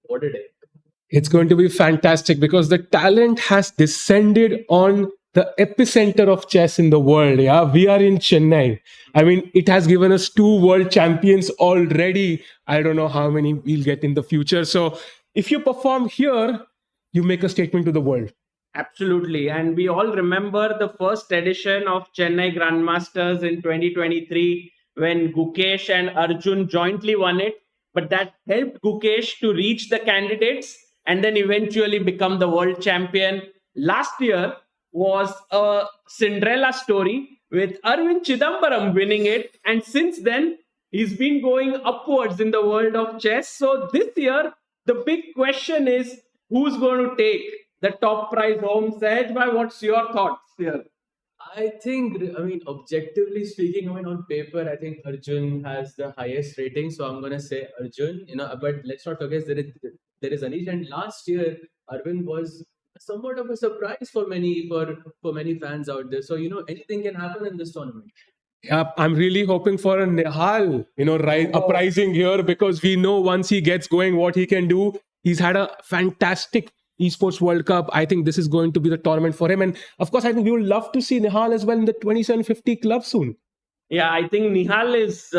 What a day. It's going to be fantastic because the talent has descended on the epicenter of chess in the world. Yeah, we are in Chennai. I mean, it has given us 2 world champions already. I don't know how many we'll get in the future. So, if you perform here, you make a statement to the world. Absolutely. And we all remember the first edition of Chennai Grand Masters in 2023 when Gukesh and Arjun jointly won it. But that helped Gukesh to reach the candidates and then eventually become the world champion. Last year was a Cinderella story with Arvind Chidambaram winning it. And since then, he's been going upwards in the world of chess. So this year, the big question is who's going to take the top prize home? Sahaj bhai, what's your thoughts here? I think, I mean, objectively speaking, I mean, on paper, I think Arjun has the highest rating. So I'm going to say Arjun, but let's not forget there is Anish. And last year, Arvind was somewhat of a surprise for many fans out there. So, anything can happen in this tournament. Yeah, I'm really hoping for a Nihal, uprising here because we know once he gets going what he can do. He's had a fantastic Esports World Cup. I think this is going to be the tournament for him. And of course, I think we would love to see Nihal as well in the 2750 club soon. Yeah, I think Nihal is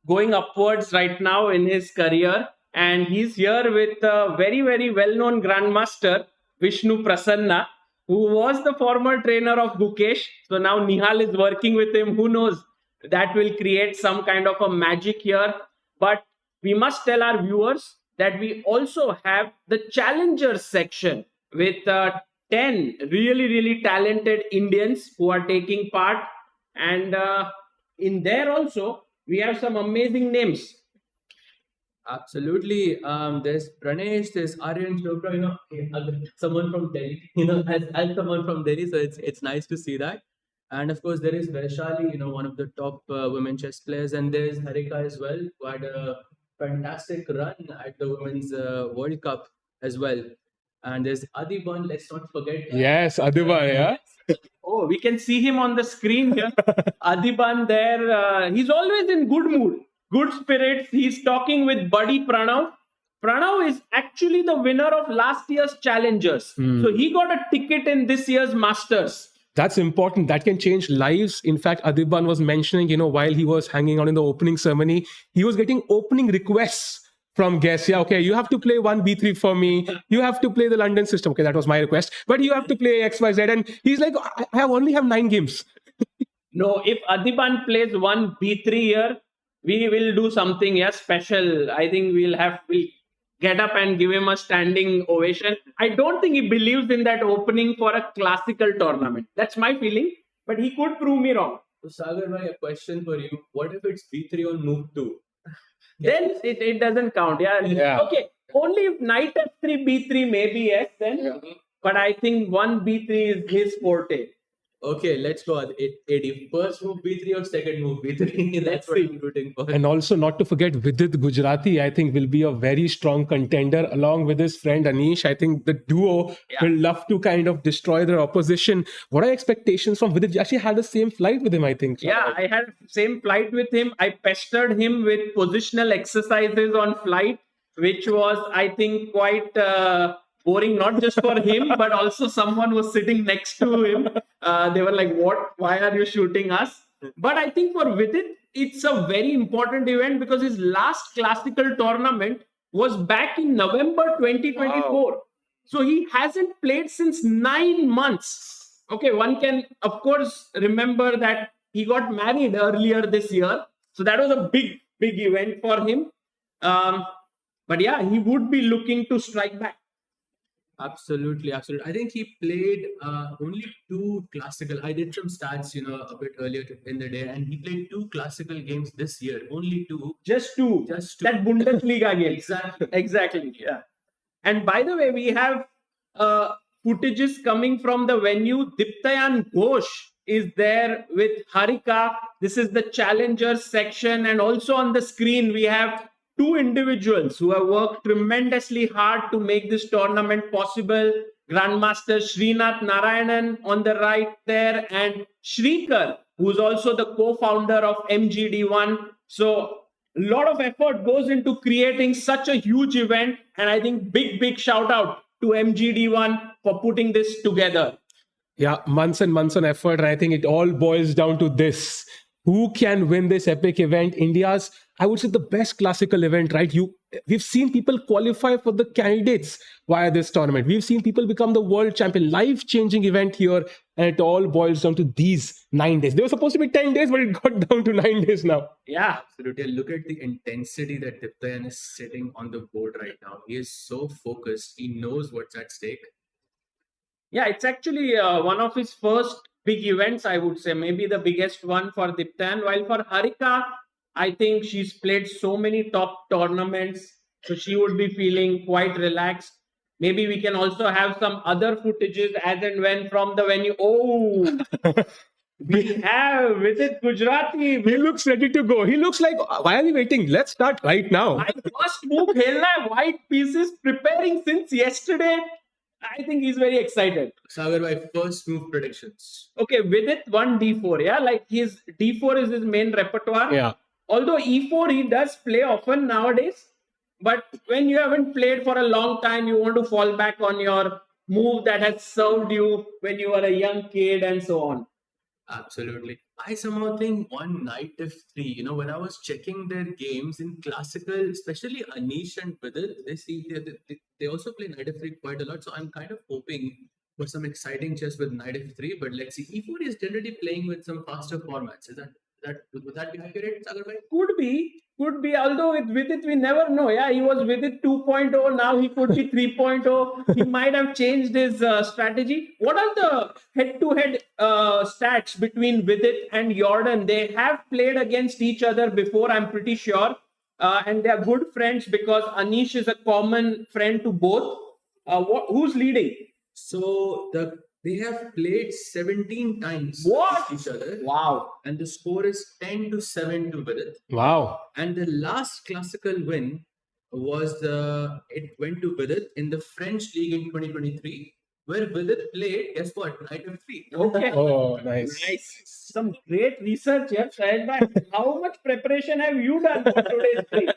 going upwards right now in his career. And he's here with a very, very well-known grandmaster, Vishnu Prasanna, who was the former trainer of Gukesh. So now Nihal is working with him. Who knows? That will create some kind of a magic here. But we must tell our viewers that we also have the challengers section with 10 really, really talented Indians who are taking part. And in there also, we have some amazing names. Absolutely. There's Pranesh, there's Aryan Chopra, someone from Delhi, as someone from Delhi. So it's nice to see that. And of course, there is Vaishali, one of the top women chess players. And there's Harika as well, who had a fantastic run at the Women's World Cup as well. And there's Adiban, let's not forget. Yes, Adiban, yeah. Oh, we can see him on the screen here. Adiban there. He's always in good mood, good spirits. He's talking with buddy Pranav. Pranav is actually the winner of last year's Challengers. So he got a ticket in this year's Masters. That's important. That can change lives. In fact, Adiban was mentioning, while he was hanging out in the opening ceremony, he was getting opening requests from guests. Yeah, okay, you have to play 1B3 for me. You have to play the London system. Okay, that was my request. But you have to play XYZ. And he's like, I only have 9 games. No, if Adiban plays 1B3 here, we will do something special. I think we'll get up and give him a standing ovation. I don't think he believes in that opening for a classical tournament. That's my feeling, but he could prove me wrong. So Sagar bhai, a question for you. What if it's B3 on move 2? Then it doesn't count. Yeah. Okay. Only if knight f3, b3, maybe yes then. Yeah. But I think 1B3 is his forte. Okay, let's go. Eddie, first move B3 or second move B3? That's what I'm rooting for. And also, not to forget, Vidit Gujrathi, I think, will be a very strong contender along with his friend Anish. I think the duo will love to kind of destroy their opposition. What are expectations from Vidit? You actually had the same flight with him, I think. Yeah, I had the same flight with him. I pestered him with positional exercises on flight, which was, I think, quite boring, not just for him, but also someone was sitting next to him. They were like, what? Why are you shooting us? But I think for Vidit, it's a very important event because his last classical tournament was back in November 2024. Wow. So he hasn't played since 9 months. Okay, one can, of course, remember that he got married earlier this year. So that was a big event for him. But yeah, he would be looking to strike back. Absolutely. I think he played only 2 classical. I did some stats, a bit earlier in the day, and he played 2 classical games this year. Only 2. Just two. That Bundesliga game. Exactly. Yeah. And by the way, we have footages coming from the venue. Diptayan Ghosh is there with Harika. This is the challengers section, and also on the screen we have 2 individuals who have worked tremendously hard to make this tournament possible. Grandmaster Srinath Narayanan on the right there, and Shrikar, who's also the co-founder of MGD1. So A lot of effort goes into creating such a huge event. And I think big shout out to MGD1 for putting this together. Yeah, months and months on effort. And I think it all boils down to this. Who can win this epic event? India's, I would say, the best classical event, right? We've seen people qualify for the candidates via this tournament. We've seen people become the world champion, life-changing event here. And it all boils down to these 9 days. They were supposed to be 10 days, but it got down to 9 days now. Yeah. Absolutely. And look at the intensity that Diptayan is sitting on the board right now. He is so focused. He knows what's at stake. Yeah, it's actually one of his first big events, I would say. Maybe the biggest one for Diptayan. While for Harika, I think she's played so many top tournaments. So she would be feeling quite relaxed. Maybe we can also have some other footages as and when from the venue. Oh, we have Vidit Gujrathi. He looks ready to go. He looks like, why are we waiting? Let's start right now. My first move, khelna hai, white pieces, preparing since yesterday. I think he's very excited. Sagar, my first move predictions. Okay, Vidit 1 D4, yeah, like his D4 is his main repertoire. Yeah. Although E4 he does play often nowadays, but when you haven't played for a long time, you want to fall back on your move that has served you when you were a young kid and so on. Absolutely. I somehow think one knight f3, when I was checking their games in classical, especially Anish and Vidit, they also play knight f3 quite a lot. So I'm kind of hoping for some exciting chess with knight f3. But let's see. E4 is generally playing with some faster formats. Would that be accurate, Sagar bhai? Could be. Although with Vidit, we never know. Yeah, he was Vidit 2.0. Now he could be 3.0. He might have changed his strategy. What are the head-to-head stats between Vidit and Jordan? They have played against each other before, I'm pretty sure. And they are good friends because Anish is a common friend to both. Who's leading? So they have played 17 times What? with each other. Wow. And the score is 10-7 to Vidit. Wow. And the last classical win was it went to Vidit in the French league in 2023, where Vidit played, guess what, knight f3. Okay. Oh, nice. Some great research here, Shahid bhai. How much preparation have you done for today's stream?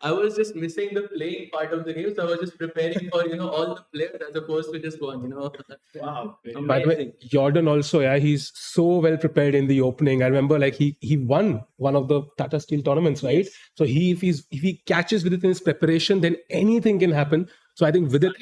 I was just missing the playing part of the game, so I was just preparing for all the players as opposed to just one. Wow. By the way, Jordan also, yeah, he's so well prepared in the opening. I remember, like he won one of the Tata Steel tournaments, right? So if he catches with it in his preparation, then anything can happen. So I think Vidit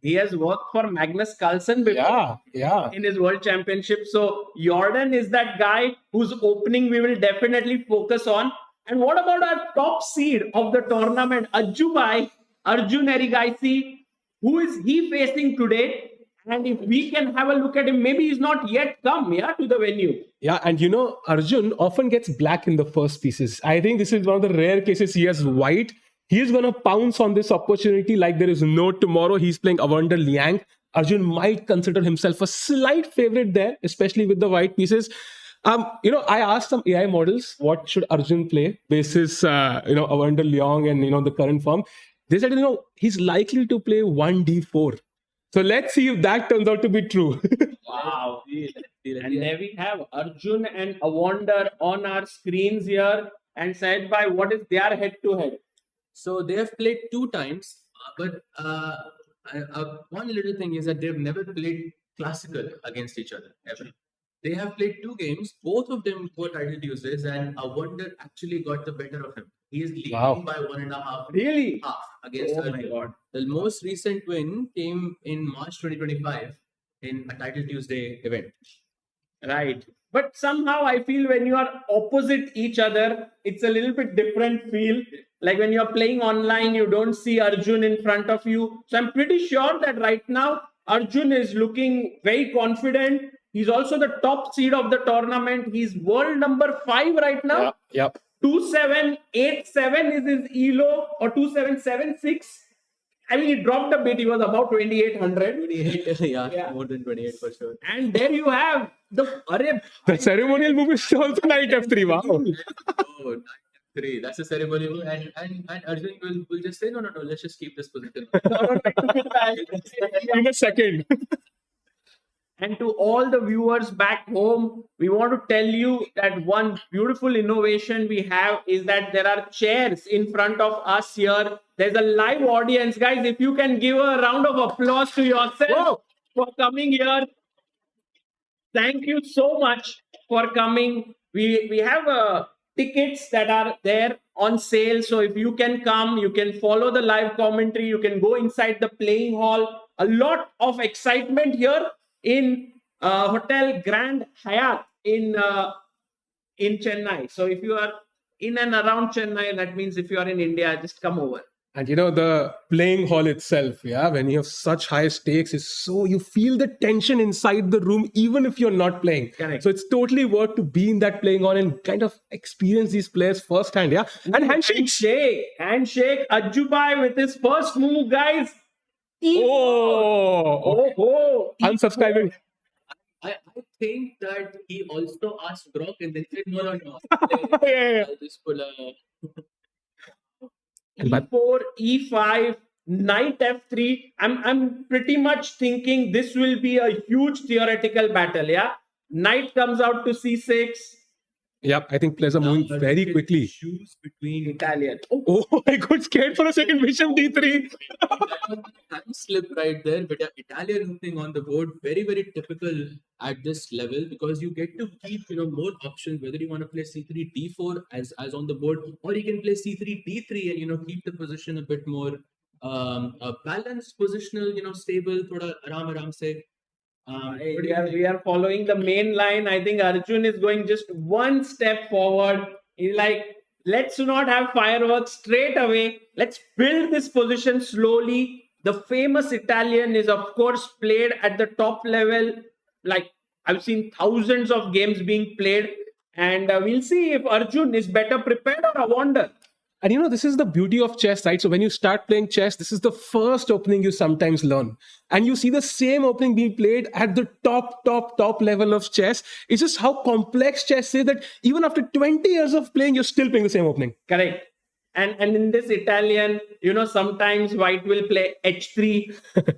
he has worked for Magnus Carlsen before. Yeah. In his world championship. So Jordan is that guy whose opening we will definitely focus on. And what about our top seed of the tournament, Arjun Erigaisi? Who is he facing today? And if we can have a look at him, maybe he's not yet come to the venue. Yeah, and Arjun often gets black in the first pieces. I think this is one of the rare cases he has white. He is going to pounce on this opportunity like there is no tomorrow. He's playing Awonder Liang. Arjun might consider himself a slight favorite there, especially with the white pieces. I asked some AI models what should Arjun play basis, Awonder Liang and the current form. They said, he's likely to play 1d4. So let's see if that turns out to be true. Wow. And there we have Arjun and Awonder on our screens here. And said by what is their head-to-head? So they have played 2 times, but one little thing is that they've never played classical against each other ever. They have played 2 games, both of them were title Tuesdays, and Awonder actually got the better of him. He is leading by 1.5. Really? Half against Oh Arjun. my God. The most recent win came in March 2025 in a title Tuesday event. Right. But somehow I feel when you are opposite each other, it's a little bit different feel. Like when you're playing online, you don't see Arjun in front of you. So I'm pretty sure that right now, Arjun is looking very confident. He's also the top seed of the tournament. He's world number 5 right now. Yep. 2787 is his ELO or 2776. I mean, he dropped a bit. He was about 2800. 28, yeah, more than 28 for sure. And there you have the ceremonial move is also knight f3. Wow. Oh, knight f3. That's a ceremonial move. And Arjun will just say, no, let's just keep this position. In a second. And to all the viewers back home, we want to tell you that one beautiful innovation we have is that there are chairs in front of us here. There's a live audience. Guys, if you can give a round of applause to yourself for coming here. Thank you so much for coming. We have tickets that are there on sale. So if you can come, you can follow the live commentary. You can go inside the playing hall. A lot of excitement here in Hotel Grand Hyatt in Chennai. So if you are in and around Chennai, that means if you are in India, just come over. And the playing hall itself, when you have such high stakes, is so you feel the tension inside the room, even if you're not playing. Correct. So it's totally worth to be in that playing hall and kind of experience these players firsthand. And handshakes. Handshake. Ajjubai with his first move, guys. Oh. Unsubscribing. I think that he also asked Brock and then said, no. Yeah. I'll just pull a... E4, E5, Knight F3. I'm pretty much thinking this will be a huge theoretical battle. Yeah, Knight comes out to C6. Yep, I think players are moving very quickly. Choose between Italian. Oh, I got scared for a second. Bishop D3. Time slip right there, but Italian opening on the board, very, very typical at this level because you get to keep more options whether you want to play C3 D4 as on the board, or you can play C3 D3 and keep the position a bit more balanced, positional, stable, thoda aram se. We are following the main line. I think Arjun is going just one step forward. He's like, let's not have fireworks straight away. Let's build this position slowly. The famous Italian is, of course, played at the top level. Like, I've seen thousands of games being played. And we'll see if Arjun is better prepared or Awonder. And this is the beauty of chess, right? So when you start playing chess, this is the first opening you sometimes learn. And you see the same opening being played at the top level of chess. It's just how complex chess is that even after 20 years of playing, you're still playing the same opening. Correct. And in this Italian, sometimes white will play H3.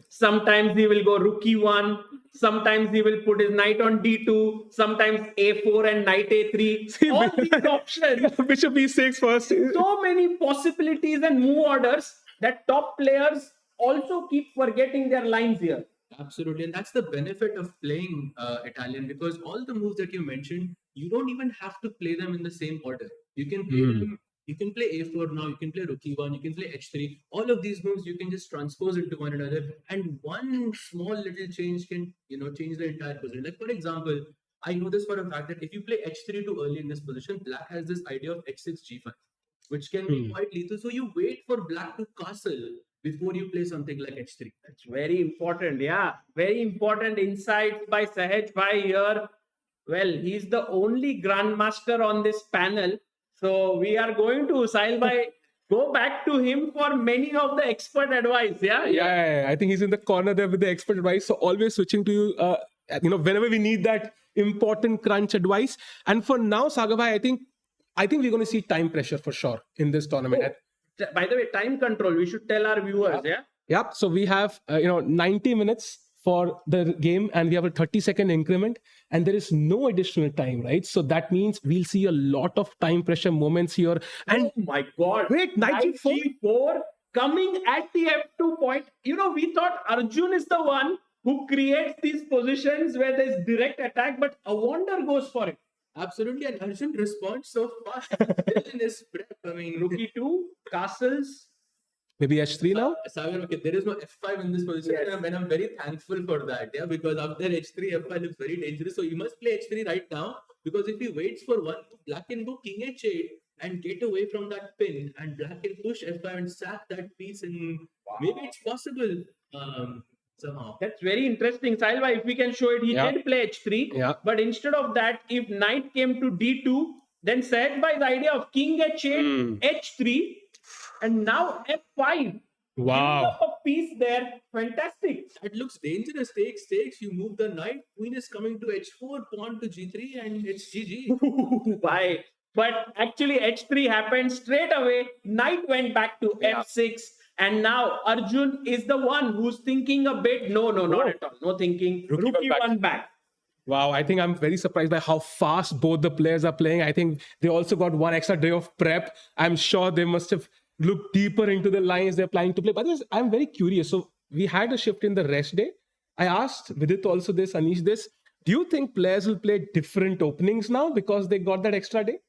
Sometimes he will go rook E1. Sometimes he will put his knight on D2. Sometimes A4 and knight A3. All these options. Bishop E6 first. So many possibilities and move orders that top players also keep forgetting their lines here. Absolutely. And that's the benefit of playing Italian, because all the moves that you mentioned, you don't even have to play them in the same order. You can play them. You can play A4 now, you can play rook E1, you can play H3. All of these moves you can just transpose into one another, and one small little change can, change the entire position. Like, for example, I know this for a fact that if you play H3 too early in this position, black has this idea of H6 G5, which can be quite lethal. So you wait for black to castle before you play something like H3. That's very important. Yeah, very important insights by Sahaj Bhai here. Well, he's the only grandmaster on this panel. So we are going to, Sahil Bhai, go back to him for many of the expert advice. Yeah. I think he's in the corner there with the expert advice. So always switching to you, whenever we need that important crunch advice. And for now, Sagar Bhai, I think we're going to see time pressure for sure in this tournament. Oh, by the way, time control, we should tell our viewers, Yep. So we have, 90 minutes for the game, and we have a 30-second increment, and there is no additional time, right? So that means we'll see a lot of time pressure moments here. And oh my God. Wait, knight G4 coming at the F2 point. We thought Arjun is the one who creates these positions where there's direct attack, but Awonder goes for it. Absolutely, and Arjun responds so fast. Still in his prep. I mean, rook E2, castles. Maybe H3 now? Sagar, okay, there is no F5 in this position, and I'm very thankful for that. Yeah, because after H3, F5 looks very dangerous. So you must play H3 right now, because if he waits for one, black can go King H8 and get away from that pin, and black can push F5 and sack that piece, and maybe it's possible somehow. That's very interesting. Sahil Bhai, if we can show it, he did play H3, but instead of that, if knight came to D2, then Sahaj Bhai's idea of King H8, H3, and now F5. Wow. Up a piece there. Fantastic. It looks dangerous. Takes. You move the knight. Queen is coming to H4, pawn to G3, and it's GG. Why? But actually, H3 happened straight away. Knight went back to F6. And now Arjun is the one who's thinking a bit. No, not at all. No thinking. Rookie one back. Wow, I think I'm very surprised by how fast both the players are playing. I think they also got one extra day of prep. I'm sure they must have looked deeper into the lines they're planning to play. But I'm very curious. So we had a shift in the rest day. I asked Vidit also this, Anish this. Do you think players will play different openings now because they got that extra day?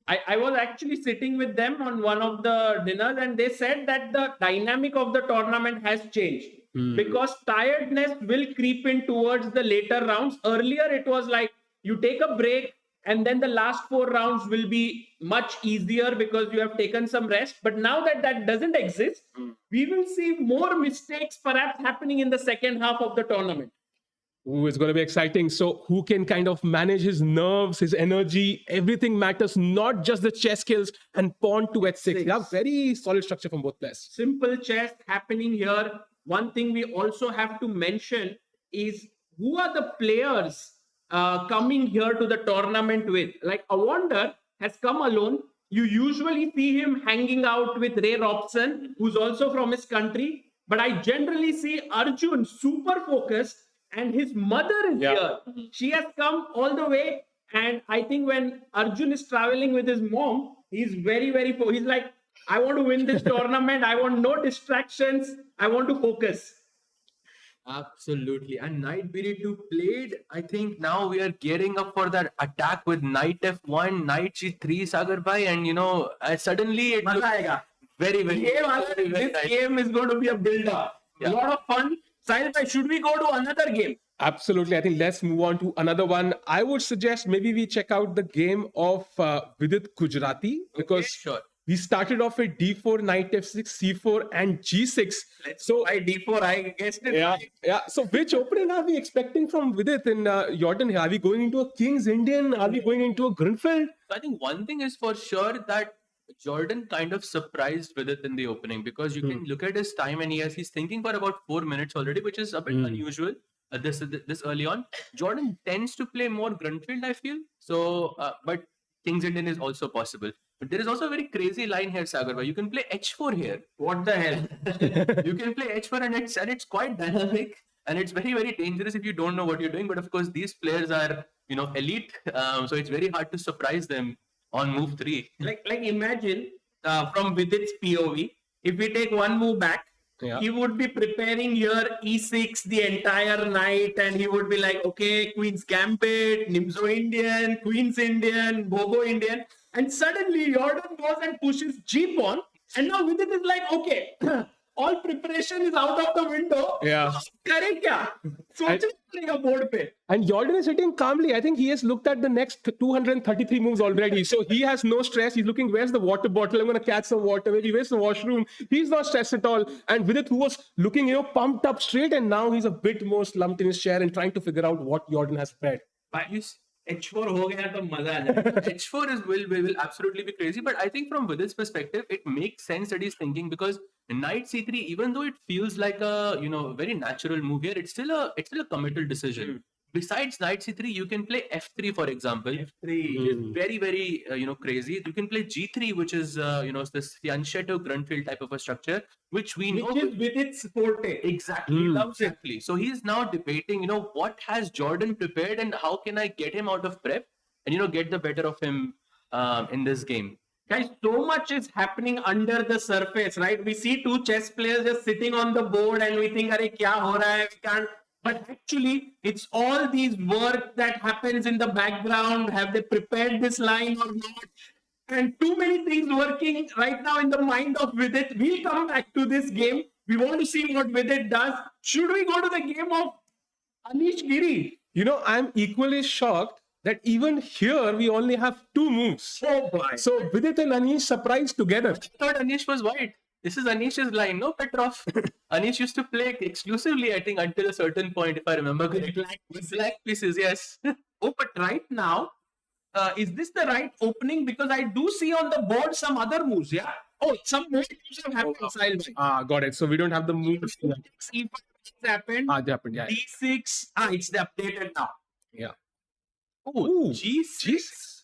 I was actually sitting with them on one of the dinners, and they said that the dynamic of the tournament has changed because tiredness will creep in towards the later rounds. Earlier, it was like you take a break, and then the last 4 rounds will be much easier because you have taken some rest. But now that that doesn't exist, we will see more mistakes perhaps happening in the second half of the tournament. Ooh, it's going to be exciting. So who can kind of manage his nerves, his energy? Everything matters, not just the chess skills and pawn to h6. Yeah, very solid structure from both players. Simple chess happening here. One thing we also have to mention is who are the players coming here to the tournament with. Like Awonder has come alone. You usually see him hanging out with Ray Robson, who's also from his country. But I generally see Arjun super focused. And his mother is here. She has come all the way. And I think when Arjun is traveling with his mom, he's very, he's like, I want to win this tournament. I want no distractions. I want to focus. Absolutely. And Knight B2 played. I think now we are gearing up for that attack with Knight F1, Knight G3, Sagar bhai. And suddenly it looks very, This game is going to be a build-up. A lot of fun. Sahil bhai, should we go to another game? Absolutely. I think let's move on to another one. I would suggest maybe we check out the game of Vidit Gujrathi because we started off with D4, Knight F6, C4 and G6. So by D4, I guessed it. Yeah. So which opening are we expecting from Vidit in Jordan? Are we going into a King's Indian? Are we going into a Grunfeld? I think one thing is for sure that Jordan kind of surprised Vidit in the opening because you can look at his time and he's thinking for about 4 minutes already, which is a bit unusual this early on. Jordan tends to play more Grunfeld, I feel. So, but King's Indian is also possible. But there is also a very crazy line here, Sagar. You can play H4 here. What the hell? You can play H4 and it's quite dynamic and it's very, very dangerous if you don't know what you're doing. But of course, these players are elite, so it's very hard to surprise them on move 3. Like imagine from Vidit's POV, if we take one move back, he would be preparing here E6 the entire night, and he would be like, okay, Queen's Gambit, Nimzo Indian, Queen's Indian, Bogo Indian, and suddenly Jordan goes and pushes G pawn, and now Vidit is like, okay, all preparation is out of the window. Kare kya? Board pe. And Jordan is sitting calmly. I think he has looked at the next 233 moves already. So he has no stress. He's looking, where's the water bottle? I'm going to catch some water. Maybe where's the washroom? He's not stressed at all. And Vidit, who was looking, pumped up straight, and now he's a bit more slumped in his chair and trying to figure out what Jordan has prepared. H4 ho gaya to maza aa jayega. H4 will absolutely be crazy, but I think from Vidit's perspective, it makes sense that he's thinking because Knight C3, even though it feels like a very natural move here, it's still a committal decision. Besides Knight C3, you can play F3, for example. F3 is very, very crazy. You can play G3, which is this Janshetto Grunfeld type of a structure, which we know is with its forte. Exactly. He loves it. So he's now debating, what has Jordan prepared and how can I get him out of prep and get the better of him in this game. Guys, so much is happening under the surface, right? We see two chess players just sitting on the board and we think, "Arey, kya ho raha hai? We can't." But actually, it's all these work that happens in the background. Have they prepared this line or not? And too many things working right now in the mind of Vidit. We'll come back to this game. We want to see what Vidit does. Should we go to the game of Anish Giri? I'm equally shocked that even here we only have 2 moves. Oh boy. So Vidit and Anish surprised together. I thought Anish was white. This is Anish's line, no, Petrov? Anish used to play exclusively, I think, until a certain point, if I remember correctly. Black pieces, yes. Oh, but right now, is this the right opening? Because I do see on the board some other moves, yeah? Oh, some moves have happened. Got it. So we don't have the moves. E5 happened. They happened, yeah. D6. It's the updated now. Yeah. Oh, G6.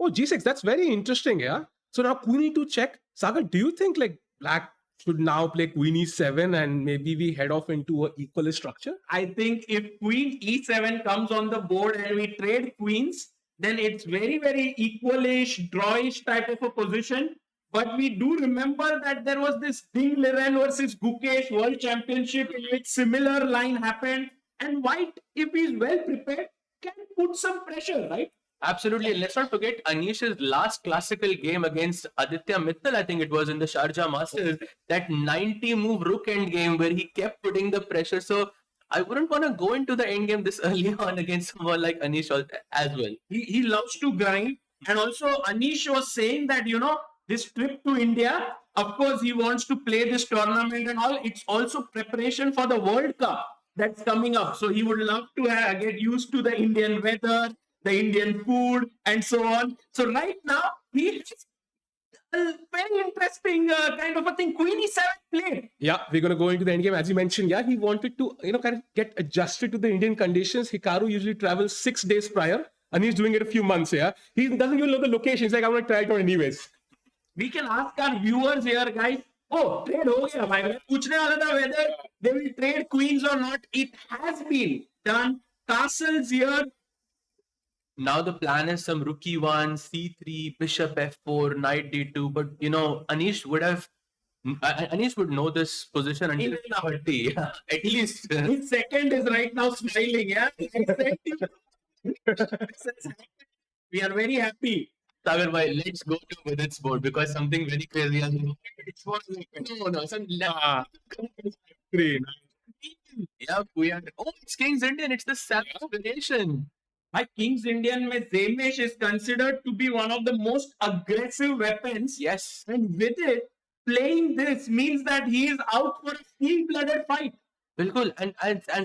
Oh, G6. That's very interesting, yeah. So now we need to check. Sagar, do you think Black should now play Queen E7 and maybe we head off into a equalist structure? I think if Queen E7 comes on the board and we trade queens, then it's very, very equalish, drawish type of a position. But we do remember that there was this Ding Liren versus Gukesh World Championship in which similar line happened. And White, if he's well prepared, can put some pressure, right? Absolutely. And let's not forget Anish's last classical game against Aditya Mittal, I think it was in the Sharjah Masters, that 90 move rook end game where he kept putting the pressure. So I wouldn't want to go into the end game this early on against someone like Anish as well. He loves to grind. And also, Anish was saying that, this trip to India, of course, he wants to play this tournament and all. It's also preparation for the World Cup that's coming up. So he would love to get used to the Indian weather, the Indian food, and so on. So right now, he has a very interesting kind of a thing. Queen E7 played. Yeah, we're going to go into the end game. As you mentioned, yeah, he wanted to, kind of get adjusted to the Indian conditions. Hikaru usually travels 6 days prior, and he's doing it a few months, yeah. He doesn't even know the location. He's like, I'm going to try it out anyways. We can ask our viewers here, guys. Oh, trade ho gaya, bhai. मैं पूछने वाला था whether they will trade queens or not. It has been done. Castles here. Now the plan is some rook e1, c3, bishop f4, knight d2. But Anish would know this position until 30. Yeah, at least. His second is right now smiling. Yeah, we are very happy. Sagar bhai, let's go to Vidit's board because something very crazy has happened. Yeah, we are. Oh, it's King's Indian. It's the seventh variation. By King's Indian, mein Zemesh is considered to be one of the most aggressive weapons. Yes. And with it, playing this means that he is out for a full-blooded fight. Bilkul. And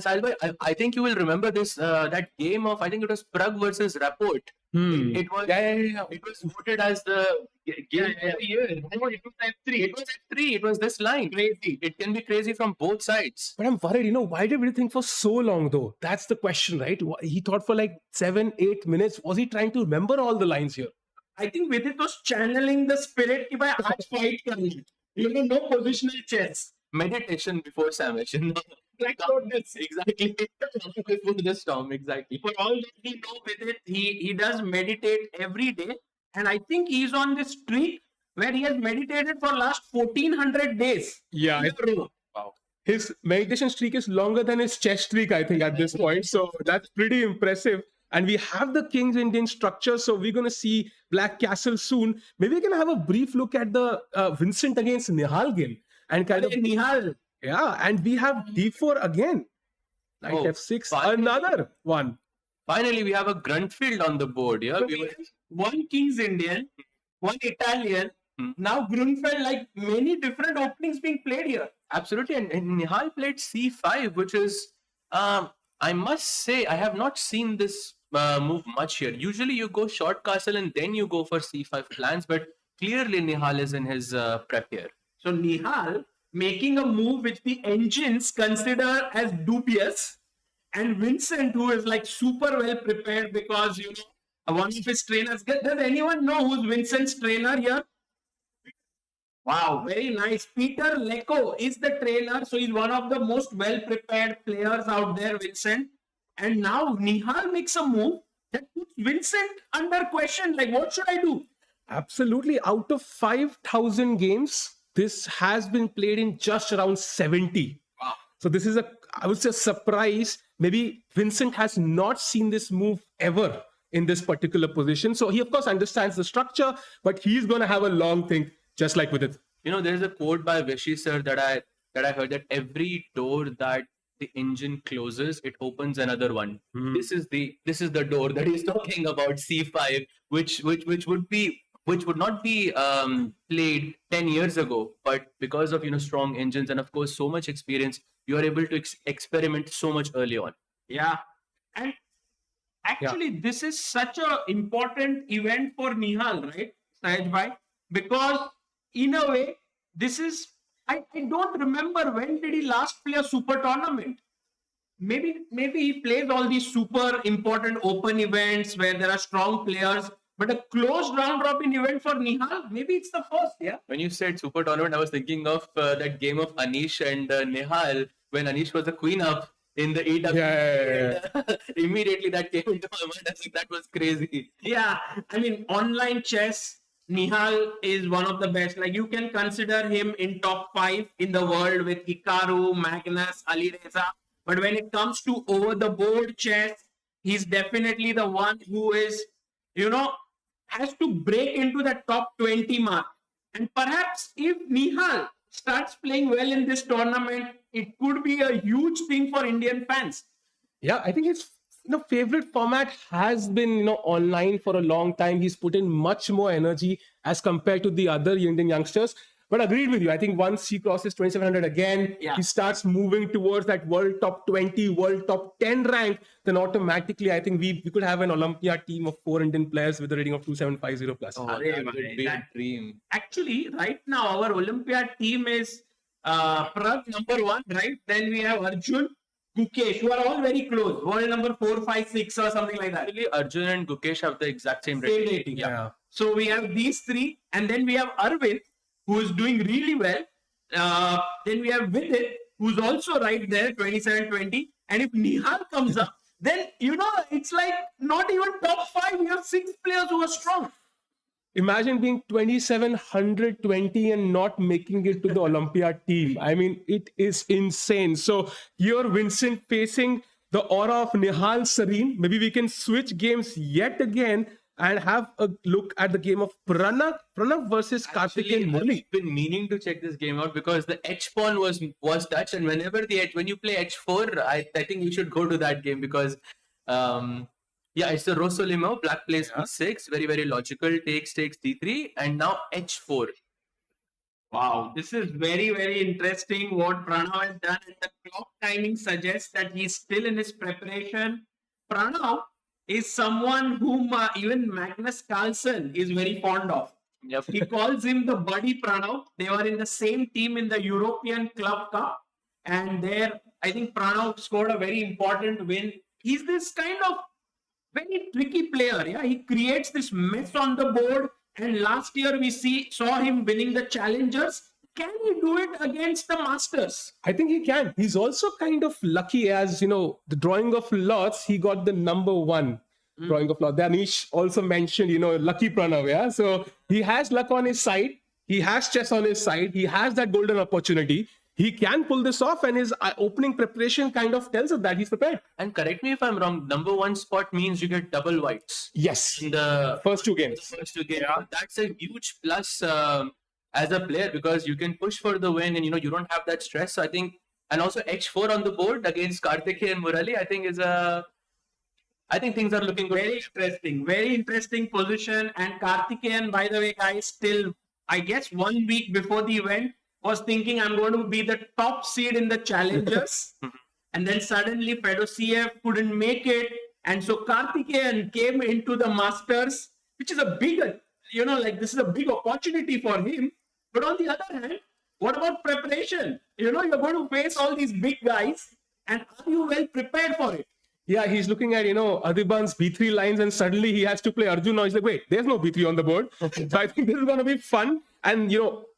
Sahil bhai, I think you will remember this that game of, I think it was Prague versus Rapport. It was It was voted as the game of the year. It was F3. It was F3. It was this line. Crazy. It can be crazy from both sides. But I'm worried, why did we think for so long though? That's the question, right? He thought for like 7-8 minutes. Was he trying to remember all the lines here? I think Vidit was channeling the spirit ki bhai aaj fight karni. No positional chess. Meditation before salvation. Like exactly. Before the storm, exactly. For all that we know with it, he does meditate every day. And I think he's on this streak where he has meditated for last 1400 days. Yeah. Wow. His meditation streak is longer than his chess streak, I think, at this point. So that's pretty impressive. And we have the King's Indian structure. So we're going to see Black Castle soon. Maybe we can have a brief look at the Vincent against Nihal game. And kind of Nihal. Yeah, and we have d4 again. Knight f6, finally. Another one. Finally, we have a Gruntfield on the board. Yeah, So we have one King's Indian, one Italian. Now Grunfeld, like many different openings being played here. Absolutely. And Nihal played c5, which is, I must say, I have not seen this move much here. Usually you go short castle and then you go for c5 plans, but clearly Nihal is in his prep here. So Nihal making a move which the engines consider as dubious, and Vincent, who is like super well prepared because one of his trainers. Does anyone know who's Vincent's trainer here? Wow, very nice. Peter Lecco is the trainer, so he's one of the most well prepared players out there, Vincent. And now Nihal makes a move that puts Vincent under question. Like, what should I do? Absolutely. Out of 5,000 games, this has been played in just around 70. Wow. So this is I would say, a surprise. Maybe Vincent has not seen this move ever in this particular position. So he, of course, understands the structure, but he's going to have a long think, just like with it. There's a quote by Vishy sir that I heard, that every door that the engine closes, it opens another one. This is the door that he's talking about, C5, which would not be played 10 years ago, but because of strong engines and of course so much experience, you are able to experiment so much early on. Yeah, and actually this is such a important event for Nihal, right, Sahaj bhai? Because in a way, this is, I don't remember when did he last play a super tournament. Maybe he plays all these super important open events where there are strong players. But a closed round robin event for Nihal, maybe it's the first, yeah? When you said super tournament, I was thinking of that game of Anish and Nihal when Anish was the queen up in the EW. Yeah. Immediately that came into my mind. I think that was crazy. Yeah, I mean, online chess, Nihal is one of the best. Like, you can consider him in top 5 in the world with Hikaru, Magnus, Alireza. But when it comes to over the board chess, he's definitely the one who is, has to break into the top 20 mark. And perhaps if Nihal starts playing well in this tournament, it could be a huge thing for Indian fans. Yeah, I think his favorite format has been online for a long time. He's put in much more energy as compared to the other Indian youngsters. But agreed with you. I think once he crosses 2700 again, he starts moving towards that world top 20, world top 10 rank, then automatically I think we could have an Olympia team of 4 Indian players with a rating of 2750 plus. Oh, that would be a dream. Actually, right now our Olympia team is Prag number 1, right? Then we have Arjun, Gukesh, who are all very close. World number 4, 5, 6 or something like that. Actually, Arjun and Gukesh have the exact same Same rating. rating. Yeah. So we have these 3, and then we have Arvind, who is doing really well. Then we have Vidit, who's also right there, 27-20. And if Nihal comes up, then, it's like not even top 5. We have 6 players who are strong. Imagine being 2720 and not making it to the Olympia team. I mean, it is insane. So here, Vincent facing the aura of Nihal Sarin. Maybe we can switch games yet again and have a look at the game of Pranav versus Karthikeyan Murali. I've been meaning to check this game out because the H pawn was touched, and whenever when you play H4, I think you should go to that game because it's the Rosolimo, black plays E6, very, very logical, takes D3, and now H4. Wow, this is very, very interesting what Pranav has done, and the clock timing suggests that he's still in his preparation. Pranav is someone whom even Magnus Carlsen is very fond of. Yep. He calls him the buddy Pranav. They were in the same team in the European Club Cup, and there I think Pranav scored a very important win. He's this kind of very tricky player. Yeah, he creates this mess on the board, and last year we saw him winning the Challengers. Can he do it against the Masters? I think he can. He's also kind of lucky, as the drawing of lots, he got the number 1 drawing of lots. Anish also mentioned, lucky Pranav, yeah. So he has luck on his side. He has chess on his side. He has that golden opportunity. He can pull this off, and his opening preparation kind of tells us that he's prepared. And correct me if I'm wrong, number 1 spot means you get double whites. Yes. In the first 2 games. Yeah. That's a huge plus as a player because you can push for the win and you don't have that stress. So I think, and also H4 on the board against Karthikeyan and Murali, I think things are looking good. Very interesting position. And Karthikeyan, by the way, guys, still, I guess 1 week before the event, was thinking I'm going to be the top seed in the Challengers. And then suddenly Fedosiev couldn't make it. And so Karthikeyan came into the Masters, which is a big, this is a big opportunity for him. But on the other hand, what about preparation? You're going to face all these big guys. And are you well prepared for it? Yeah, he's looking at, Adhiban's B3 lines, and suddenly he has to play Arjun. Now he's like, wait, there's no B3 on the board. So I think this is going to be fun. And,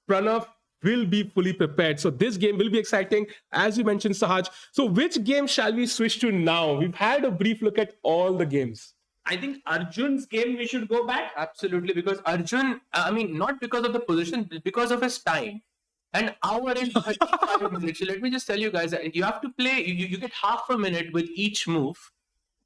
Pranav will be fully prepared. So this game will be exciting, as you mentioned, Sahaj. So which game shall we switch to now? We've had a brief look at all the games. I think Arjun's game, we should go back. Absolutely, because Arjun, not because of the position, because of his time. An hour and 35 minutes. So let me just tell you guys, you have to play, you get half a minute with each move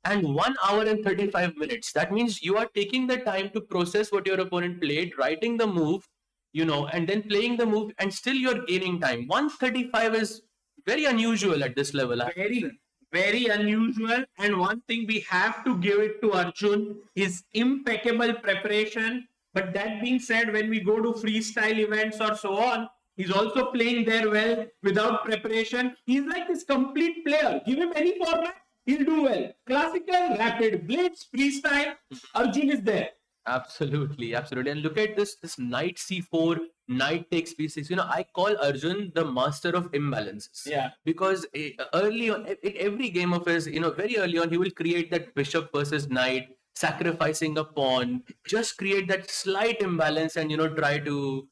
and 1 hour and 35 minutes. That means you are taking the time to process what your opponent played, writing the move, and then playing the move, and still you're gaining time. 135 is very unusual at this level. Very, very unusual. And one thing we have to give it to Arjun is impeccable preparation. But that being said, when we go to freestyle events or so on, he's also playing there well without preparation. He's like this complete player. Give him any format, he'll do well. Classical, rapid, blitz, freestyle, Arjun is there. Absolutely. And look at this knight c4, knight takes b6. I call Arjun the master of imbalances. Yeah. Because early on, in every game of his, very early on, he will create that bishop versus knight, sacrificing a pawn, just create that slight imbalance and, try to,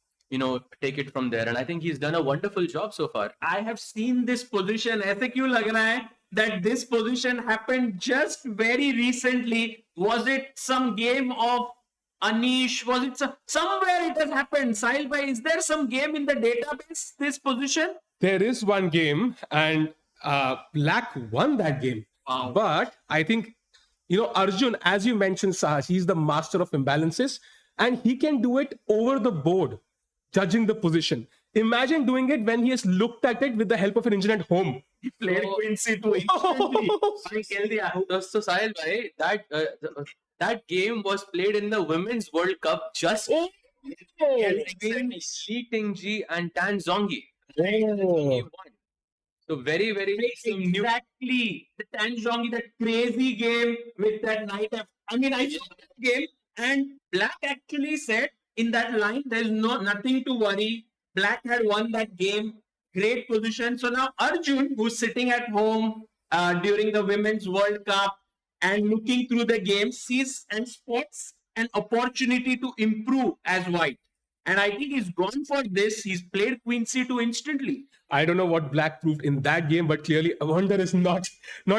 take it from there. And I think he's done a wonderful job so far. I have seen this position. ऐसे क्यों लग रहा है that this position happened just very recently? Was it some game of Anish? Was it somewhere it has happened? Sahil bhai, is there some game in the database, this position? There is one game, and Black won that game. Wow. But I think, Arjun, as you mentioned, Sahaj, he's the master of imbalances, and he can do it over the board, judging the position. Imagine doing it when he has looked at it with the help of an engine at home. He played Queen C2 instantly. भाई खेल दिया. So Sahil bhai, that game was played in the Women's World Cup just between Li Tingji and Tan Zhongyi. He won. So very, very Exactly. The Tan Zhongyi, that crazy game with that knight. I mean, I saw that game, and Black actually said in that line, there's nothing to worry. Black had won that game. Great position. So now Arjun, who's sitting at home during the Women's World Cup and looking through the game, sees and spots an opportunity to improve as white. And I think he's gone for this. He's played Queen C2 instantly. I don't know what Black proved in that game, but clearly Awonder is not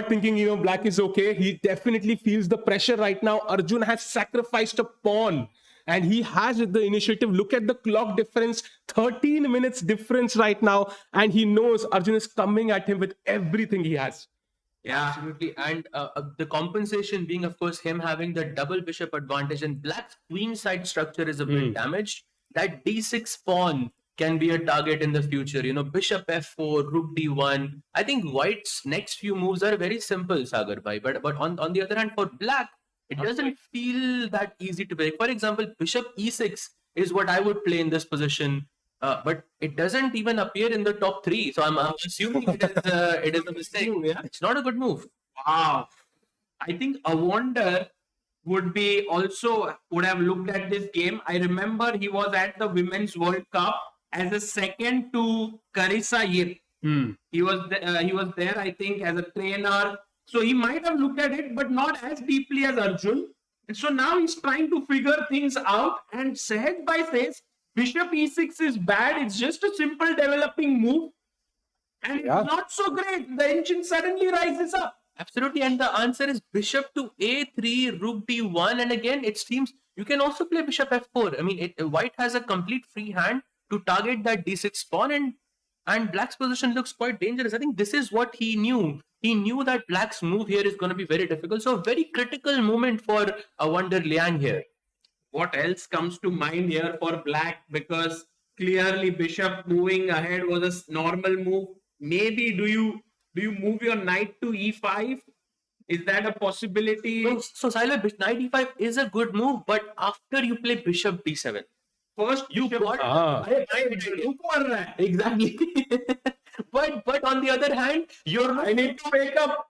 thinking, Black is okay. He definitely feels the pressure right now. Arjun has sacrificed a pawn, and he has the initiative. Look at the clock difference, 13 minutes difference right now, and he knows Arjun is coming at him with everything he has. Yeah, absolutely. And the compensation being, of course, him having the double bishop advantage, and Black's queen side structure is a bit damaged. That d6 pawn can be a target in the future. Bishop f4, rook d1. I think White's next few moves are very simple, Sagar bhai. But on the other hand, for Black, it doesn't feel that easy to break. For example, bishop e6 is what I would play in this position. But it doesn't even appear in the top 3. So I'm assuming it is a mistake. Yeah? It's not a good move. Wow. I think Awonder would have looked at this game. I remember he was at the Women's World Cup as a second to Carissa Yip. He was there, I think, as a trainer. So he might have looked at it, but not as deeply as Arjun. And so now he's trying to figure things out. And Sahaj Bhai says, Bishop e6 is bad. It's just a simple developing move. And it's not so great. The engine suddenly rises up. Absolutely. And the answer is bishop to a3, rook d1. And again, it seems you can also play bishop f4. I mean, White has a complete free hand to target that d6 pawn, and Black's position looks quite dangerous. I think this is what he knew. He knew that Black's move here is going to be very difficult. So a very critical moment for Awonder Liang here. What else comes to mind here for Black? Because clearly bishop moving ahead was a normal move. Maybe do you move your knight to e5? Is that a possibility? So Sahil, knight e5 is a good move, but after you play bishop d7. First, you got exactly. But on the other hand, I need to wake up.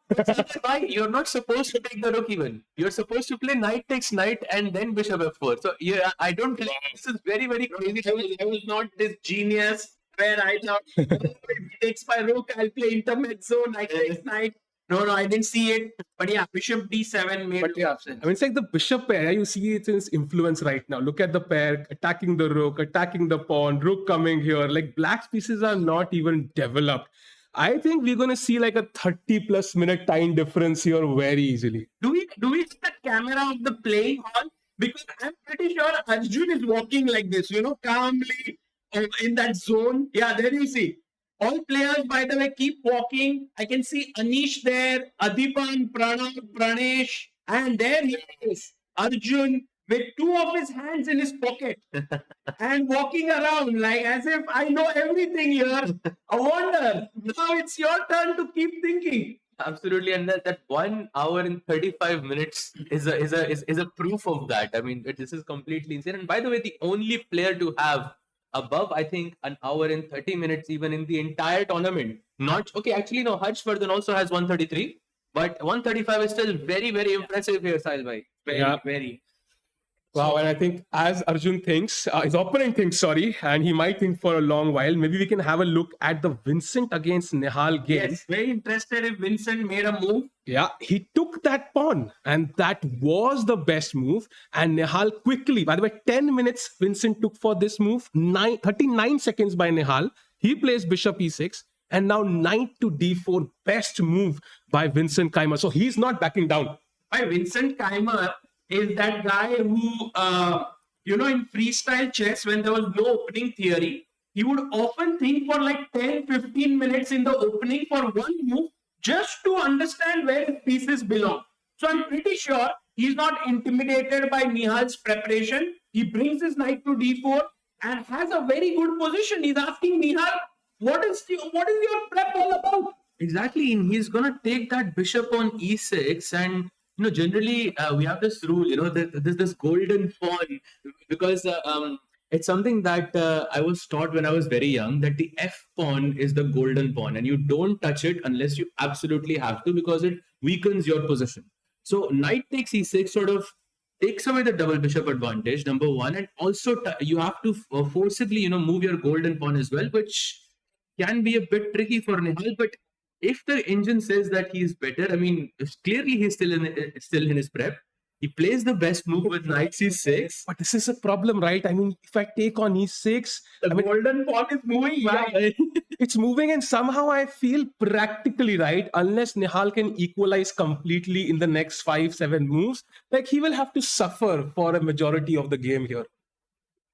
You're not supposed to take the rook even. You're supposed to play knight takes knight and then bishop f4. So yeah, I don't think this is very, very crazy. I was not this genius where I thought, if he takes my rook, I'll play intermezzo, knight takes knight. No, I didn't see it. But yeah, bishop d7 made sense. I mean, it's like the bishop pair. You see it's in its influence right now. Look at the pair attacking the rook, attacking the pawn, rook coming here. Like Black's pieces are not even developed. I think we're going to see like a 30+ minute time difference here very easily. Do we see the camera of the playing hall? Because I'm pretty sure Arjun is walking like this, calmly in that zone. Yeah, there you see. All players, by the way, keep walking. I can see Anish there, Adipan, Pranav, Pranesh, and there he is, Arjun, with 2 of his hands in his pocket and walking around like as if I know everything here. Awonder. Now it's your turn to keep thinking. Absolutely, and that 1 hour and 35 minutes is a proof of that. I mean, this is completely insane. And by the way, the only player to have above, I think, 1 hour and 30 minutes even in the entire tournament. Actually, no, Harshvardhan also has 133, but 135 is still very, very impressive here, Sahil bhai. Very. Wow, and I think as Arjun thinks, his opponent thinks, sorry, and he might think for a long while, maybe we can have a look at the Vincent against Nihal game. Yes, very interested if Vincent made a move. Yeah, he took that pawn, and that was the best move. And Nihal quickly, by the way, 10 minutes Vincent took for this move, 39 seconds by Nihal. He plays bishop e6, and now knight to d4, best move by Vincent Keymer. So he's not backing down. By Vincent Keymer is that guy who, in freestyle chess, when there was no opening theory, he would often think for like 10, 15 minutes in the opening for one move just to understand where his pieces belong. So I'm pretty sure he's not intimidated by Nihal's preparation. He brings his knight to d4 and has a very good position. He's asking Nihal, what is your prep all about? Exactly, and he's gonna take that bishop on e6, and generally we have this rule, there's this golden pawn, because it's something that I was taught when I was very young, that the F pawn is the golden pawn, and you don't touch it unless you absolutely have to, because it weakens your position. So knight takes e6 sort of takes away the double bishop advantage, number one, and also you have to forcibly, move your golden pawn as well, which can be a bit tricky for Nihal. But if the engine says that he is better, I mean, clearly he's still in his prep. He plays the best move with knight c6. But this is a problem, right? I mean, if I take on e6, the golden pawn is moving. Right? It's moving, and somehow I feel practically, right, unless Nihal can equalize completely in the next 5-7 moves, like he will have to suffer for a majority of the game here.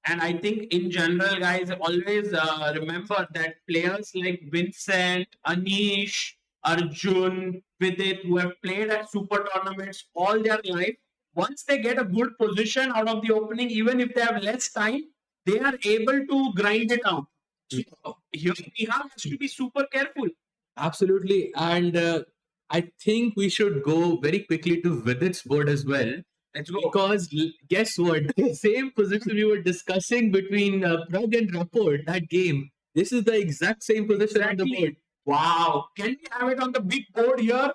And I think in general, guys, always remember that players like Vincent, Anish, Arjun, Vidit, who have played at super tournaments all their life, once they get a good position out of the opening, even if they have less time, they are able to grind it out. So here we have to be super careful. Absolutely. And I think we should go very quickly to Vidit's board as well. Because guess what? The same position we were discussing between Prague and Rapport, that game, this is the exact same position on the board. Wow. Can we have it on the big board here?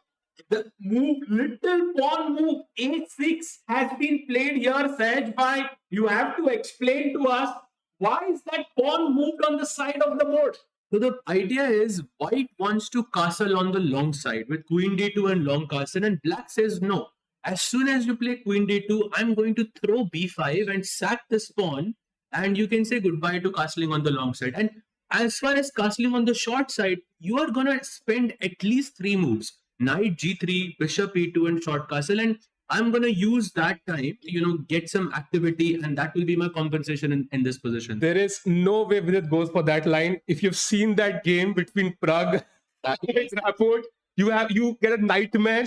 The move, little pawn move, a6 has been played here, Sahaj bhai. You have to explain to us, why is that pawn moved on the side of the board? So the idea is white wants to castle on the long side with queen d2 and long castle, and black says no. As soon as you play queen d2, I'm going to throw b5 and sack this pawn, and you can say goodbye to castling on the long side. And as far as castling on the short side, you are going to spend at least 3 moves. Knight g3, bishop e2 and short castle, and I'm going to use that time to, get some activity, and that will be my compensation in this position. There is no way Vidit goes for that line. If you've seen that game between Prague and Rapport, you get a nightmare,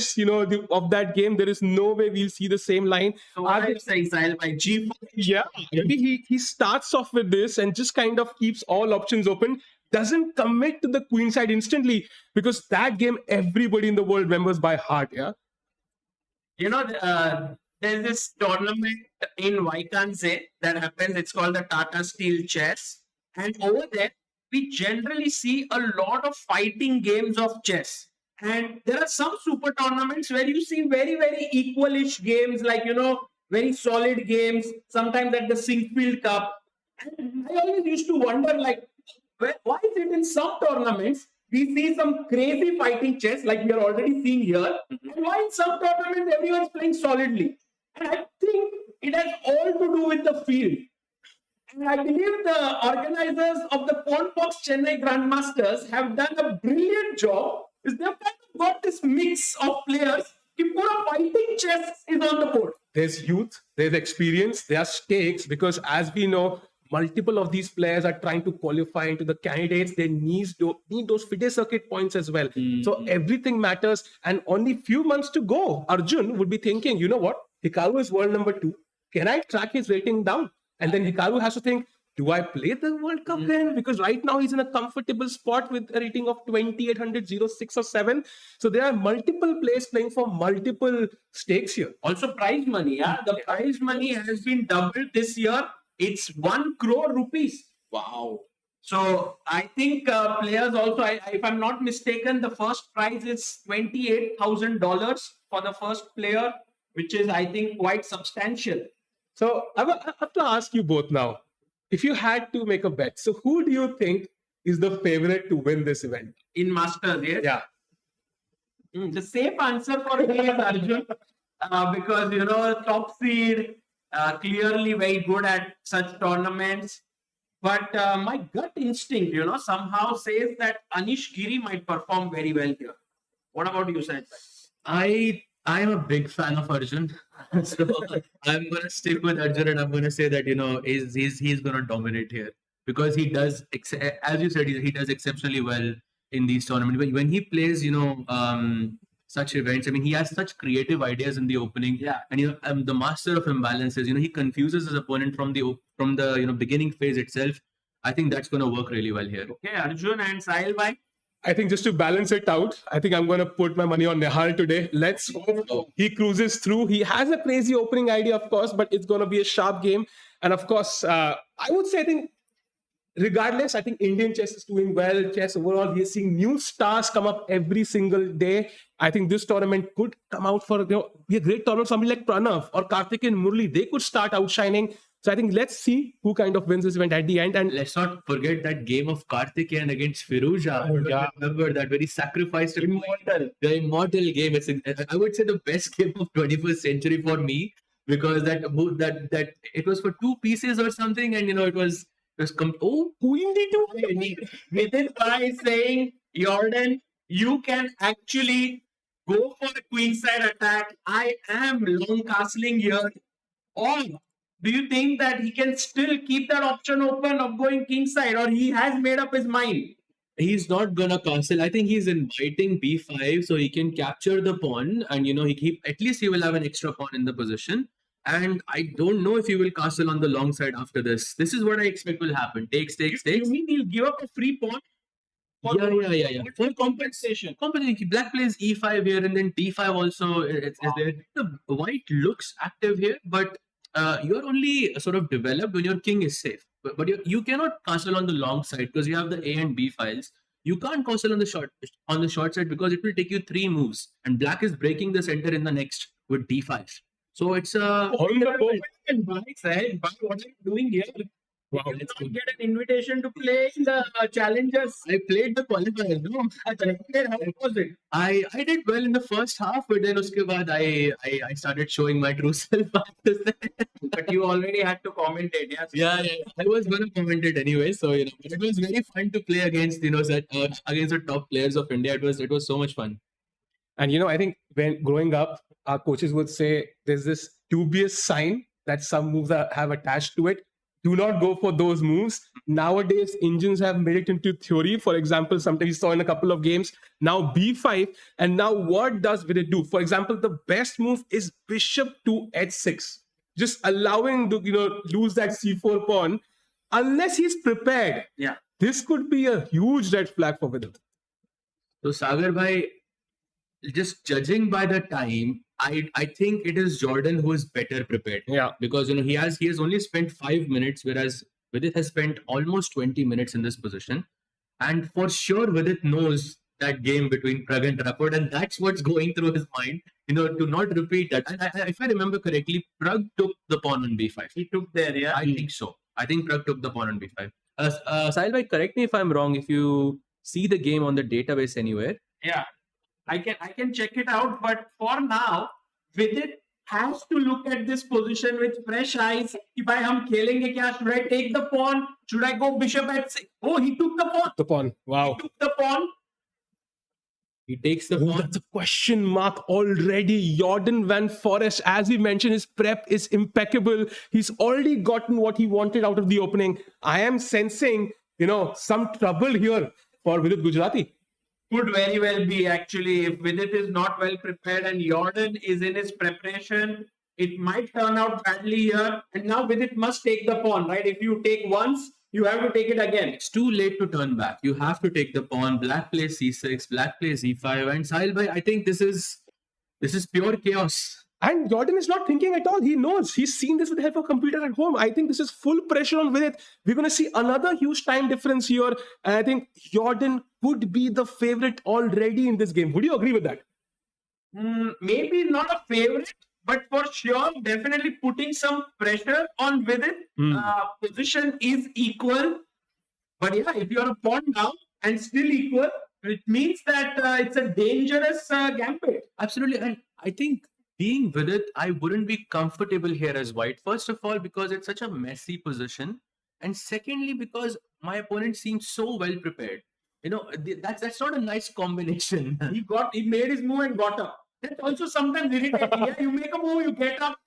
of that game. There is no way we'll see the same line. So I say by G4. Yeah, maybe he starts off with this and just kind of keeps all options open. Doesn't commit to the queen side instantly, because that game everybody in the world remembers by heart. Yeah. There's this tournament in Vaikanse that happens. It's called the Tata Steel Chess. And over there, we generally see a lot of fighting games of chess. And there are some super tournaments where you see very, very equalish games, like, very solid games, sometimes at the Sinkfield Cup. And I always used to wonder, like, why is it in some tournaments we see some crazy fighting chess, like we are already seeing here, and why in some tournaments everyone's playing solidly? And I think it has all to do with the field. And I believe the organizers of the Quantbox Chennai Grand Masters have done a brilliant job. Is they've kind of got this mix of players. If more fighting chess is on the board. There's youth, there's experience, there are stakes, because as we know, multiple of these players are trying to qualify into the candidates. They need those FIDE circuit points as well. So everything matters, and only few months to go. Arjun would be thinking, you know what? Hikaru is world number 2. Can I track his rating down? And then Hikaru has to think, do I play the World Cup then? Because right now he's in a comfortable spot with a rating of 2800, 06 or 7. So there are multiple players playing for multiple stakes here. Also prize money. Yeah, the prize money has been doubled this year. It's 1 crore rupees. Wow. So I think players also, if I'm not mistaken, the first prize is $28,000 for the first player, which is, I think, quite substantial. So I have to ask you both now. If you had to make a bet, so who do you think is the favorite to win this event? In Masters, yes. Yeah. The safe answer for me is Arjun, because top seed, clearly very good at such tournaments. But my gut instinct, somehow says that Anish Giri might perform very well here. What about you, Sanjay? I'm a big fan of Arjun, so I'm gonna stick with Arjun, and I'm gonna say that he's gonna dominate here because he does, as you said, he does exceptionally well in these tournaments. When he plays, such events, I mean, he has such creative ideas in the opening. Yeah. And the master of imbalances. He confuses his opponent from the beginning phase itself. I think that's gonna work really well here. Okay, Arjun and Sahil bhai. I think just to balance it out, I think I'm going to put my money on Nihal today. Let's hope he cruises through. He has a crazy opening idea, of course, but it's going to be a sharp game. And of course, I would say, I think, regardless, I think Indian chess is doing well. Chess overall, we are seeing new stars come up every single day. I think this tournament could come out for be a great tournament. Somebody like Pranav or Karthik and Murli, they could start outshining. So I think let's see who kind of wins this event at the end. And let's not forget that game of Karthikeyan against Firuza. Remember that very sacrificed the immortal game. I would say the best game of 21st century for me, because that it was for 2 pieces or something, and it was Queen D2. Vidit bhai saying, Jordan, you can actually go for a queenside attack. I am long castling here. Or do you think that he can still keep that option open of going kingside, or he has made up his mind? He's not gonna castle. I think he's inviting b5 so he can capture the pawn, and at least he will have an extra pawn in the position. And I don't know if he will castle on the long side after this. This is what I expect will happen. Takes. You mean he'll give up a free pawn? Yeah. For compensation. Black plays e5 here, and then d5 also is there. The white looks active here, but you're only sort of developed when your king is safe. But you cannot castle on the long side because you have the A and B files. You can't castle on the short side because it will take you 3 moves, and black is breaking the center in the next with d5. So it's what are you doing here? Wow, You did not get an invitation to play in the challengers. I played the qualifiers. No, How was it? I did well in the first half, but then uske baad I started showing my true self after that. But you already had to commentate, yes? Yeah. I was going to comment it anyway. So but it was very fun to play against against the top players of India. It was so much fun. And I think when growing up, our coaches would say there's this dubious sign that some moves have attached to it. Do not go for those moves. Nowadays, engines have made it into theory. For example, sometimes you saw in a couple of games, now b5. And now what does Vidit do? For example, the best move is bishop to h6. Just allowing to, lose that c4 pawn unless he's prepared. Yeah. This could be a huge red flag for Vidit. So Sagar bhai, just judging by the time, I think it is Jordan who is better prepared. Yeah. Because he has only spent 5 minutes, whereas Vidit has spent almost 20 minutes in this position. And for sure Vidit knows that game between Prag and Trafford, and that's what's going through his mind. To not repeat that. And if I remember correctly, Prag took the pawn on b5. He took there, yeah. I think so. I think Prag took the pawn on b5. Sahil bhai, correct me if I'm wrong. If you see the game on the database anywhere. Yeah. I can check it out, but for now, Vidit has to look at this position with fresh eyes. If I am khelenge kya, should I take the pawn? Should I go bishop at 6? Oh, he took the pawn. The pawn. Wow. He took the pawn. He takes the pawn. That's a question mark already. Jordan Van Forest, as we mentioned, his prep is impeccable. He's already gotten what he wanted out of the opening. I am sensing, some trouble here for Vidit Gujrathi. Could very well be, actually. If Vidit is not well prepared and Jordan is in his preparation, it might turn out badly here. And now Vidit must take the pawn, right? If you take once, you have to take it again. It's too late to turn back. You have to take the pawn. Black plays c6, black plays e5. And Sahil bhai, I think this is pure chaos. And Jordan is not thinking at all. He knows. He's seen this with the help of a computer at home. I think this is full pressure on Vidit. We're going to see another huge time difference here. And I think Jordan could be the favorite already in this game. Would you agree with that? Maybe not a favorite, but for sure, definitely putting some pressure on Vidit. Position is equal, but yeah, if you're a pawn now and still equal, it means that it's a dangerous gambit. Absolutely. And I think being with it, I wouldn't be comfortable here as white. First of all, because it's such a messy position. And secondly, because my opponent seems so well prepared. That's not a nice combination. He made his move and got up. That's also sometimes irritating. Yeah, you make a move, you get up,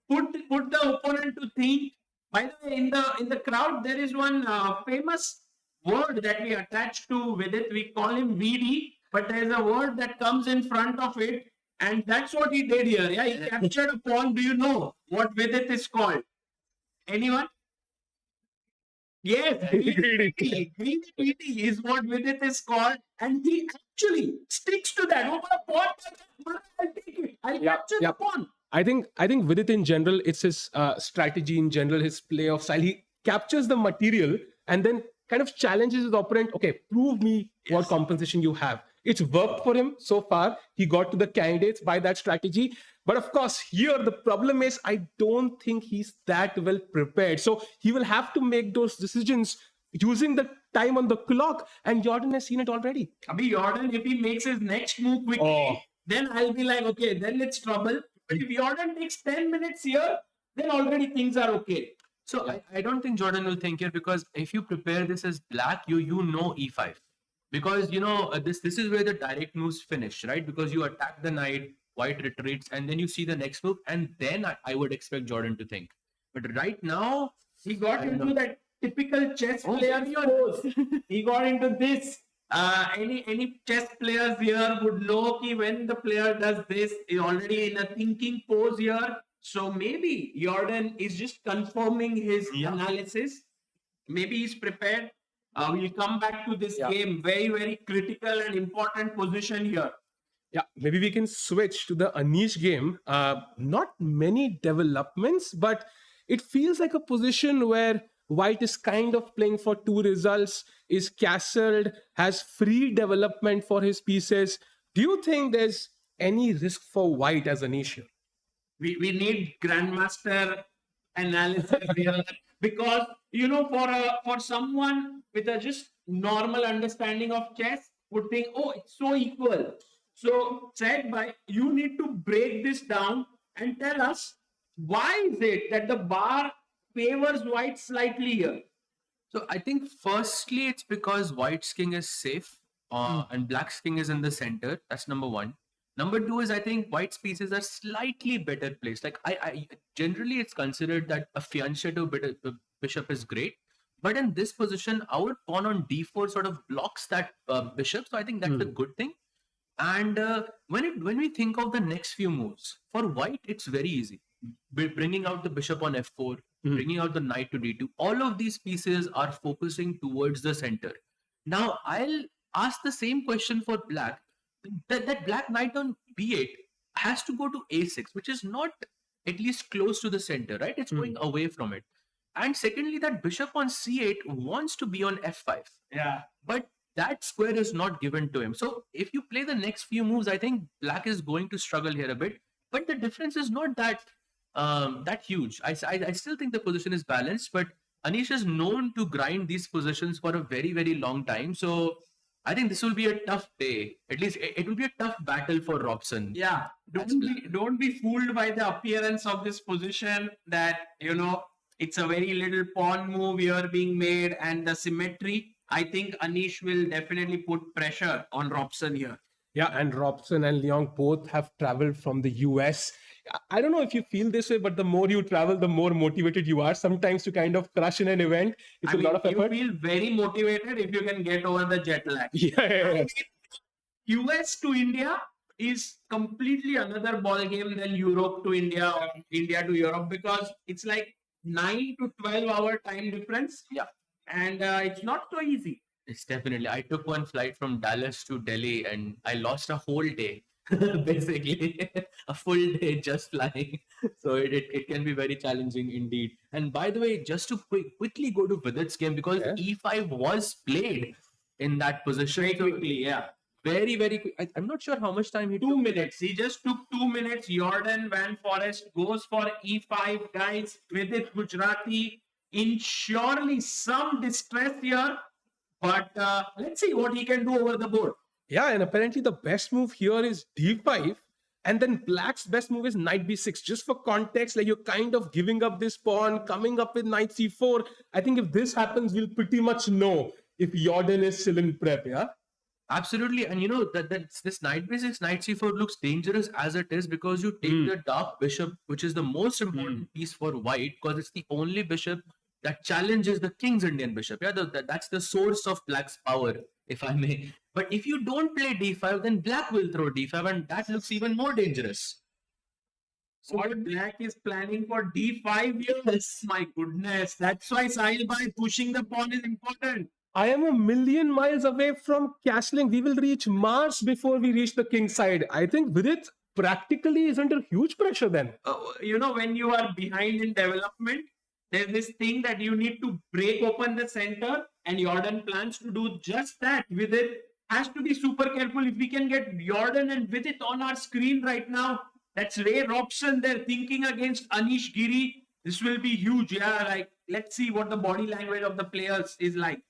put the opponent to think. By the way, in the crowd, there is one famous word that we attach to Vidit. We call him VD, but there is a word that comes in front of it, and that's what he did here. Yeah, he captured a pawn. Do you know what Vidit is called? Anyone? Yes, greedy is what Vidit is called, and he actually sticks to that. Oh, a pawn, I'll take it. I'll capture the pawn. I think Vidit in general, it's his strategy in general, his play of style. He captures the material and then kind of challenges his opponent. Okay, prove me what compensation you have. It's worked for him so far. He got to the candidates by that strategy. But of course, here the problem is I don't think he's that well prepared. So he will have to make those decisions using the time on the clock. And Jordan has seen it already. Jordan, if he makes his next move quickly, then I'll be like, okay, then it's trouble. But if Jordan takes 10 minutes here, then already things are okay. So I don't think Jordan will think here, because if you prepare this as black, you know e5. Because, this is where the direct moves finish, right? Because you attack the knight, white retreats, and then you see the next move. And then I would expect Jordan to think. But right now, he got into that typical chess player pose. He got into this. Any chess players here would know that when the player does this, he's already in a thinking pose here. So maybe Jordan is just confirming his analysis. Maybe he's prepared. We'll come back to this game. Very, very critical and important position here. Yeah, maybe we can switch to the Anish game. Not many developments, but it feels like a position where white is kind of playing for two results, is castled, has free development for his pieces. Do you think there's any risk for white as Anish here? We need grandmaster analysis here, because for someone with a just normal understanding of chess would think, oh, it's so equal. So said by, you need to break this down and tell us why is it that the bar favors white slightly here. So I think firstly it's because white's king is safe and black's king is in the center. That's number one. Number two is I think white's pieces are slightly better placed. Like I generally it's considered that a fianchetto bishop is great, but in this position our pawn on d4 sort of blocks that bishop. So I think that's a good thing. And when we think of the next few moves for white, it's very easy. Bringing out the bishop on f4, bringing out the knight to d2. All of these pieces are focusing towards the center. Now I'll ask the same question for black. That black knight on b8 has to go to a6, which is not at least close to the center, right? It's going away from it. And secondly, that bishop on c8 wants to be on f5. Yeah. But that square is not given to him. So if you play the next few moves, I think black is going to struggle here a bit. But the difference is not that huge. I still think the position is balanced, but Anish is known to grind these positions for a very, very long time. So I think this will be a tough day. At least it will be a tough battle for Robson. Yeah. Don't be fooled by the appearance of this position that, it's a very little pawn move here being made and the symmetry. I think Anish will definitely put pressure on Robson here. Yeah, and Robson and Leong both have traveled from the US. I don't know if you feel this way, but the more you travel, the more motivated you are. Sometimes to kind of crush in an event, it's a lot of effort. You feel very motivated if you can get over the jet lag. Yeah. US to India is completely another ball game than Europe to India or India to Europe, because it's like 9 to 12 hour time difference. Yeah. And it's not so easy. It's definitely. I took one flight from Dallas to Delhi and I lost a whole day, basically, a full day just flying. So it can be very challenging indeed. And by the way, just to quickly go to Vidit's game, because e5 was played in that position. Very quickly, yeah. very, very quick. I'm not sure how much time he 2 took. minutes. He just took 2 minutes. Jordan Van Forest goes for E5, guys. Vidit Gujrathi in surely some distress here. But let's see what he can do over the board. Yeah, and apparently the best move here is d5. And then black's best move is knight b6. Just for context, like you're kind of giving up this pawn, coming up with knight c4. I think if this happens, we'll pretty much know if Jordan is still in prep, yeah? Absolutely, and that this knight b6, knight c4 looks dangerous as it is because you take the dark bishop, which is the most important piece for white, because it's the only bishop that challenges the king's Indian bishop. Yeah, that's the source of black's power, if I may. But if you don't play d5, then black will throw d5, and that looks even more dangerous. So what black is planning for d5 here? Yes. My goodness, that's why Sahil by pushing the pawn is important. I am a million miles away from castling. We will reach Mars before we reach the king's side. I think Vidit practically is under huge pressure then. When you are behind in development, there's this thing that you need to break open the center, and Jordan plans to do just that. Vidit has to be super careful. If we can get Jordan and Vidit on our screen right now, that's Ray Robson. They're thinking against Anish Giri. This will be huge. Yeah, like let's see what the body language of the players is like.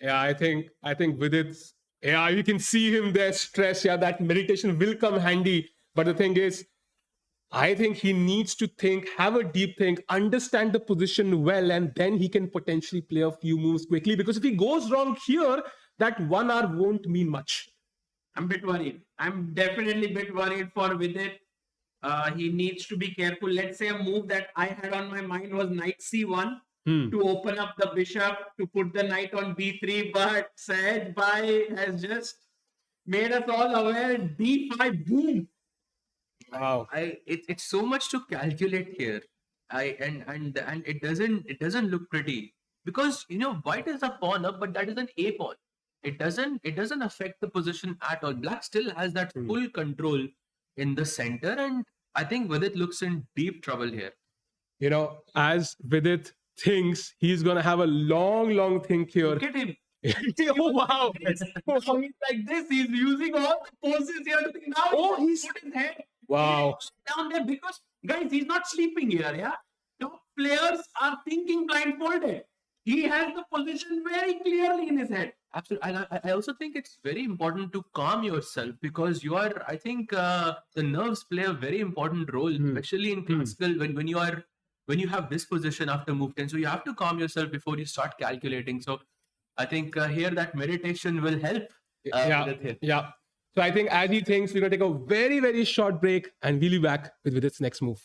Yeah, I think Vidit's, yeah, you can see him there stressed. Yeah, that meditation will come handy. But the thing is, I think he needs to think, have a deep think, understand the position well, and then he can potentially play a few moves quickly. Because if he goes wrong here, that 1 hour won't mean much. I'm a bit worried. I'm definitely a bit worried for Vidit. He needs to be careful. Let's say a move that I had on my mind was knight c1 to open up the bishop, to put the knight on b3. But Sahaj Bhai has just made us all aware. d5, boom. Wow. It's so much to calculate here. And it doesn't look pretty because white is a pawn up, but that is an a pawn. It doesn't affect the position at all. Black still has that full control in the center, and I think Vidit looks in deep trouble here. As Vidit thinks, he's gonna have a long think here. Look at him. Oh wow! He's like this. He's using all the poses here to think now. Oh, he's put his head wow down there because guys, he's not sleeping here. Yeah, top players are thinking blindfolded. He has the position very clearly in his head. Absolutely, and I also think it's very important to calm yourself because you are. I think the nerves play a very important role, especially in classical when you have this position after move 10. So you have to calm yourself before you start calculating. So I think here that meditation will help. Yeah. So I think as he thinks, we're gonna take a very, very short break and we'll be back with Vidit's next move.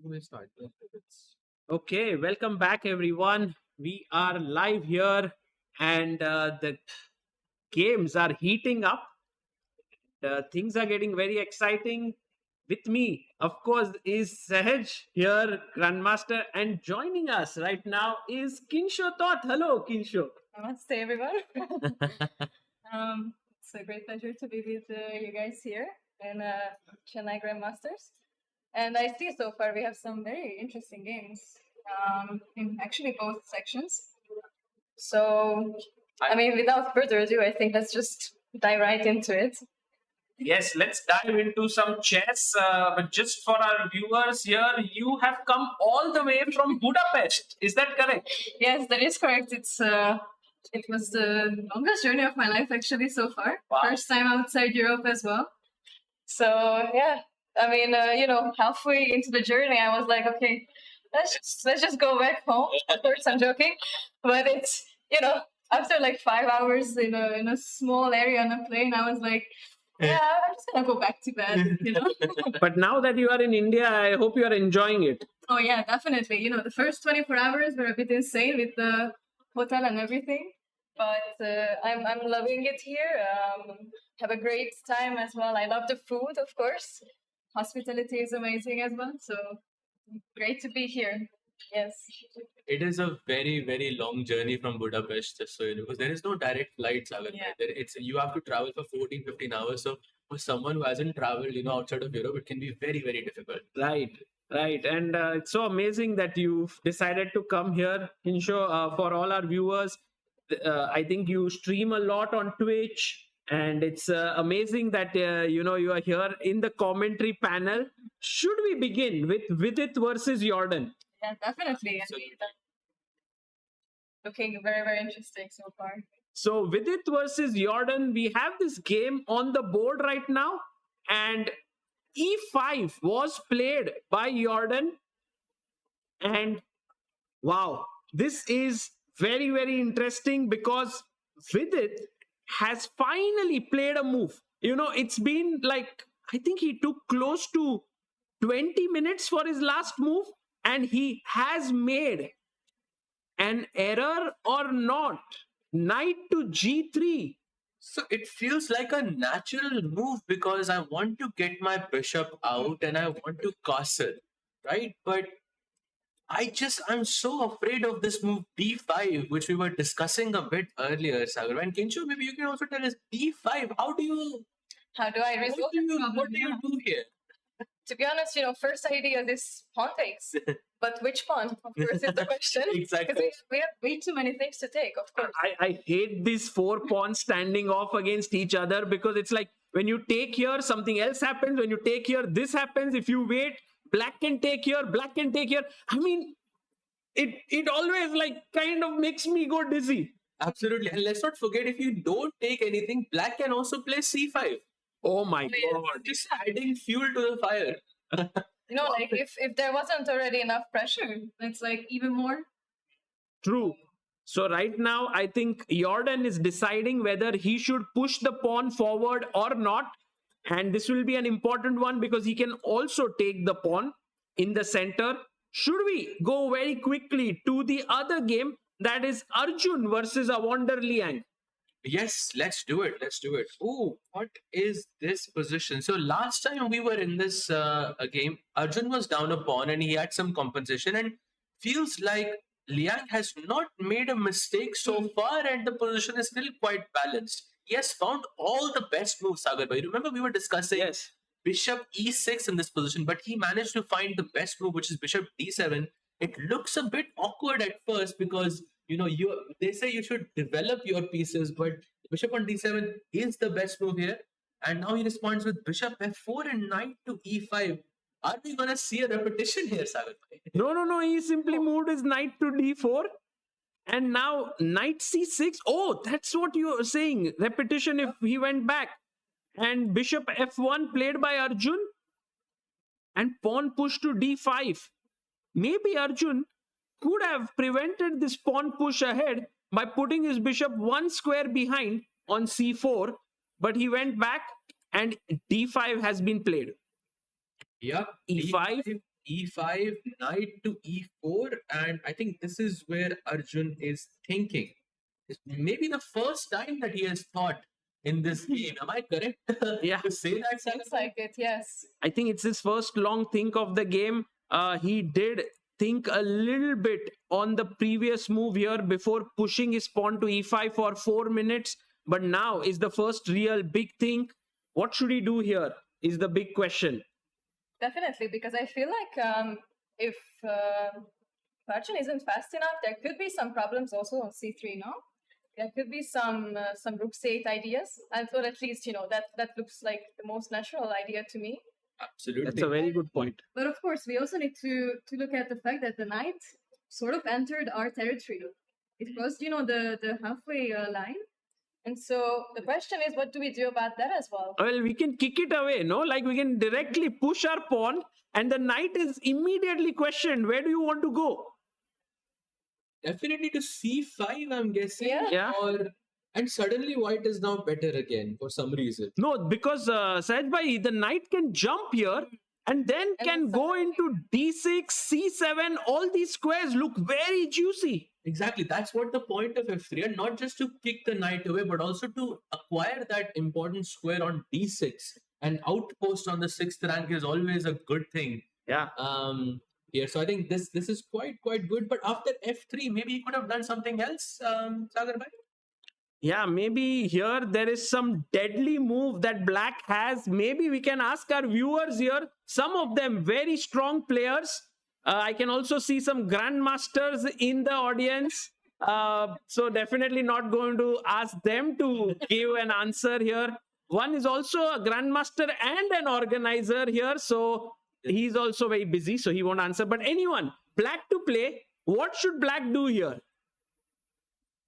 We'll start. Okay, welcome back, everyone. We are live here, and the games are heating up. Things are getting very exciting. With me, of course, is Sahaj here, Grandmaster, and joining us right now is Kinsho Thought. Hello, Kinsho. Namaste, everyone. It's a great pleasure to be with you guys here in Chennai Grand Masters. And I see so far we have some very interesting games in actually both sections. So, I mean, without further ado, I think let's just dive right into it. Yes, let's dive into some chess. But just for our viewers here, you have come all the way from Budapest. Is that correct? Yes, that is correct. It was the longest journey of my life actually so far. Wow. First time outside Europe as well. So yeah, I mean, halfway into the journey, I was like, okay, let's just go back home. Of course, I'm joking, but it's after like 5 hours in a small area on a plane, I was like, yeah, I'm just gonna go back to bed. But now that you are in India, I hope you are enjoying it. Oh yeah, definitely. The first 24 hours were a bit insane with the hotel and everything, but I'm loving it here. Have a great time as well. I love the food, of course. Hospitality is amazing as well. So great to be here. Yes. It is a very, very long journey from Budapest, just so you know, because there is no direct flights. Yeah. You have to travel for 14, 15 hours. So for someone who hasn't traveled, outside of Europe, it can be very, very difficult. Right. And it's so amazing that you've decided to come here, Kinsho. For all our viewers, I think you stream a lot on Twitch. And it's amazing that you are here in the commentary panel. Should we begin with Vidit versus Jordan? Yeah, definitely. I mean, looking very, very interesting so far. So Vidit versus Jordan, we have this game on the board right now, and E5 was played by Jordan, and wow, this is very, very interesting because Vidit has finally played a move. It's been like, I think he took close to 20 minutes for his last move, and he has made an error or not. Knight to G3. So it feels like a natural move because I want to get my bishop out and I want to castle, right? But I'm so afraid of this move B5, which we were discussing a bit earlier, Sagar. And Kinsho, maybe you can also tell us B5. How do I resolve the problem? what do you do here? To be honest, first idea is pawn takes. But which pawn? Of course, is the question. Exactly. Because we have way too many things to take, of course. I hate these 4 pawns standing off against each other because it's like when you take here, something else happens. When you take here, this happens. If you wait, black can take here, black can take here. I mean, it always like kind of makes me go dizzy. Absolutely. And let's not forget, if you don't take anything, black can also play C5. Oh my God. Just adding fuel to the fire. Like if there wasn't already enough pressure, it's like even more. True. So right now, I think Jordan is deciding whether he should push the pawn forward or not. And this will be an important one because he can also take the pawn in the center. Should we go very quickly to the other game, that is Arjun versus Awonder Liang? Yes, let's do it. Oh, what is this position? So last time we were in this game, Arjun was down a pawn and he had some compensation, and feels like Liang has not made a mistake so far and the position is still quite balanced. He has found all the best moves, Sagar bhai. Remember we were discussing bishop e6 in this position, but he managed to find the best move, which is bishop d7. It looks a bit awkward at first because they say you should develop your pieces, but bishop on d7 is the best move here. And now he responds with bishop f4 and knight to e5. Are we going to see a repetition here, Sagar? No. He simply moved his knight to d4. And now knight c6. Oh, that's what you are saying. Repetition if he went back. And bishop f1 played by Arjun. And pawn push to d5. Maybe Arjun could have prevented this pawn push ahead by putting his bishop 1 square behind on c4, but he went back and d5 has been played. Yeah, e5. e5, knight to e4, and I think this is where Arjun is thinking. It's maybe the first time that he has thought in this game. Am I correct Yeah. to say that, Sagar? Looks like it, yes. I think it's his first long think of the game. He did think a little bit on the previous move here before pushing his pawn to e5 for 4 minutes. But now is the first real big thing. What should he do here is the big question. Definitely, because I feel like if Arjun isn't fast enough, there could be some problems also on c3, no? There could be some rook c8 ideas. I thought at least, that looks like the most natural idea to me. Absolutely. That's a very good point. But of course, we also need to look at the fact that the knight sort of entered our territory. It crossed, the halfway line. And so the question is, what do we do about that as well? Well, we can kick it away, no? Like we can directly push our pawn and the knight is immediately questioned. Where do you want to go? Definitely to c5, I'm guessing. Yeah. And suddenly white is now better again for some reason. No, because Sahaj bhai, the knight can jump here and then can go into d6, c7. All these squares look very juicy. Exactly. That's what the point of f3, and not just to kick the knight away, but also to acquire that important square on d6. An outpost on the 6th rank is always a good thing. Yeah. Here, so I think this is quite good. But after f3, maybe he could have done something else, Sagar bhai. Yeah, maybe here there is some deadly move that black has. Maybe we can ask our viewers here. Some of them very strong players. I can also see some grandmasters in the audience. So definitely not going to ask them to give an answer here. One is also a grandmaster and an organizer here. So he's also very busy, so he won't answer. But anyone, black to play, what should black do here?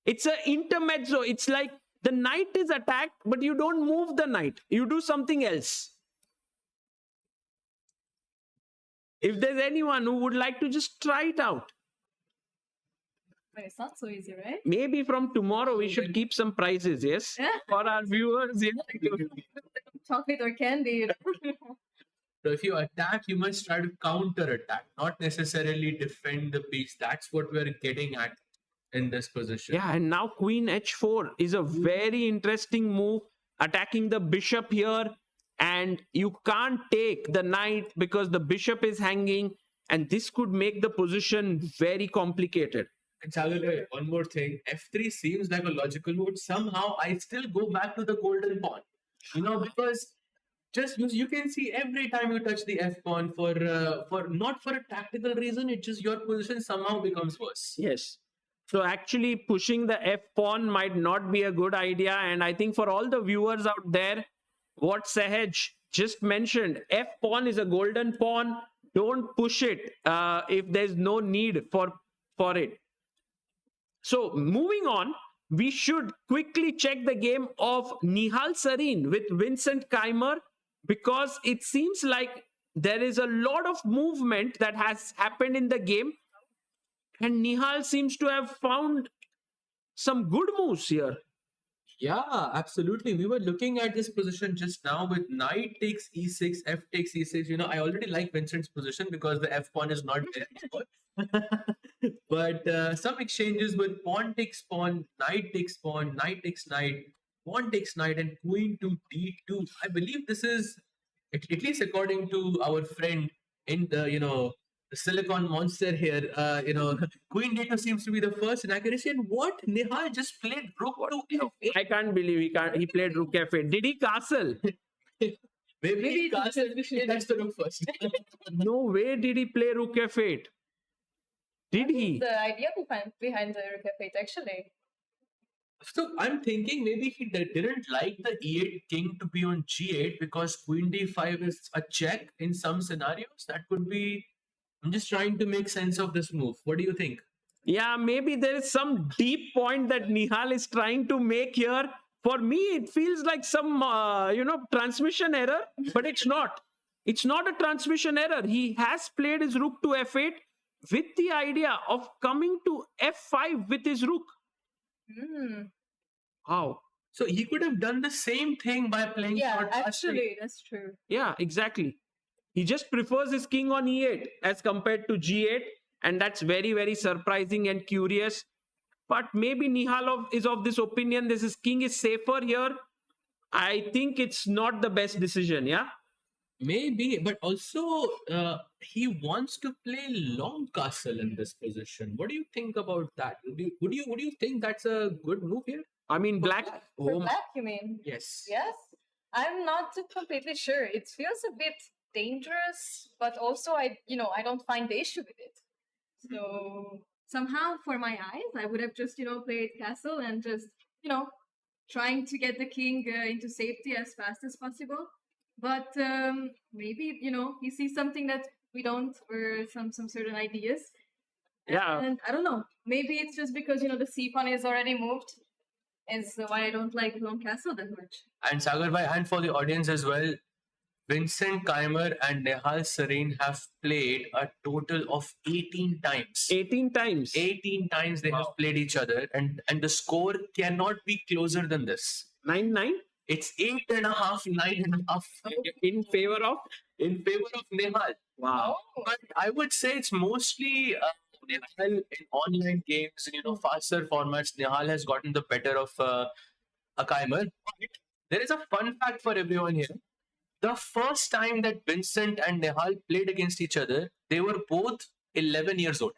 It's an intermezzo. It's like the knight is attacked, but you don't move the knight. You do something else. If there's anyone who would like to just try it out. But it's not so easy, right? Maybe from tomorrow we should keep some prizes, yes? Yeah. For our viewers. Yeah. Chocolate or candy. So if you attack, you must try to counter attack, not necessarily defend the piece. That's what we're getting at in this position. Yeah, and now queen h4 is a very interesting move, attacking the bishop here, and you can't take the knight because the bishop is hanging, and this could make the position very complicated. And Sagar, one more thing. F3 seems like a logical move. Somehow I still go back to the golden pawn. Because just you can see every time you touch the f pawn for not for a tactical reason, it's just your position somehow becomes worse. Yes. So actually pushing the f pawn might not be a good idea. And I think for all the viewers out there, what Sahaj just mentioned, f pawn is a golden pawn. Don't push it if there's no need for it. So moving on, we should quickly check the game of Nihal Sarin with Vincent Keymer, because it seems like there is a lot of movement that has happened in the game. And Nihal seems to have found some good moves here. Yeah, absolutely. We were looking at this position just now with knight takes e6, f takes e6. I already like Vincent's position because the f pawn is not there anymore. But some exchanges with pawn takes pawn, knight takes pawn, knight takes knight, pawn takes knight, and queen to d2. I believe this is, at least according to our friend in the Silicon Monster here, Queen D2 seems to be the first inaccuracy. And what? Nihal just played rook to f8. I can't believe he played rook f8. Did he castle? Maybe he castle. That's the rook first. No way did he play rook f8. Did he? The idea behind the rook f8, actually. So I'm thinking maybe he didn't like the e8 king to be on g8 because queen d5 is a check in some scenarios. That could be. I'm just trying to make sense of this move. What do you think? Yeah, maybe there is some deep point that Nihal is trying to make here. For me, it feels like some, transmission error, but it's not. It's not a transmission error. He has played his rook to f8 with the idea of coming to f5 with his rook. Wow. So he could have done the same thing by playing short actually, that's true. Yeah, exactly. He just prefers his king on e8 as compared to g8, and that's very, very surprising and curious. But maybe Nihal is of this opinion. This is king is safer here. I think it's not the best decision. Yeah. Maybe, but also he wants to play long castle in this position. What do you think about that? Would you think that's a good move here? I mean, black. For Oh, black, you mean? Yes. Yes. I'm not completely sure. It feels a bit dangerous, but also I don't find the issue with it. So somehow, for my eyes, I would have just played castle and just trying to get the king into safety as fast as possible. But maybe he sees something that we don't, or some certain ideas. Yeah. And I don't know. Maybe it's just because the c pawn is already moved. Is why I don't like long castle that much. And Sagar bhai, and for the audience as well, Vincent Keymer and Nihal Sarin have played a total of 18 times. 18 times. 18 times they have played each other, and the score cannot be closer than this. 9-9 It's 8.5, 9.5 in favor of. Nihal. Wow. Oh, But I would say it's mostly Nihal in online games, faster formats. Nihal has gotten the better of a Keimer. But there is a fun fact for everyone here. The first time that Vincent and Nihal played against each other, they were both 11 years old.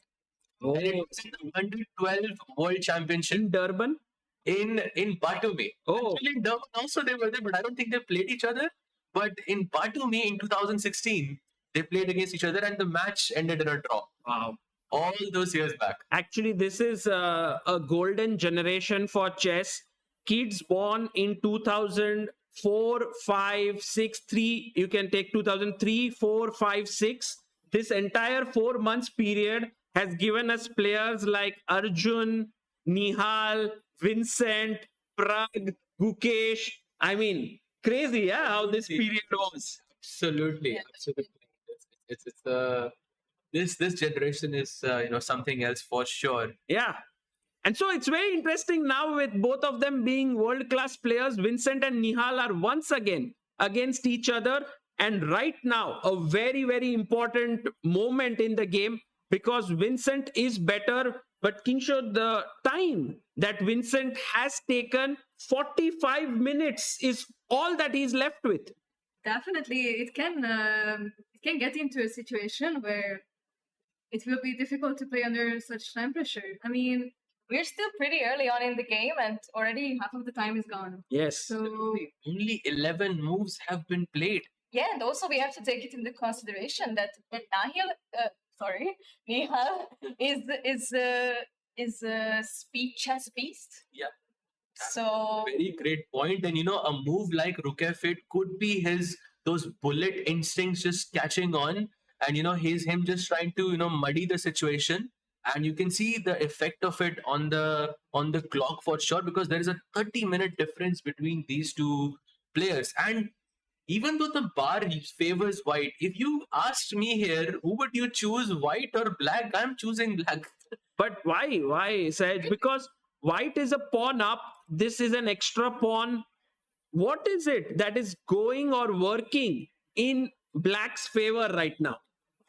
Oh. And it was in the 112 World Championship In Durban. in Batumi. Oh. Actually, in Durban also they were there, but I don't think they played each other. But in Batumi in 2016, they played against each other, and the match ended in a draw. Wow. All those years back. Actually, this is a golden generation for chess. Kids born in 2004, 5, 6, 3. You can take 2003, 4, 5, 6. This entire 4 months period has given us players like Arjun, Nihal, Vincent, Prag, Gukesh. I mean, crazy, yeah, how this period was. Absolutely, Yeah. absolutely. This generation is something else for sure. Yeah. And so it's very interesting now with both of them being world-class players. Vincent and Nihal are once again against each other. And right now, a very, very important moment in the game, because Vincent is better. But Kingshore, the time that Vincent has taken, 45 minutes, is all that he's left with. definitely, it can get into a situation where it will be difficult to play under such time pressure. I mean, we're still pretty early on in the game, and already half of the time is gone. Yes. So Only 11 moves have been played. yeah, and also we have to take it into consideration that Nihal is a speed chess beast. Yeah. So Very great point. And a move like Rook F8 could be those bullet instincts just catching on, and him just trying to muddy the situation. And you can see the effect of it on the clock for sure, because there is a 30-minute difference between these two players. And even though the bar favors white, if you asked me here, who would you choose, white or black? I'm choosing black. But why? Why, Saj? Because white is a pawn up. This is an extra pawn. What is it that is going or working in black's favor right now?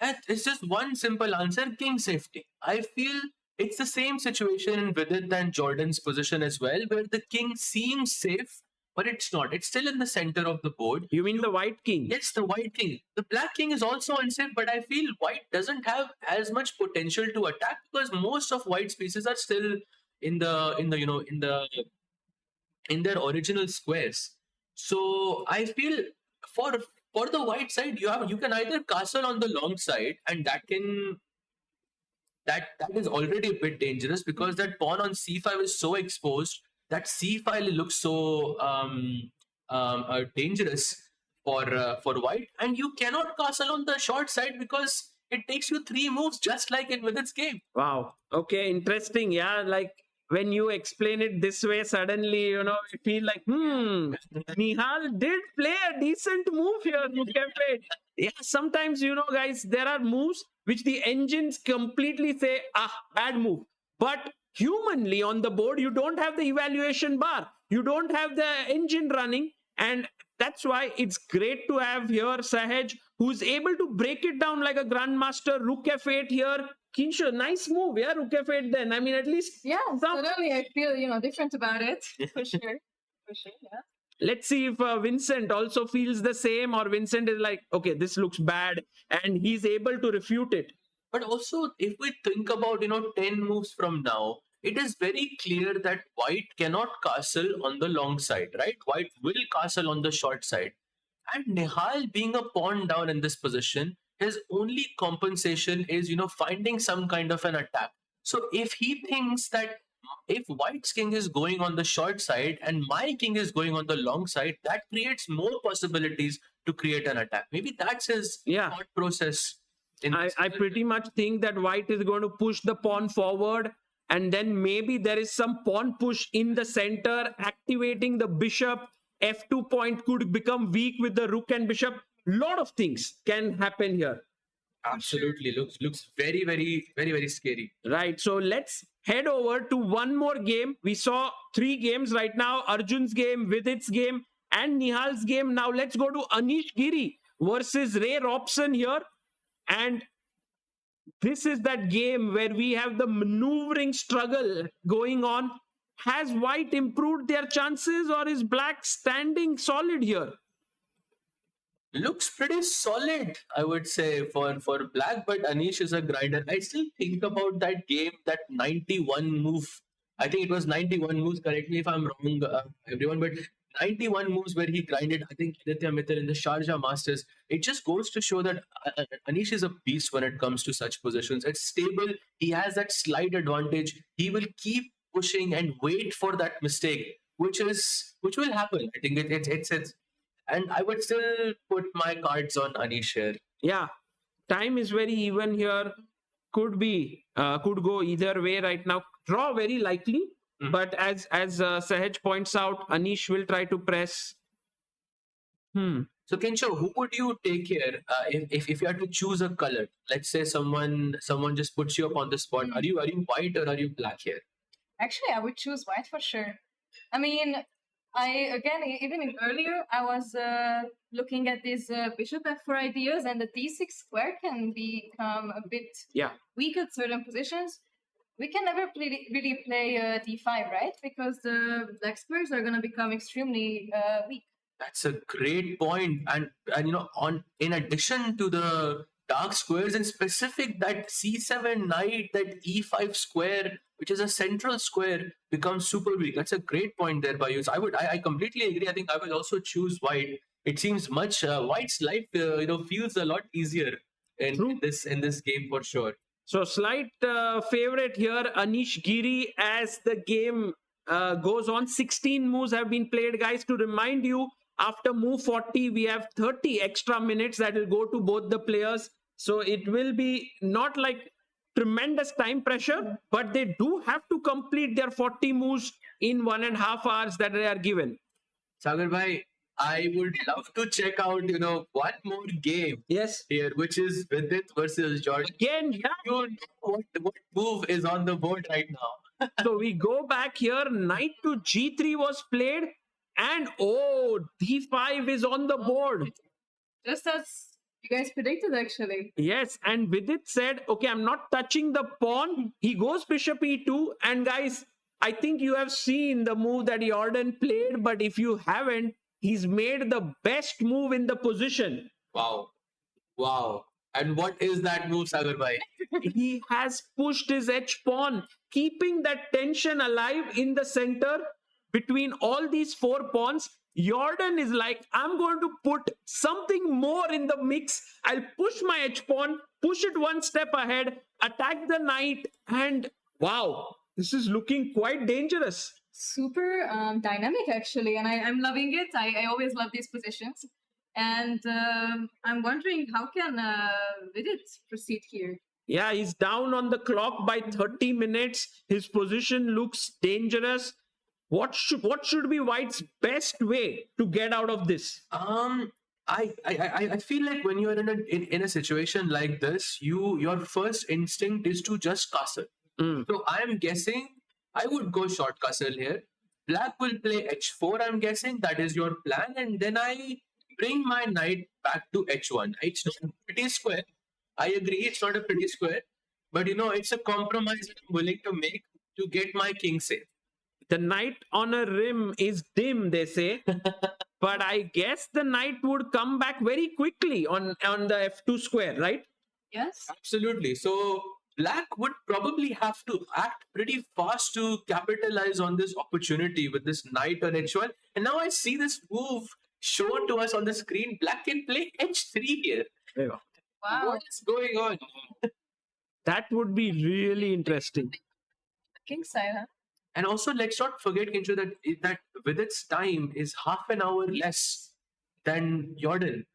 And it's just one simple answer: king safety. I feel it's the same situation in Vidit and Jordan's position as well, where the king seems safe, but it's not. It's still in the center of the board. You mean the white king? Yes, the white king. The black king is also unsafe, but I feel white doesn't have as much potential to attack, because most of white's pieces are still in their original squares. So I feel for the white side, you can either castle on the long side, and that is already a bit dangerous, because that pawn on c5 is so exposed that c file looks so dangerous for white. And you cannot castle on the short side because it takes you 3 moves, just like in Vidit's game. Wow. Okay, interesting. Yeah, like when you explain it this way, suddenly, you feel like, Nihal did play a decent move here. Yeah, sometimes, guys, there are moves which the engines completely say, bad move. But humanly on the board, you don't have the evaluation bar. You don't have the engine running. And That's why it's great to have here Sahaj, who's able to break it down like a grandmaster. Rook F8 here. Kinsho, nice move. Yeah, Rook F8 then. I mean, at least Yeah, some- suddenly I feel, different about it. For sure. For sure, yeah. let's see if Vincent also feels the same, or Vincent is like, okay, this looks bad, and he's able to refute it. But also, if we think about 10 moves from now, it is very clear that White cannot castle on the long side, right? White will castle on the short side. And Nihal being a pawn down in this position, his only compensation is finding some kind of an attack. So if he thinks that if White's king is going on the short side and my king is going on the long side, that creates more possibilities to create an attack. Maybe that's his Yeah. thought process. I pretty much think that White is going to push the pawn forward, and then maybe there is some pawn push in the center, activating the bishop. F2 point could become weak with the rook and bishop. Lot of things can happen here. Absolutely looks very, very, very, very scary. Right. So let's head over to one more game. We saw 3 games right now: Arjun's game, Vidit's game, and Nihal's game. Now let's go to Anish Giri versus Ray Robson here. And this is that game where we have the maneuvering struggle going on. Has White improved their chances, or is Black standing solid here? Looks pretty solid, I would say, for Black, but Anish is a grinder. I still think about that game, that 91 move. I think it was 91 moves, correct me if I'm wrong, everyone, but 91 moves where he grinded, I think, Aditya Mittal in the Sharjah Masters. It just goes to show that Anish is a beast when it comes to such positions. It's stable. He has that slight advantage. He will keep pushing and wait for that mistake, which will happen. I think it's and I would still put my cards on Anish here. Yeah, time is very even here. Could go either way right now. Draw very likely, but as Sahaj points out, Anish will try to press. So Kensho, who would you take here if you had to choose a color? Let's say someone just puts you up on the spot. Are you white or are you black here? Actually, I would choose white for sure. I mean, even earlier, I was looking at these bishop f4 ideas, and the d6 square can become a bit weak at certain positions. We can never really play d5, right? Because the black squares are going to become extremely weak. That's a great point. And in addition to the dark squares, in specific, that c7 knight, that e5 square, which is a central square, becomes super weak. That's a great point there by you. So I completely agree. I think I will also choose white. It seems much White's life feels a lot easier in this game for sure. So slight favorite here, Anish Giri, as the game goes on. 16 moves have been played, guys. To remind you, after move 40, we have 30 extra minutes that will go to both the players. So it will be not like tremendous time pressure, but they do have to complete their 40 moves in 1.5 hours that they are given. Sagar bhai, I would love to check out, one more game. Yes. Here, which is Vidit versus George. Again, yeah. You know what move is on the board right now. So we go back here. Knight to g3 was played, and d5 is on the board. Just as you guys predicted, actually. Yes, and Vidit said, okay, I'm not touching the pawn. He goes bishop e2, and guys, I think you have seen the move that Jordan played, but if you haven't, he's made the best move in the position. Wow. And what is that move, Sagar bhai? He has pushed his h-pawn, keeping that tension alive in the center between all these 4 pawns. Jordan is like, I'm going to put something more in the mix. I'll push my h-pawn, push it one step ahead, attack the knight, and wow, this is looking quite dangerous. Super dynamic, actually, and I'm loving it. I always love these positions. And I'm wondering, how can Vidit proceed here? Yeah, he's down on the clock by 30 minutes. His position looks dangerous. What should be White's best way to get out of this? I feel like when you're in a situation like this, your first instinct is to just castle. So I'm guessing I would go short castle here. Black will play h4, I'm guessing. That is your plan. And then I bring my knight back to h1. It's not a pretty square. I agree, it's not a pretty square. But it's a compromise that I'm willing to make to get my king safe. The knight on a rim is dim, they say. But I guess the knight would come back very quickly on the f2 square, right? Yes. Absolutely. So Black would probably have to act pretty fast to capitalize on this opportunity with this knight on h1. And now I see this move shown to us on the screen. Black can play h3 here. Yeah. Wow. What is going on? That would be really interesting. King side, huh? And also, let's not forget, Kincho, that Vidit's time is half an hour less than Jordan.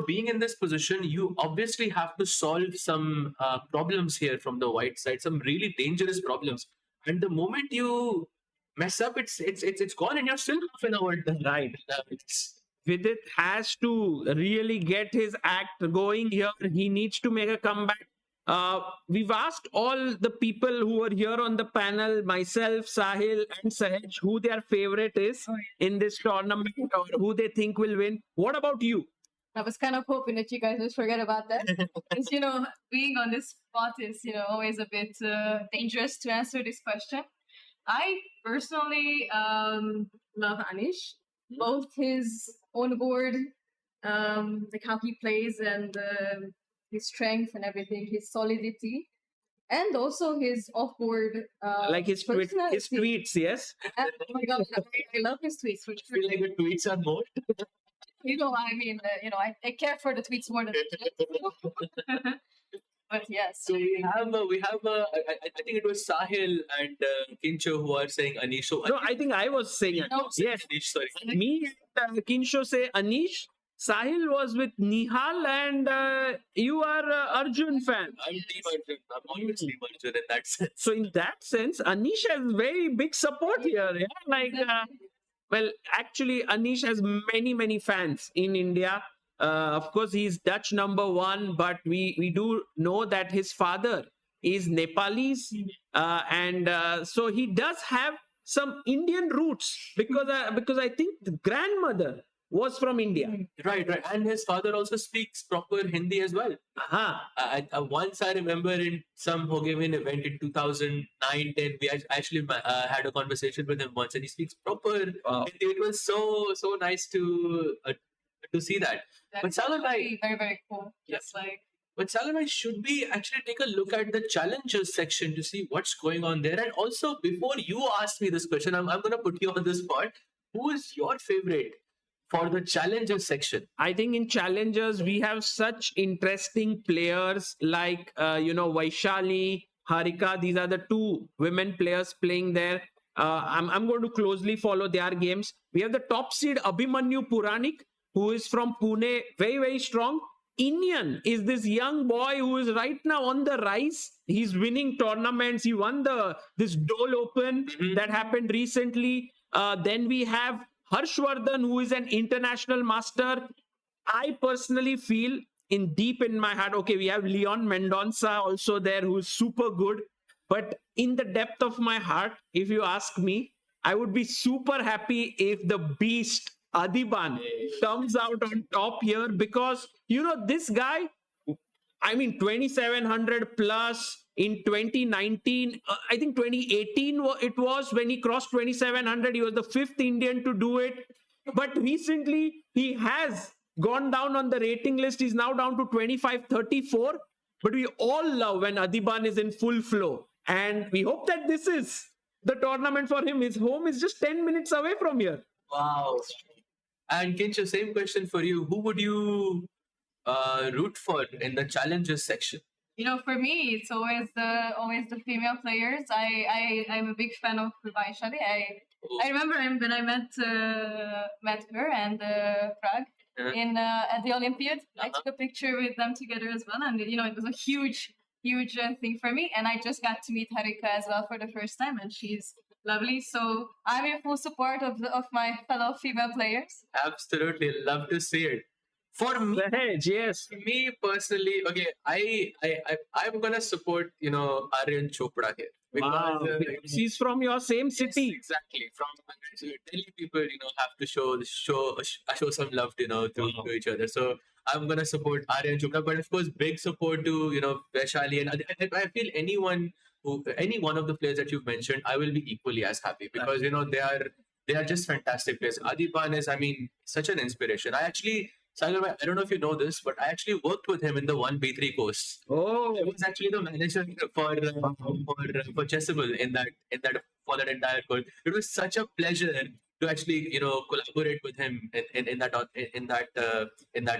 Being in this position, you obviously have to solve some problems here from the white side, some really dangerous problems. And the moment you mess up, it's gone, and you're still half an hour done. Right. It's, Vidit has to really get his act going here. He needs to make a comeback. We've asked all the people who are here on the panel, myself, Sahil and Sahaj, who their favorite is in this tournament or who they think will win. What about you? I was kind of hoping that you guys would forget about that. Because, being on this spot is, always a bit dangerous to answer this question. I personally love Anish, both his on board, like how he plays and his strength and everything, his solidity, and also his off-board Like his tweets, yes? And, oh my God, I love his tweets. I feel like the tweets are more. I care for the tweets more than the But yes. So we have I think it was Sahil and Kincho who are saying Anish. So No, I think I was saying it. No. Yes. Anish, sorry. Me and Kinsho say Anish. Sahil was with Nihal and you are Arjun fan. I'm Team Arjun. I'm always Team Arjun in that sense. So in that sense, Anish has very big support here. Yeah? Well, actually, Anish has many fans in India. Of course, he's Dutch #1, but we do know that his father is Nepalese. So he does have some Indian roots because I think the grandmother was from India. Right. And his father also speaks proper Hindi as well. Once I remember in some Hogemin event in 2009-10, we actually had a conversation with him once, and he speaks proper Hindi. It was so nice to see that. But Salman bhai, very, very cool. Yes. Just like But Salman bhai, should we actually take a look at the challengers section to see what's going on there? And also, before you ask me this question, I'm going to put you on the spot. Who is your favorite for the challengers section? I think in challengers, we have such interesting players like, Vaishali, Harika. These are the two women players playing there. I'm going to closely follow their games. We have the top seed Abhimanyu Puranik, who is from Pune, very, very strong. Inyan is this young boy who is right now on the rise. He's winning tournaments. He won this Dole Open that happened recently. Then we have Harshvardhan, who is an international master. I personally feel deep in my heart, okay, we have Leon Mendonça also there, who is super good. But in the depth of my heart, if you ask me, I would be super happy if the beast Adiban comes out on top here, because this guy, 2700 plus in 2019, I think 2018 it was when he crossed 2700. He was the 5th Indian to do it, but recently he has gone down on the rating list. He's now down to 2534, but we all love when Adiban is in full flow, and we hope that this is the tournament for him. His home is just 10 minutes away from here. Wow. And Kincho, same question for you. Who would you root for in the challengers section? For me, it's always the female players. I'm a big fan of Vaishali. I remember when I met her and Prague at the Olympiad. I took a picture with them together as well, and it was a huge thing for me. And I just got to meet Harika as well for the first time, and she's lovely. So I'm in full support of my fellow female players. Absolutely, love to see it. For me, yes. For me personally, okay, I'm gonna support Aryan Chopra here. because She's from your same yes, city. exactly. From so Delhi people, have to show some love, to each other. So I'm gonna support Aryan Chopra, but of course, big support to Vaishali and I feel any one of the players that you've mentioned, I will be equally as happy because they are just fantastic players. Adipan is, I mean, such an inspiration. Sagar, I don't know if you know this, but I actually worked with him in the 1B3 course. Oh, I was actually the manager for Chessable in that for that entire course. It was such a pleasure to actually collaborate with him in that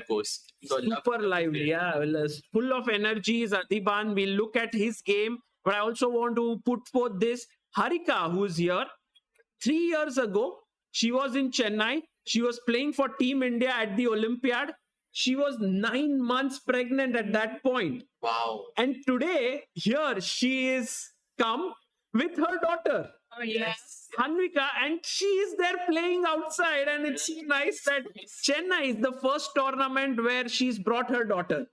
course. So super lively. Yeah, well, full of energy is Adiban. We'll look at his game, but I also want to put forth this Harika, who's here. 3 years ago, she was in Chennai. She was playing for Team India at the Olympiad. She was 9 months pregnant at that point. Wow. And today, here she is come with her daughter, Oh yes. Hanvika, and she is there playing outside. And it's so nice that Chennai is the first tournament where she's brought her daughter.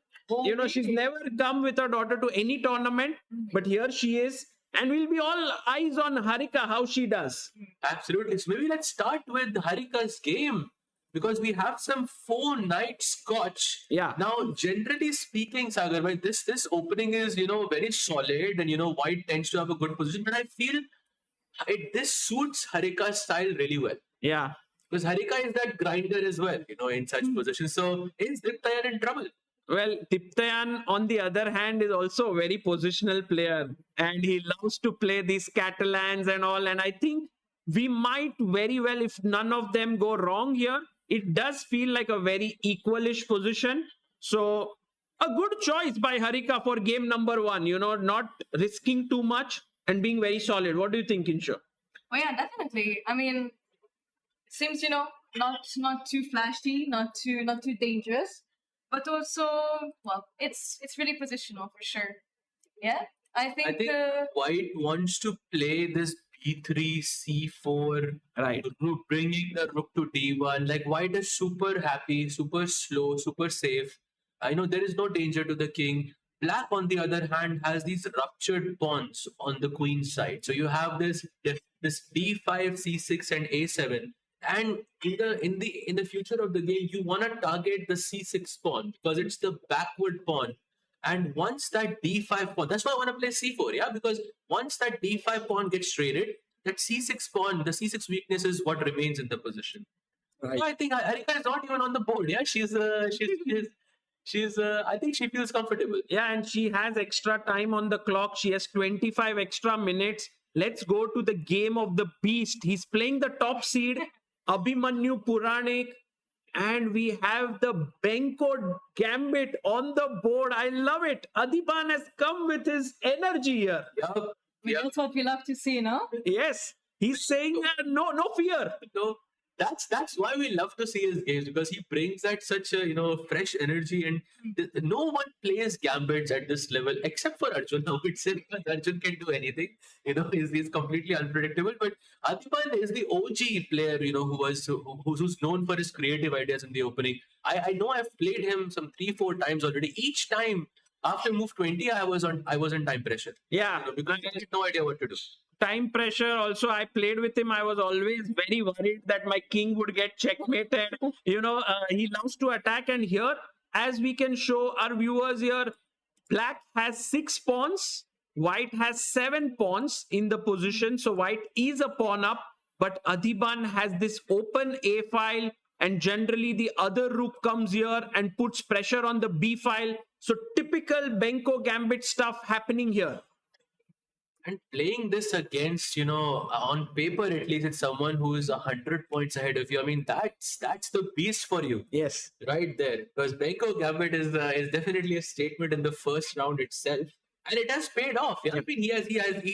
She's never come with her daughter to any tournament, but here she is. And we'll be all eyes on Harika, how she does. Absolutely. So maybe let's start with Harika's game because we have some 4-night scotch. Yeah. Now, generally speaking, Sagar, right, this opening is very solid and white tends to have a good position, but I feel this suits Harika's style really well. Yeah. Because Harika is that grinder as well, in such positions. So is Diptayan in trouble? Well, Tiptayan, on the other hand, is also a very positional player and he loves to play these Catalans and all. And I think we might very well, if none of them go wrong here, it does feel like a very equalish position. So a good choice by Harika for game number 1, not risking too much and being very solid. What do you think, Inshu? Oh yeah, definitely. I mean, seems not too flashy, not too dangerous, but also it's really positional for sure. Yeah, I think. I think White wants to play this B3, C4, Right. bringing the rook to D1. Like White is super happy, super slow, super safe. I know there is no danger to the king. Black, on the other hand, has these ruptured pawns on the queen's side. So you have this D5, C6, and A7. And in the future of the game, you want to target the C6 pawn because it's the backward pawn. And once that D5 pawn, that's why I want to play C4, yeah, because once that D5 pawn gets traded, that C6 pawn, the C6 weakness is what remains in the position. Right. So I think Harika is not even on the board. Yeah, she's I think she feels comfortable. Yeah, and she has extra time on the clock. She has 25 extra minutes. Let's go to the game of the beast. He's playing the top seed, Abhimanyu Puranik. And we have the Benko Gambit on the board. I love it. Adiban has come with his energy here. Yeah. That's what we love to see, no? Yes, he's saying no fear. No, that's why we love to see his games because he brings that such a fresh energy and no one plays gambits at this level except for Arjun. Now it's because Arjun can do anything. He's completely unpredictable. But Adiban is the OG player. Who's known for his creative ideas in the opening. I know I've played him some 3-4 times already. Each time after move 20, I was on time pressure. Yeah, Because I had no idea what to do. time pressure. Also, I played with him. I was always very worried that my king would get checkmated. He loves to attack. And here, as we can show our viewers here, Black has 6 pawns. White has 7 pawns in the position. So White is a pawn up. But Adiban has this open A file. And generally, the other rook comes here and puts pressure on the B file. So typical Benko Gambit stuff happening here. And playing this against, on paper at least, it's someone who is 100 points ahead of you. I mean, that's the beast for you, Yes. right there. Because Benko Gambit is definitely a statement in the first round itself, and it has paid off. Yeah? I mean, he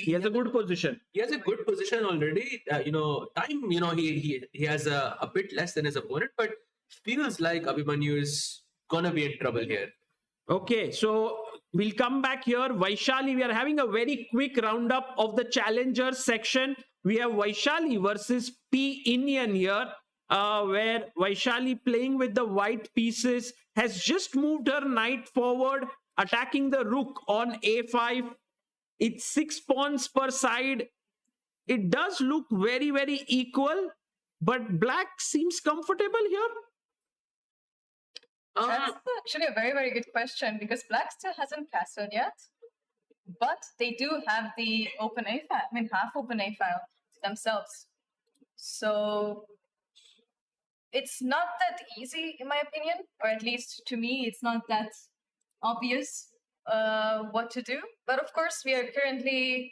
He has a good position. He has a good position already. Time. He has a bit less than his opponent, but feels like Abhimanyu is gonna be in trouble here. Okay, so we'll come back here. Vaishali, we are having a very quick roundup of the challengers section. We have Vaishali versus P. Inian here, where Vaishali, playing with the white pieces, has just moved her knight forward, attacking the rook on A5. It's 6 pawns per side. It does look very, very equal, but black seems comfortable here. That's actually a very, very good question because black still hasn't castled yet. But they do have the open A file, I mean, half open A file themselves. So it's not that easy, in my opinion, or at least to me, it's not that obvious what to do. But of course, we are currently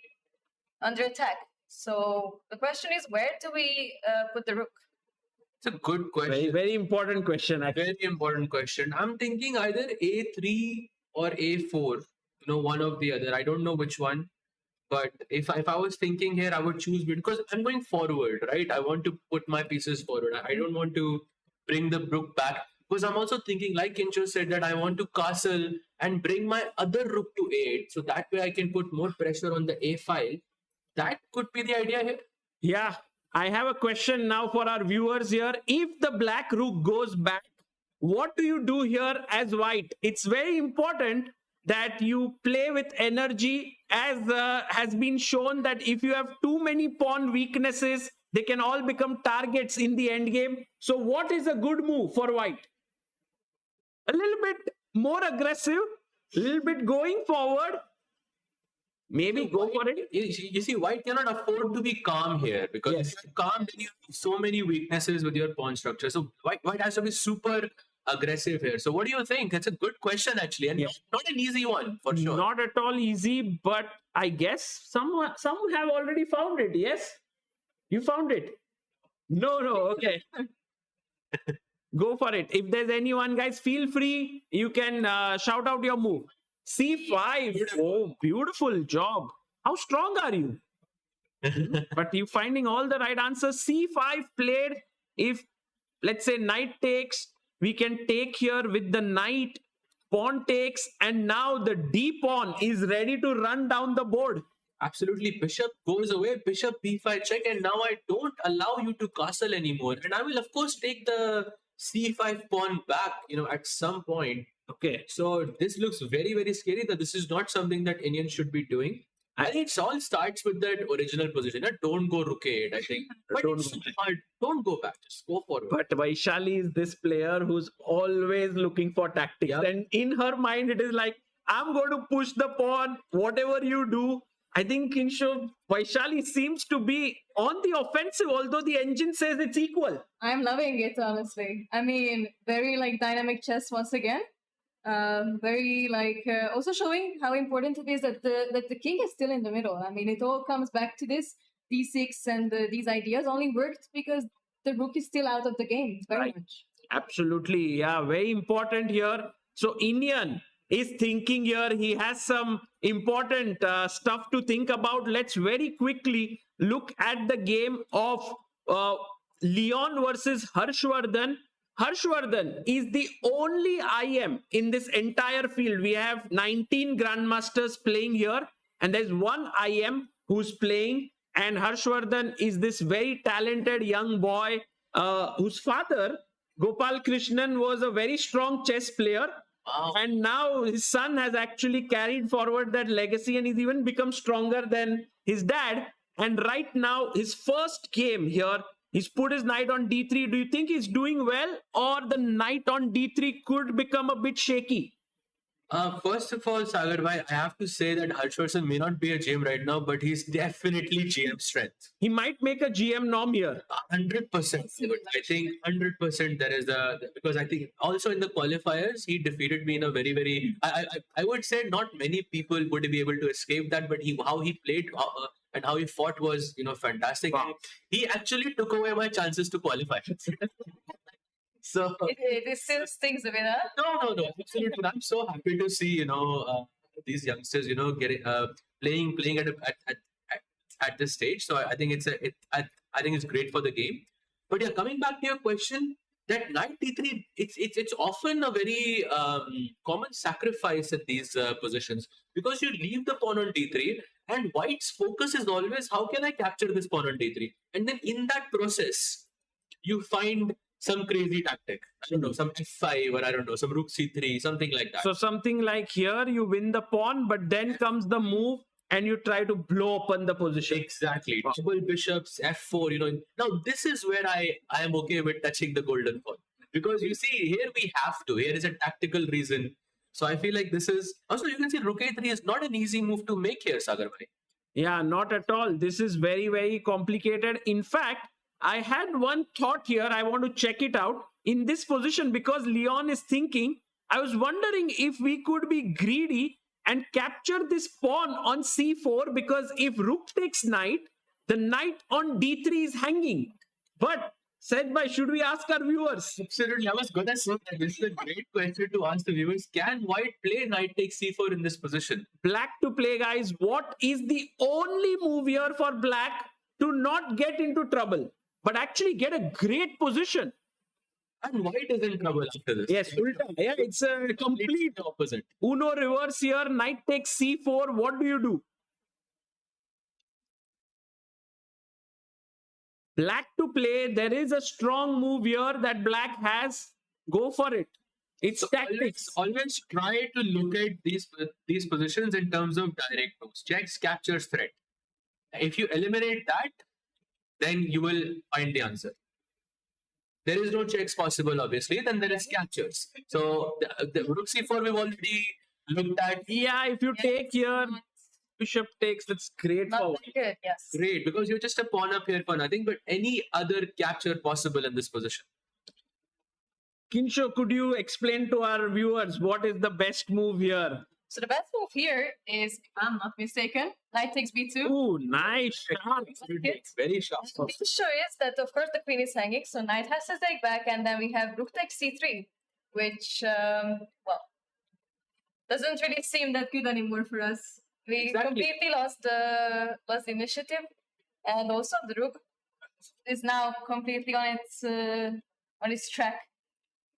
under attack. So the question is, where do we put the rook? It's a good question. Very, very important question. Actually. Very important question. I'm thinking either A3 or A4. One of the other. I don't know which one. But if I was thinking here, I would choose because I'm going forward, right? I want to put my pieces forward. I don't want to bring the rook back. Because I'm also thinking, like Kincho said, that I want to castle and bring my other rook to A8. So that way I can put more pressure on the A file. That could be the idea here. Yeah. I have a question now for our viewers here. If the black rook goes back, what do you do here as white? It's very important that you play with energy, as has been shown that if you have too many pawn weaknesses, they can all become targets in the end game. So what is a good move for white? A little bit more aggressive, a little bit going forward. Maybe go for it. You see, white cannot afford to be calm here because if you're calm, then you have so many weaknesses with your pawn structure. So white has to be super aggressive here. So what do you think? It's a good question actually, and not an easy one for sure. Not at all easy, but I guess some have already found it. Yes, you found it. No, okay. Go for it. If there's anyone, guys, feel free. You can shout out your move. C5. Beautiful. Oh, beautiful job. How strong are you? But you finding all the right answers. C5 played. If let's say knight takes, we can take here with the knight. Pawn takes, and now the D pawn is ready to run down the board. Absolutely. Bishop goes away. Bishop B5 check, and now I don't allow you to castle anymore. And I will of course take the C5 pawn back. At some point. Okay. So this looks very, very scary that this is not something that Indians should be doing. I think it all starts with that original position. Don't go rook a8, I think. But don't go back. Just go forward. But Vaishali is this player who's always looking for tactics. Yep. And in her mind, it is like, I'm going to push the pawn, whatever you do. I think Kinsho, Vaishali seems to be on the offensive, although the engine says it's equal. I'm loving it, honestly. I mean, very dynamic chess once again. Very also showing how important it is that the king is still in the middle. I mean, it all comes back to this d6 and these ideas only worked because the rook is still out of the game very much. Absolutely, yeah, very important here. So Indian is thinking here. He has some important stuff to think about. Let's very quickly look at the game of Leon versus Harshvardhan. Harshvardhan is the only IM in this entire field. We have 19 Grandmasters playing here, and there's one IM who's playing, and Harshvardhan is this very talented young boy whose father, Gopal Krishnan, was a very strong chess player. Wow. And now his son has actually carried forward that legacy, and he's even become stronger than his dad. And right now, his first game here, he's put his knight on d3. Do you think he's doing well, or the knight on d3 could become a bit shaky? First of all, Sagar bhai, I have to say that Harshvardhan may not be a GM right now, but he's definitely GM strength. He might make a GM norm here. 100%. I think 100% there is because I think also in the qualifiers, he defeated me in a very, very, I would say not many people would be able to escape that, but how he played and how he fought was, fantastic. Wow. He actually took away my chances to qualify. So it still stings a bit, huh? No, absolutely. I'm so happy to see these youngsters getting playing at this stage. So I think I think it's great for the game. But yeah, coming back to your question, that knight d3, it's often a very common sacrifice at these positions because you leave the pawn on d3, and white's focus is always how can I capture this pawn on d3, and then in that process you find some crazy tactic. I don't know, some f5 or I don't know, some rook c3, something like that. So something like here, you win the pawn, but then comes the move and you try to blow open the position. Exactly. Double bishops, f4, Now, this is where I am okay with touching the golden pawn. Because you see, here we have to. Here is a tactical reason. So I feel like this is... Also, you can see rook a3 is not an easy move to make here, Sagar bhai. Yeah, not at all. This is very, very complicated. In fact, I had one thought here. I want to check it out. In this position, because Leon is thinking, I was wondering if we could be greedy and capture this pawn on c4, because if rook takes knight, the knight on d3 is hanging. But said by, should we ask our viewers? Absolutely. I was going to say that this is a great question to ask the viewers. Can white play knight takes c4 in this position? Black to play, guys. What is the only move here for black to not get into trouble, but actually get a great position? And white is in trouble after this. Yes, ulta. Yeah, it's a complete opposite. Uno reverse here. Knight takes c4. What do you do? Black to play. There is a strong move here that black has. Go for it. It's tactics. Always try to look at these positions in terms of direct moves. Checks, captures, threat. If you eliminate that, then you will find the answer. There is no checks possible, obviously. Then there is captures. So the rook c4 we've already looked at. Yeah, if you take here, bishop takes, that's great Not for that good, yes. Great, because you're just a pawn up here for nothing, but any other capture possible in this position. Kinsho, could you explain to our viewers what is the best move here? So the best move here is, if I'm not mistaken, knight takes b2. Ooh, nice shot. Very sharp. The issue is that, of course, the queen is hanging, so knight has to take back, and then we have rook takes c3, which, well, doesn't really seem that good anymore for us. We completely lost the initiative, and also the rook is now completely on its track.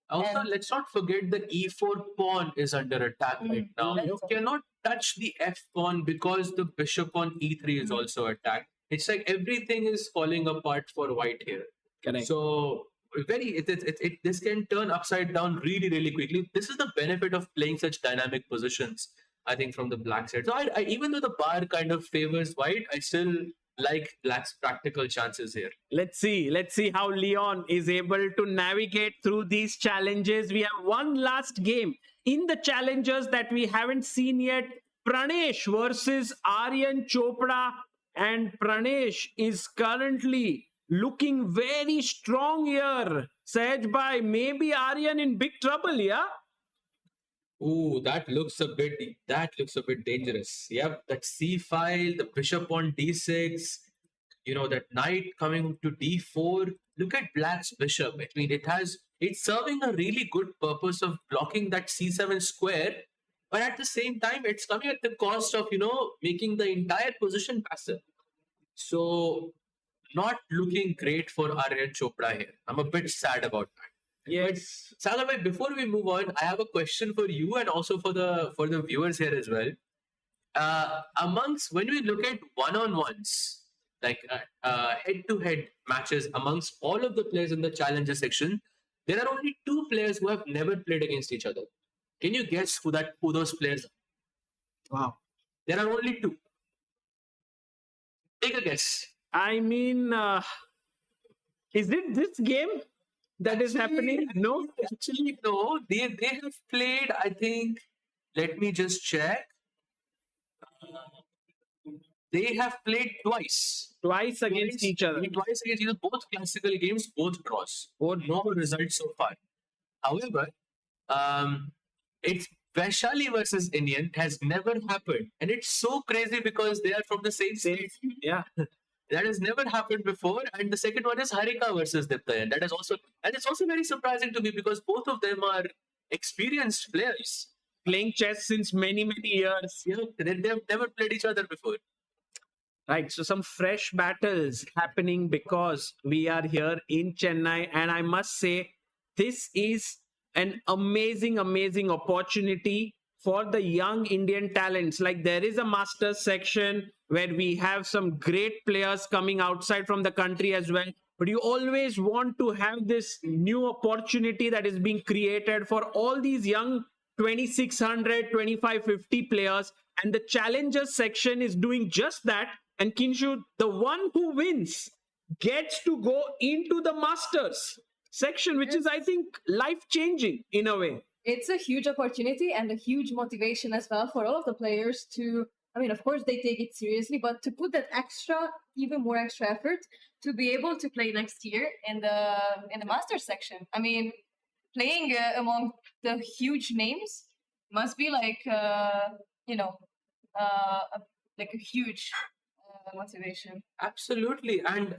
Also, let's not forget the e4 pawn is under attack right now. You cannot touch the f pawn because the bishop on e3 is also attacked. It's like everything is falling apart for white here. Correct. So this can turn upside down really, really quickly. This is the benefit of playing such dynamic positions, I think, from the black side. So I even though the bar kind of favors white, I still like black's practical chances here. Let's see how Leon is able to navigate through these challenges. We have one last game in the challengers that we haven't seen yet. Pranesh versus Aryan Chopra, and Pranesh is currently looking very strong here. Sahaj bhai, maybe Aryan in big trouble, yeah? Ooh, that looks a bit dangerous. Yep, that c file, the bishop on d6, that knight coming to d4. Look at black's bishop. I mean, it's serving a really good purpose of blocking that c7 square, but at the same time, it's coming at the cost of, making the entire position passive. So, not looking great for Aryan Chopra here. I'm a bit sad about that. Yes. Sagar bhai, before we move on, I have a question for you and also for the viewers here as well. When we look at one-on-ones, like head-to-head matches amongst all of the players in the challenger section, there are only two players who have never played against each other. Can you guess who those players are? Wow. There are only two. Take a guess. I mean, is it this game that is happening? No? Actually, no. They have played, I think, let me just check. They have played twice. Twice against each other. Twice against each other. Both classical games, both draws. No results so far. However, it's Vaishali versus Indian has never happened. And it's so crazy because they are from the same state. Yeah. That has never happened before. And the second one is Harika versus Diptayan. And it's also very surprising to me because both of them are experienced players. Playing chess since many, many years. Yeah, they've never played each other before. Right. So some fresh battles happening because we are here in Chennai. And I must say, this is an amazing, amazing opportunity for the young Indian talents. Like there is a Masters section where we have some great players coming outside from the country as well. But you always want to have this new opportunity that is being created for all these young 2600, 2550 players and the challengers section is doing just that. And Kinshu, the one who wins gets to go into the Masters section, which is, I think, life-changing in a way. It's a huge opportunity and a huge motivation as well for all of the players to, I mean, of course they take it seriously, but to put that even more extra effort to be able to play next year in the Masters section. I mean, playing among the huge names must be like, like a huge motivation. Absolutely, and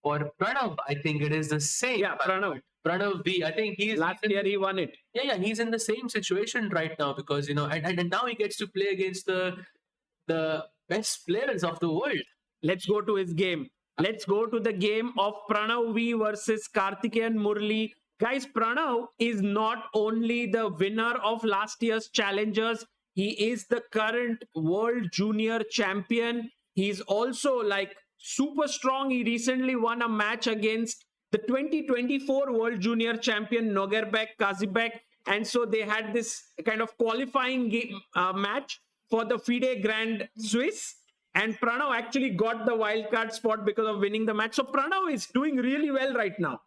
for Pranav, I think it is the same. Yeah, Pranav. Pranav V. I think Last year he won it. Yeah, he's in the same situation right now because and now he gets to play against the best players of the world. Let's go to his game. Let's go to the game of Pranav V versus Karthikeyan Murli. Guys, Pranav is not only the winner of last year's challengers, he is the current world junior champion. He's also like super strong. He recently won a match against the 2024 world junior champion Nogerbek Kazibek. And so they had this kind of qualifying match for the FIDE Grand Swiss. And Pranav actually got the wildcard spot because of winning the match. So Pranav is doing really well right now.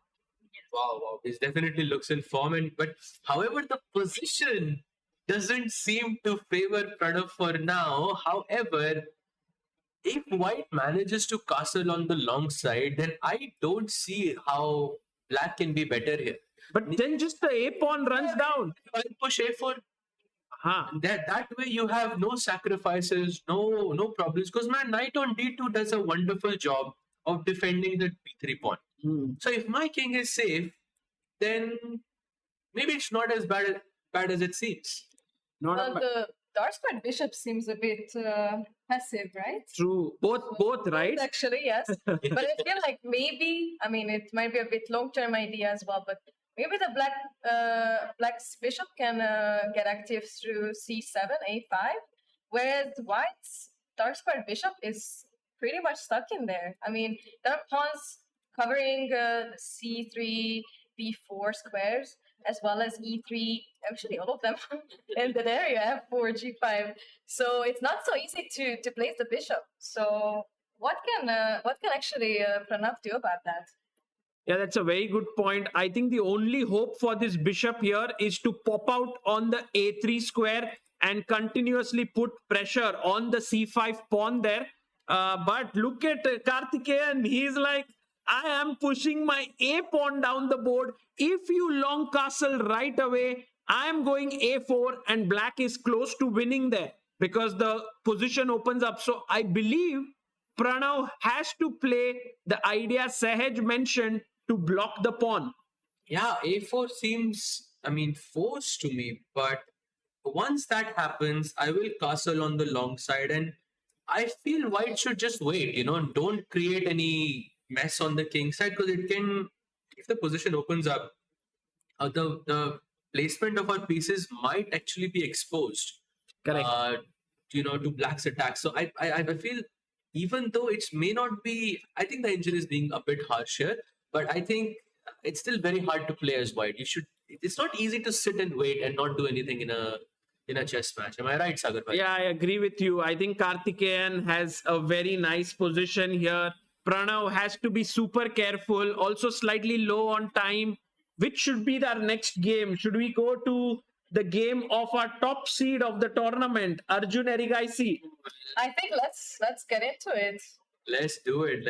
Wow. He definitely looks in form. But however, the position doesn't seem to favor Pranav for now. However, if White manages to castle on the long side, then I don't see how Black can be better here. But then just the A pawn runs down. Push A4. That way you have no sacrifices, no problems. Because my knight on D2 does a wonderful job of defending the B3 pawn. So if my king is safe, then maybe it's not as bad as it seems. The dark squared bishop seems a bit passive, right? True. Both, right? Actually, yes. But I feel like maybe, I mean, it might be a bit long-term idea as well, but maybe the black's bishop can get active through C7, A5, whereas White's dark squared bishop is pretty much stuck in there. I mean, there are pawns covering C3, B4 squares, as well as E3, actually all of them in that area, F4, G5. So it's not so easy to place the bishop. So what can actually Pranav do about that? Yeah, that's a very good point. I think the only hope for this bishop here is to pop out on the A3 square and continuously put pressure on the C5 pawn there. But look at Karthikeyan. He's like, I am pushing my A pawn down the board. If you long castle right away, I am going A4 and Black is close to winning there because the position opens up. So I believe Pranav has to play the idea Sahaj mentioned to block the pawn. Yeah, A4 seems, forced to me. But once that happens, I will castle on the long side. And I feel White should just wait, don't create any mess on the king side because it can, if the position opens up, the placement of our pieces might actually be exposed. Correct. To Black's attack. So I feel even though it may not be, I think the injury is being a bit harsher, but I think it's still very hard to play as White. It's not easy to sit and wait and not do anything in a chess match. Am I right, Sagar bhai? Yeah, I agree with you. I think Karthikeyan has a very nice position here. Pranav has to be super careful, also slightly low on time. Which should be our next game? Should we go to the game of our top seed of the tournament, Arjun Erigaisi? I think let's get into it. Let's do it.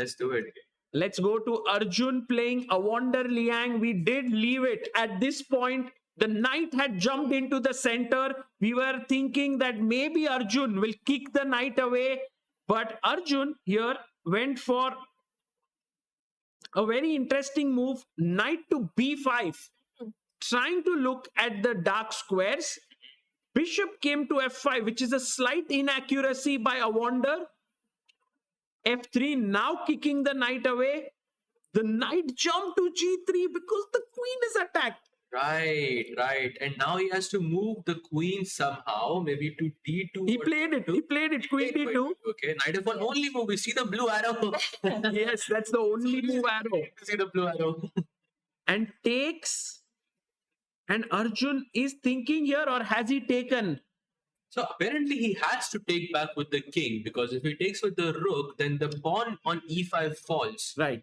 Let's go to Arjun playing Awonder Liang. We did leave it at this point. The knight had jumped into the center. We were thinking that maybe Arjun will kick the knight away. But Arjun here went for a very interesting move, knight to b5, trying to look at the dark squares. Bishop came to f5, which is a slight inaccuracy by Awonder. f3, now kicking the knight away. The knight jumped to g3 because the queen is attacked. Right. And now he has to move the queen somehow, maybe to d2. He played it, queen d2. Okay, knight f1, only move. We see the blue arrow. Yes, that's the only move arrow. See the blue arrow. And takes. And Arjun is thinking here, or has he taken? So apparently he has to take back with the king, because if he takes with the rook, then the pawn on e5 falls. Right.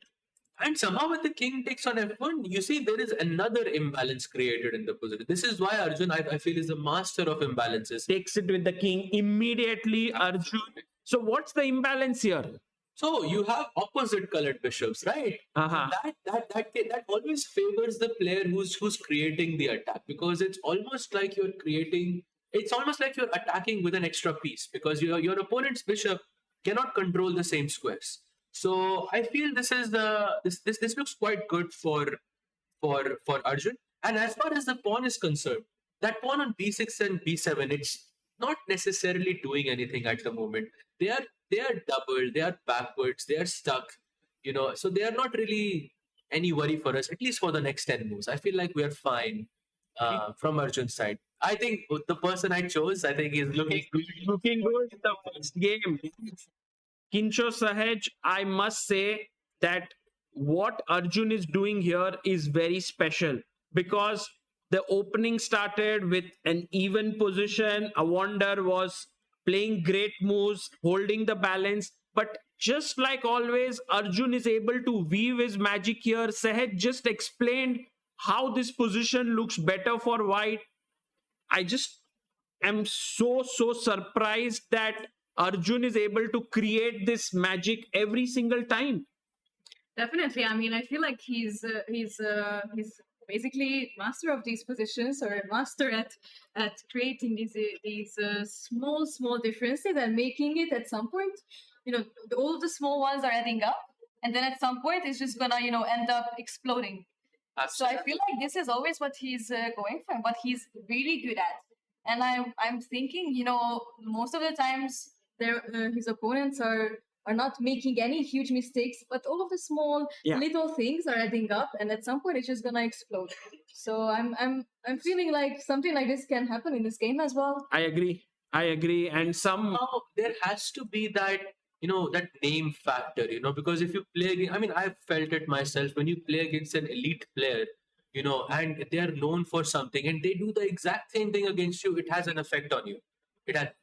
And somehow when the king takes on f1, you see there is another imbalance created in the position. This is why Arjun, I feel, is a master of imbalances. Takes it with the king immediately, Arjun. So what's the imbalance here? So you have opposite colored bishops, right? Uh-huh. That always favors the player who's creating the attack, because it's almost like you're attacking with an extra piece, because your opponent's bishop cannot control the same squares. So I feel this looks quite good for Arjun. And as far as the pawn is concerned, that pawn on b6 and b7, it's not necessarily doing anything at the moment. They are doubled, they are backwards, they are stuck, so they are not really any worry for us, at least for the next 10 moves. I feel like we are fine from Arjun's side. I think the person I chose, I think is looking good in the first game. Kincho Sahaj, I must say that what Arjun is doing here is very special, because the opening started with an even position. Awonder was playing great moves, holding the balance. But just like always, Arjun is able to weave his magic here. Sahaj just explained how this position looks better for white. I just am so surprised that Arjun is able to create this magic every single time. Definitely. I mean, I feel like he's basically master of these positions, or a master at creating these small differences and making it at some point. All of the small ones are adding up, and then at some point it's just gonna end up exploding. Absolutely. So I feel like this is always what he's going for, what he's really good at. And I'm thinking, most of the times his opponents are not making any huge mistakes, but all of the small little things are adding up, and at some point it's just gonna explode. So I'm feeling like something like this can happen in this game as well. I agree. And now there has to be that that name factor, because if you play against, I mean, I've felt it myself, when you play against an elite player, and they are known for something, and they do the exact same thing against you, it has an effect on you. That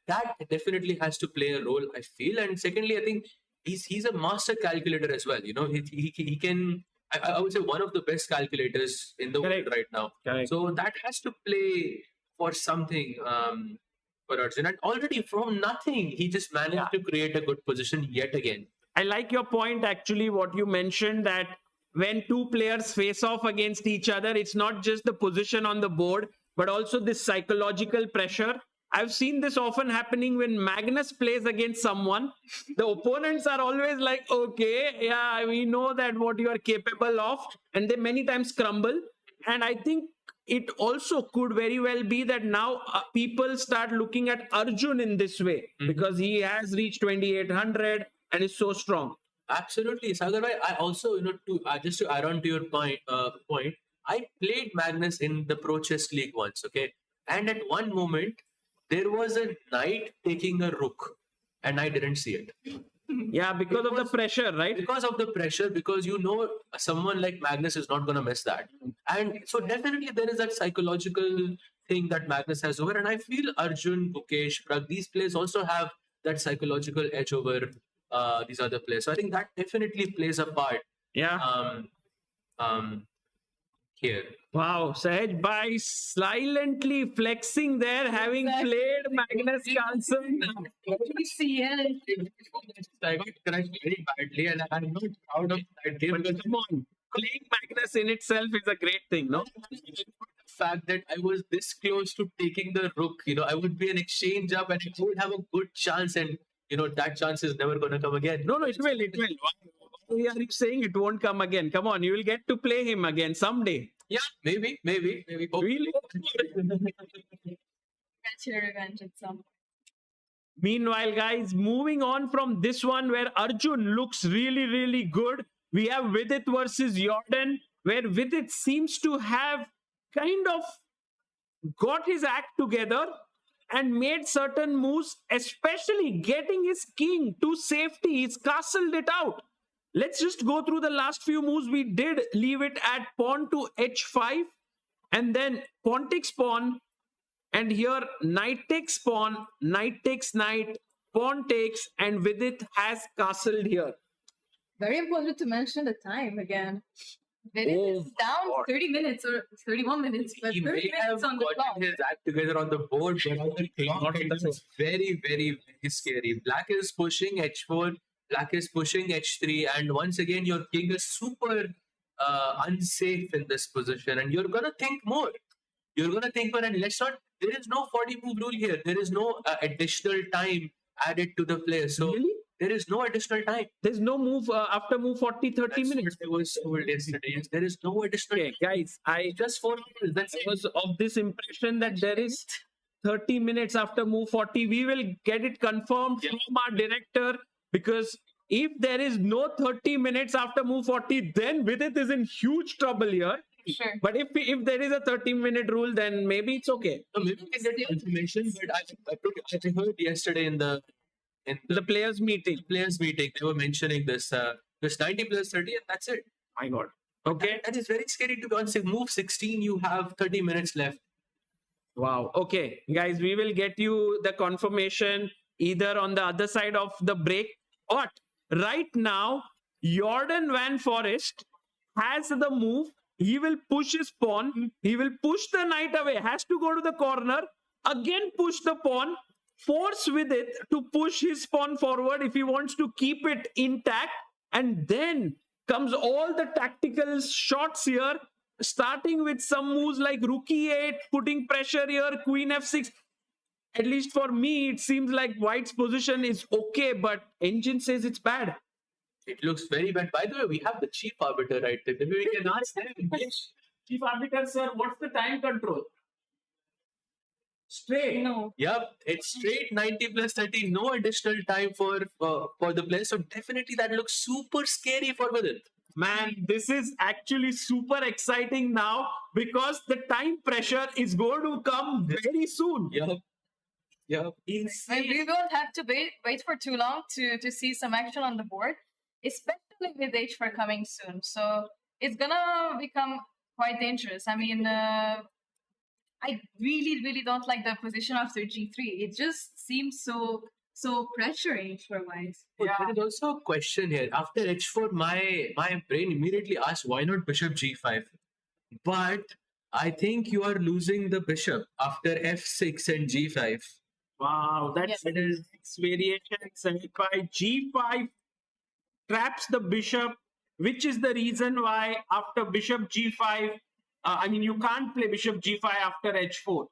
definitely has to play a role, I feel. And secondly, I think he's a master calculator as well. He can, I would say, one of the best calculators in the world right now. Correct. So that has to play for something for Arjun. And already from nothing, he just managed to create a good position yet again. I like your point, actually, what you mentioned, that when two players face off against each other, it's not just the position on the board, but also this psychological pressure. I've seen this often happening when Magnus plays against someone. The opponents are always like, okay, yeah, we know that what you are capable of. And they many times crumble. And I think it also could very well be that now people start looking at Arjun in this way, because he has reached 2800 and is so strong. Absolutely. Sagar bhai, I also, just to add on to your point, I played Magnus in the Pro Chess League once, okay? And at one moment, there was a knight taking a rook, and I didn't see it. Yeah, because of the pressure, right? Because of the pressure, because someone like Magnus is not going to miss that. And so definitely there is that psychological thing that Magnus has over. And I feel Arjun, Bukesh, Prag, these players also have that psychological edge over these other players. So I think that definitely plays a part. Yeah. Here. Wow, Sahaj by silently flexing there, having played Magnus Carlsen. I got crushed very badly, and I'm not proud of that game. But come on, playing Magnus in itself is a great thing, no? The fact that I was this close to taking the rook, I would be an exchange up, and I would have a good chance, and that chance is never going to come again. No, it will. Why are you saying it won't come again? Come on, you will get to play him again someday. Yeah, maybe. Really? Get your revenge at some point. Meanwhile, guys, moving on from this one where Arjun looks really, really good, we have Vidit versus Jordan, where Vidit seems to have kind of got his act together and made certain moves, especially getting his king to safety. He's castled it out. Let's just go through the last few moves. We did leave it at pawn to h5. and then pawn takes pawn, and here knight takes pawn, knight takes knight, pawn takes, and Vidit has castled here. Very important to mention the time again. Vidit Oh is down God. 30 minutes or 31 minutes, but He 30 may have minutes on the clock. gotten his act together on the board, but on the clock, it is very, very, very scary. Black is pushing h4, black is pushing h3, and once again, your king is super unsafe in this position, and you're gonna think more. You're gonna think more, and let's not. There is no 40 move rule here. There is no additional time added to the play. So Really? there is no additional time. There's no move after move 40, 30 That's minutes. what I was told yesterday. Yes, there is no additional Okay, guys, I just 4 minutes. That's I it. was of this impression that there is 30 minutes after move 40. We will get it confirmed from our director, because if there is no 30 minutes after move 40, then Vidit is in huge trouble here. Sure. But if there is a 30-minute rule, then maybe it's okay. No, maybe we can get information, but I heard yesterday in the The players' meeting. players meeting they were mentioning this 90 plus 30, and that's it. My God. Okay. That is very scary to be on. Move 16, you have 30 minutes left. Wow. Okay, guys, we will get you the confirmation either on the other side of the break. But right now, Jordan Van Forest has the move. He will push his pawn. He will push the knight away. Has to go to the corner. Again, push the pawn. Force Vidit to push his pawn forward if he wants to keep it intact. And then comes all the tactical shots here, starting with some moves like rook e8, putting pressure here, queen f6. At least for me, it seems like White's position is okay, but engine says it's bad. It looks very bad. By the way, we have the chief arbiter right there. Maybe we can ask them. Chief Arbiter, sir, what's the time control? Straight. No. Yep, it's straight 90 plus 30. No additional time for the player. So definitely that looks super scary for Vidit. Man, this is actually super exciting now because the time pressure is going to come very soon. Yep. And we won't have to wait for too long to see some action on the board, especially with h4 coming soon. So it's gonna become quite dangerous. I mean, I really, really don't like the position after g3. It just seems so pressuring for White. But there is also a question here. After h4, my brain immediately asked, why not bishop g5? But I think you are losing the bishop after f6 and g5. Wow, that's the next variation. Sent by g5 traps the bishop, which is the reason why after bishop g5, I mean, you can't play bishop g5 after h4. So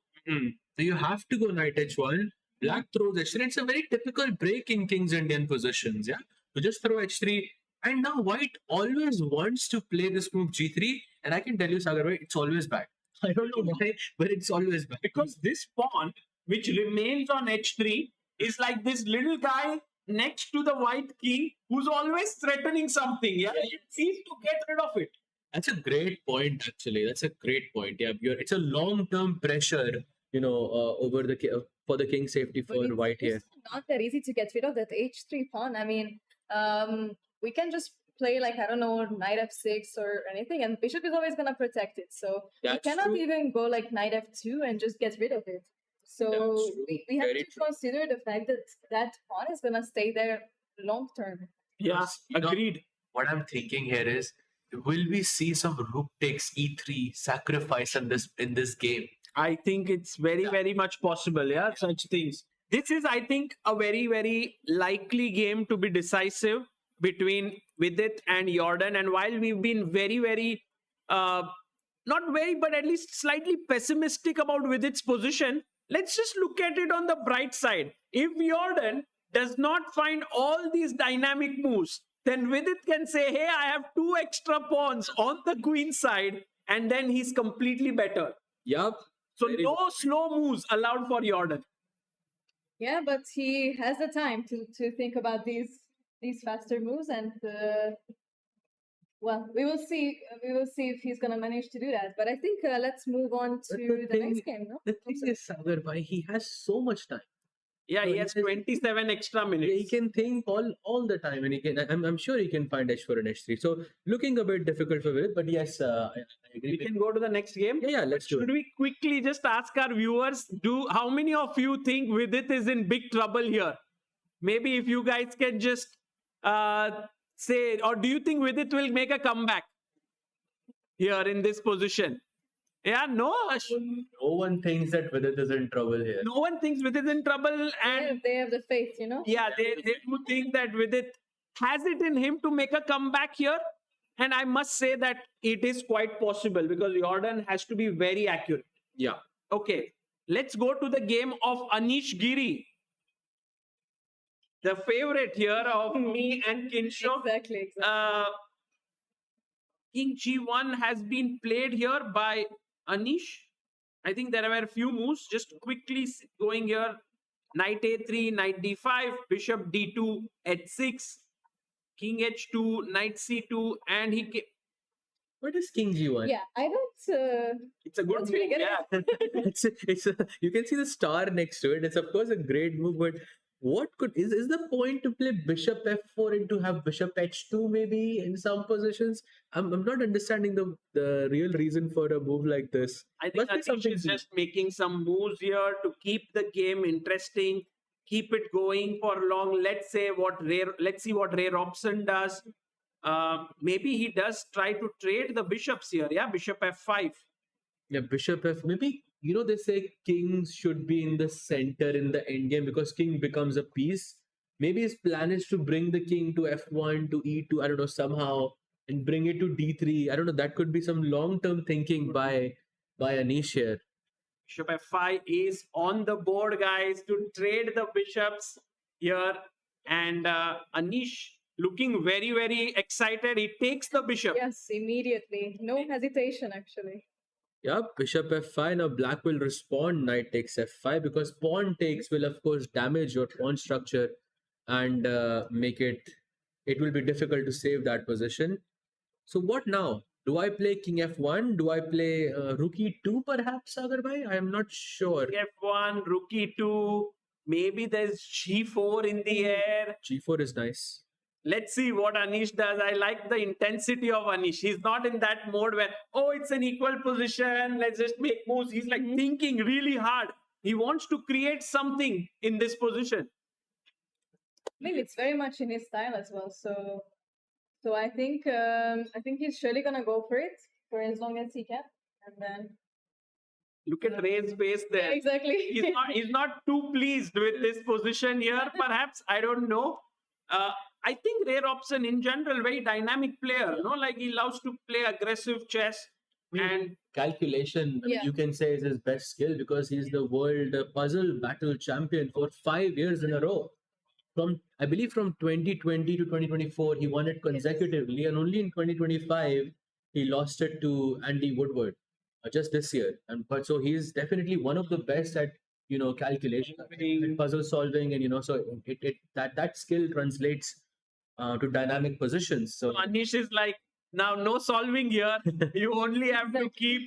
you have to go knight h1. Black throws h3. It's a very typical break in King's Indian positions. Yeah, to just throw h3. And now White always wants to play this move g3. And I can tell you, Sagar, it's always bad. I don't know why, but it's always bad. Because this pawn, which remains on h3, is like this little guy next to the white king who's always threatening something. Yeah, it seems to get rid of it. That's a great point, actually. That's a great point. Yeah, it's a long-term pressure, over for the king's safety for White here. It's not that easy to get rid of that h3 pawn. I mean, we can just play like, I don't know, knight f6 or anything, and bishop is always going to protect it. So you cannot even go like knight f2 and just get rid of it. So we have to consider the fact that that pawn is going to stay there long term. Yeah, agreed. What I'm thinking here is, will we see some rook takes e3 sacrifice in this game? I think it's very, very much possible. Yeah, such things. This is, I think, a very, very likely game to be decisive between Vidit and Jordan. And while we've been very, very, not very, but at least slightly pessimistic about Vidit's position, let's just look at it on the bright side. If Jordan does not find all these dynamic moves, then Vidit can say, hey, I have 2 extra pawns on the queen side, and then he's completely better. Yup. So no slow moves allowed for Jordan. Yeah, but he has the time to think about these faster moves, and well, we will see. We will see if he's gonna manage to do that. But I think let's move on to the next game. No? The thing is, Sagar, he has so much time. Yeah, So he has he has- 27 extra minutes. he can think all the time, and he can. I'm sure he can find H4 and H3. So looking a bit difficult for Vidit, but yes, I agree. We can go to the next game. Yeah, let's do Should it. we quickly just ask our viewers, how many of you think Vidit is in big trouble here? Maybe if you guys can just say, or do you think Vidit will make a comeback here in this position? Yeah, no. No one thinks that Vidit is in trouble here. No one thinks Vidit is in trouble, and They have the faith, yeah, they do think that Vidit has it in him to make a comeback here. And I must say that it is quite possible because Jordan has to be very accurate. Yeah. Okay, let's go to the game of Anish Giri, the favorite here of me and Kinsho. Exactly. King G1 has been played here by Anish. I think there were a few moves. Just quickly going here. Knight A3, Knight D5, Bishop D2, H6, King H2, Knight C2, and What is King G1? Yeah, I don't. it's a good That's pretty move. good. Yeah. You can see the star next to it. It's of course a great move, but what is the point to play Bishop F4 and to have Bishop H2 maybe in some positions? I'm not understanding the real reason for a move like this. I think Must be Anish something is deep. just making some moves here to keep the game interesting, keep it going for long. Let's see what Ray Robson does. Maybe he does try to trade the bishops here. Yeah, Bishop F5. Yeah, Bishop F. Maybe, they say kings should be in the center in the end game because king becomes a piece. Maybe his plan is to bring the king to F1, to E2, I don't know, somehow, and bring it to D3. I don't know, that could be some long-term thinking by Anish here. Bishop F5 is on the board, guys, to trade the bishops here. And Anish looking very, very excited. He takes the bishop. Yes, immediately. No hesitation, actually. Yeah, Bishop F5. Now Black will respond. Knight takes F5 because pawn takes will of course damage your pawn structure and make it will be difficult to save that position. So what now? Do I play King F1? Do I play Rook E2 perhaps, Sagar bhai? I am not sure. F1, Rook E2. Maybe there's G4 in the air. G4 is nice. Let's see what Anish does. I like the intensity of Anish. He's not in that mode where, it's an equal position. Let's just make moves. He's like thinking really hard. He wants to create something in this position. Maybe it's very much in his style as well. So I think he's surely gonna go for it for as long as he can, and then Look at Ray's face there. exactly. He's not too pleased with this position here. Perhaps, I don't know. I think Ray Robson in general very dynamic player. Like he loves to play aggressive chess and Calculation, Yeah. you can say, is his best skill because he's the world puzzle battle champion for 5 years in a row. I believe from 2020 to 2024, he won it consecutively, and only in 2025 he lost it to Andy Woodward just this year. But so he's definitely one of the best at calculation, puzzle solving, and so that skill translates to dynamic positions. So Anish is like, now no solving here. You only have to keep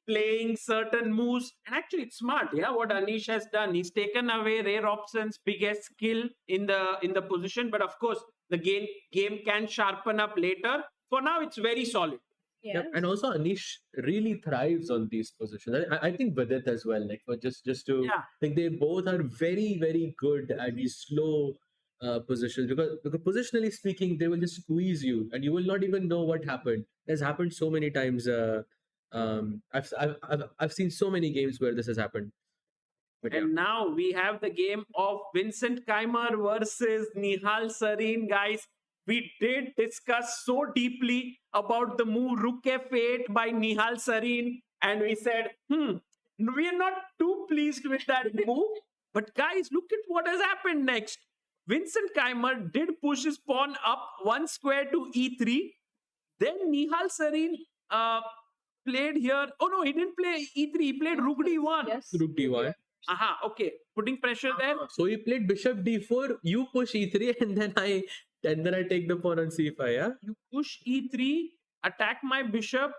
playing certain moves. And actually, it's smart. Yeah, what Anish has done. He's taken away Ray Robson's biggest skill in the position. But of course, the game can sharpen up later. For now, it's very solid. Yeah. and also Anish really thrives on these positions. I think Vidit as well. Like for just to think they both are very, very good at these slow positions because positionally speaking, they will just squeeze you and you will not even know what happened. It's happened so many times. I've seen so many games where this has happened. But And now we have the game of Vincent Keymer versus Nihal Sarin, guys. We did discuss so deeply about the move Rook F8 by Nihal Sarin, and we said, we are not too pleased with that move. But guys, look at what has happened next. Vincent Keymer did push his pawn up 1 square to E3. Then Nihal Sarin played here. Oh no, he didn't play E3. He played Rook D1. Yes. Rook D1. Aha, okay. Putting pressure there. So he played Bishop D4. You push E3, and then I take the pawn on C5. Yeah. You push E3, attack my bishop.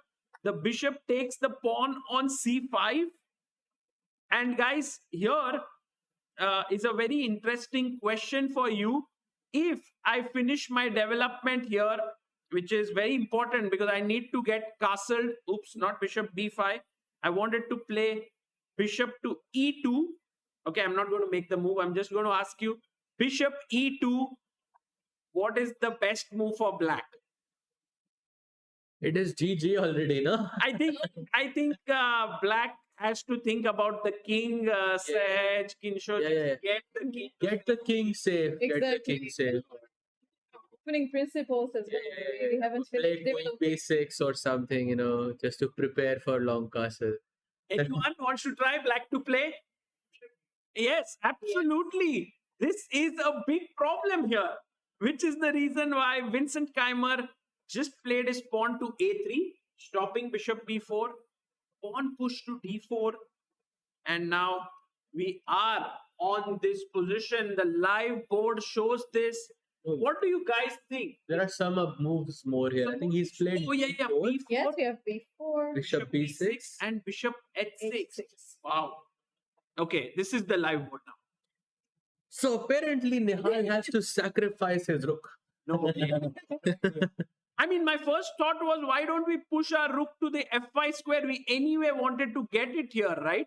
The bishop takes the pawn on C5. And guys, here is a very interesting question for you. If I finish my development here, which is very important because I need to get castled. Oops, not bishop b5. I wanted to play bishop to e2. Okay, I'm not going to make the move. I'm just going to ask you, bishop e2, what is the best move for black? It is GG already, no? I think black has to think about the king, Sahaj, Kinsho, Yeah. get the king. Get the king safe. Get the Exactly. king safe. Opening principles as well. We haven't Play finished queen developing. b6 or something, just to prepare for long castle. Anyone wants to try black to play? Yes, absolutely. This is a big problem here, which is the reason why Vincent Keymer just played his pawn to a3, stopping bishop b4, pawn push to d4, and now we are on this position. The live board shows this. What do you guys think? There are some moves more here. I think he's played Oh, yeah, b4, b4, Yes, we have b4. bishop b6. and bishop h6. H6. Wow. Okay, this is the live board now. So apparently Nihal has to sacrifice his rook. No. I mean, my first thought was, why don't we push our rook to the f5 square? We anyway wanted to get it here, right?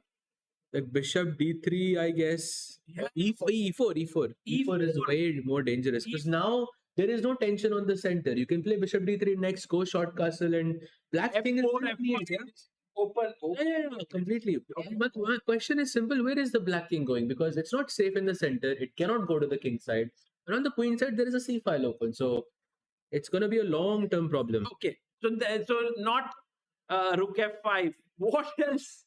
Like bishop d3, I guess. Yeah. E4 is way more dangerous because now there is no tension on the center. You can play bishop d3 next, go short castle, and black king is F4, yeah, open. completely. But my question is simple: where is the black king going? Because it's not safe in the center. It cannot go to the king side. And on the queen side, there is a c file open. So it's going to be a long-term problem. Okay, so not rook f5. What else?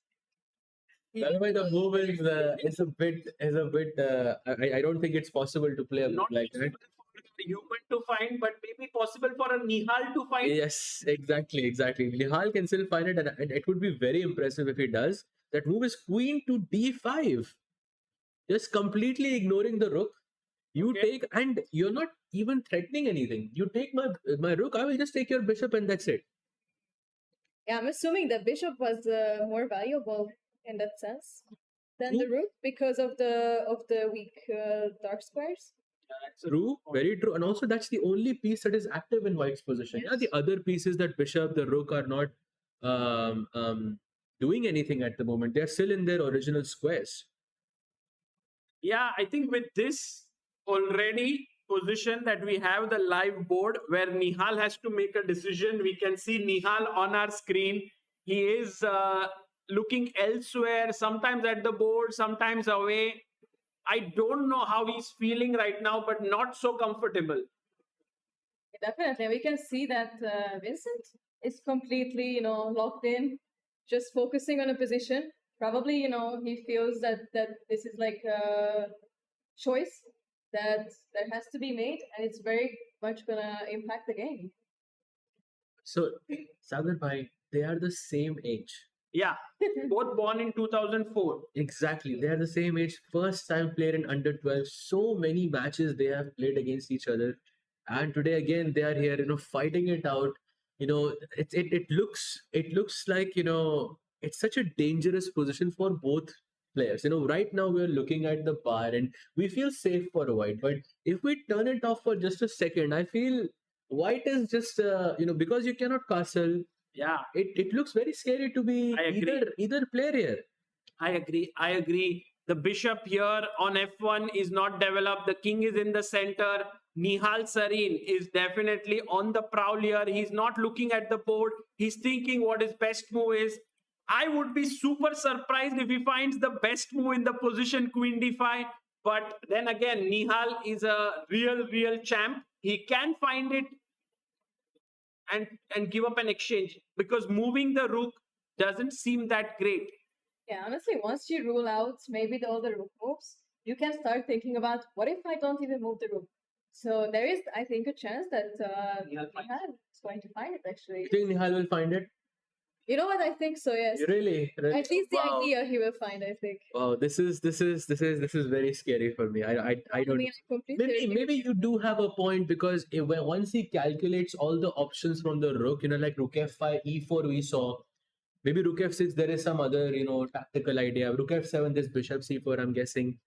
By the way, the move is a bit. I don't think it's possible to play a move Not like that. possible for a human to find, but maybe possible for a Nihal to find. Yes, exactly. Nihal can still find it, and it would be very impressive if he does. That move is queen to d5, just completely ignoring the rook. You Okay. take, and you're not even threatening anything. You take my rook. I will just take your bishop, and that's it. Yeah, I'm assuming the bishop was more valuable in that sense than the rook because of the weak dark squares. True, very true. And also, that's the only piece that is active in white's position. Yeah, the other pieces, that bishop, the rook, are not doing anything at the moment. They're still in their original squares. Yeah, I think with this already position that we have the live board where Nihal has to make a decision. We can see Nihal on our screen. He is looking elsewhere, sometimes at the board, sometimes away. I don't know how he's feeling right now, but not so comfortable. Definitely, we can see that Vincent is completely, locked in, just focusing on a position. Probably, he feels that this is like a choice that has to be made, and it's very much gonna impact the game. So, Sagar Bhai, they are the same age. Yeah, both born in 2004. Exactly. They are the same age. First time played in under 12. So many matches they have played against each other. And today again they are here, fighting it out. It looks like, it's such a dangerous position for both players. Right now we're looking at the bar and we feel safe for white. But if we turn it off for just a second, I feel white is just because you cannot castle. Yeah, It looks very scary to be I agree. either player here. I agree. The bishop here on f1 is not developed. The king is in the center. Nihal Sarin is definitely on the prowl here. He's not looking at the board. He's thinking what his best move is. I would be super surprised if he finds the best move in the position queen d5. But then again, Nihal is a real champ. He can find it and give up an exchange because moving the rook doesn't seem that great. Yeah, honestly, once you rule out maybe all the rook moves, you can start thinking about what if I don't even move the rook. So there is, I think, a chance that Nihal is going to find it. Actually, You think Nihal will find it? you know what? I think so. Yes. Really? At least the Wow. idea he will find. I think. Wow, this is very scary for me. I don't. mean, I completely Maybe agree. maybe you do have a point because once he calculates all the options from the rook, like rook f5, e4 we saw. Maybe rook f6 there is some other tactical idea. Rook f7 this bishop c4 I'm guessing.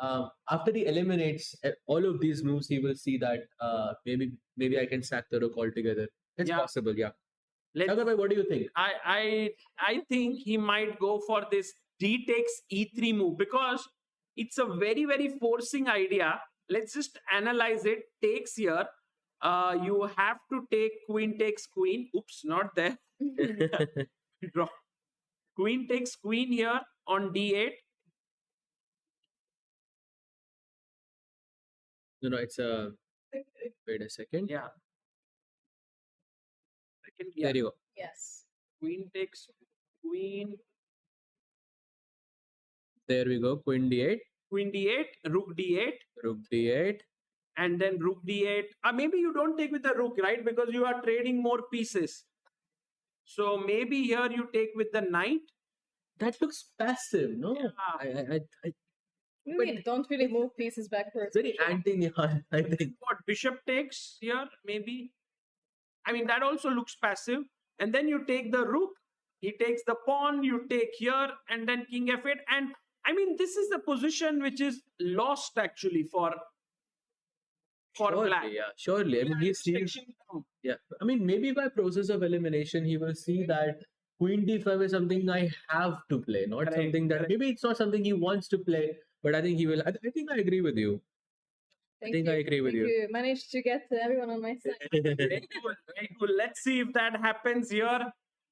after he eliminates all of these moves, he will see that maybe I can sack the rook altogether. It's Yeah. possible, yeah. Let's, Sagar bhai, what do you think? I think he might go for this d takes e3 move because it's a very, very forcing idea. Let's just analyze it. Takes here. You have to take queen takes queen. Oops, not there. Draw. Queen takes queen here on d8. No, it's a. Wait a second. Yeah. Second, There you go. Yes. Queen takes queen. There we go. Queen d8, Queen d8, rook d8, rook d8. and then rook d8. Maybe you don't take with the rook, right? Because you are trading more pieces. So maybe here you take with the knight. That looks passive, no? Yeah. I We don't really move pieces backwards. very anti-Nihal, I think. What bishop takes here, maybe. I mean, that also looks passive. And then you take the rook. He takes the pawn. You take here, and then king f8. And I mean, this is the position which is lost actually for Surely, black. yeah, surely. I mean, he sees. Restriction down. Yeah, I mean, maybe by process of elimination, he will see that Queen d5 is something I have to play, not Correct, something that correct. maybe it's not something he wants to play, but I think he will. I think I agree with you. Thank think I agree with Thank you. Managed to get everyone on my side. Very cool, very cool. Let's see if that happens here.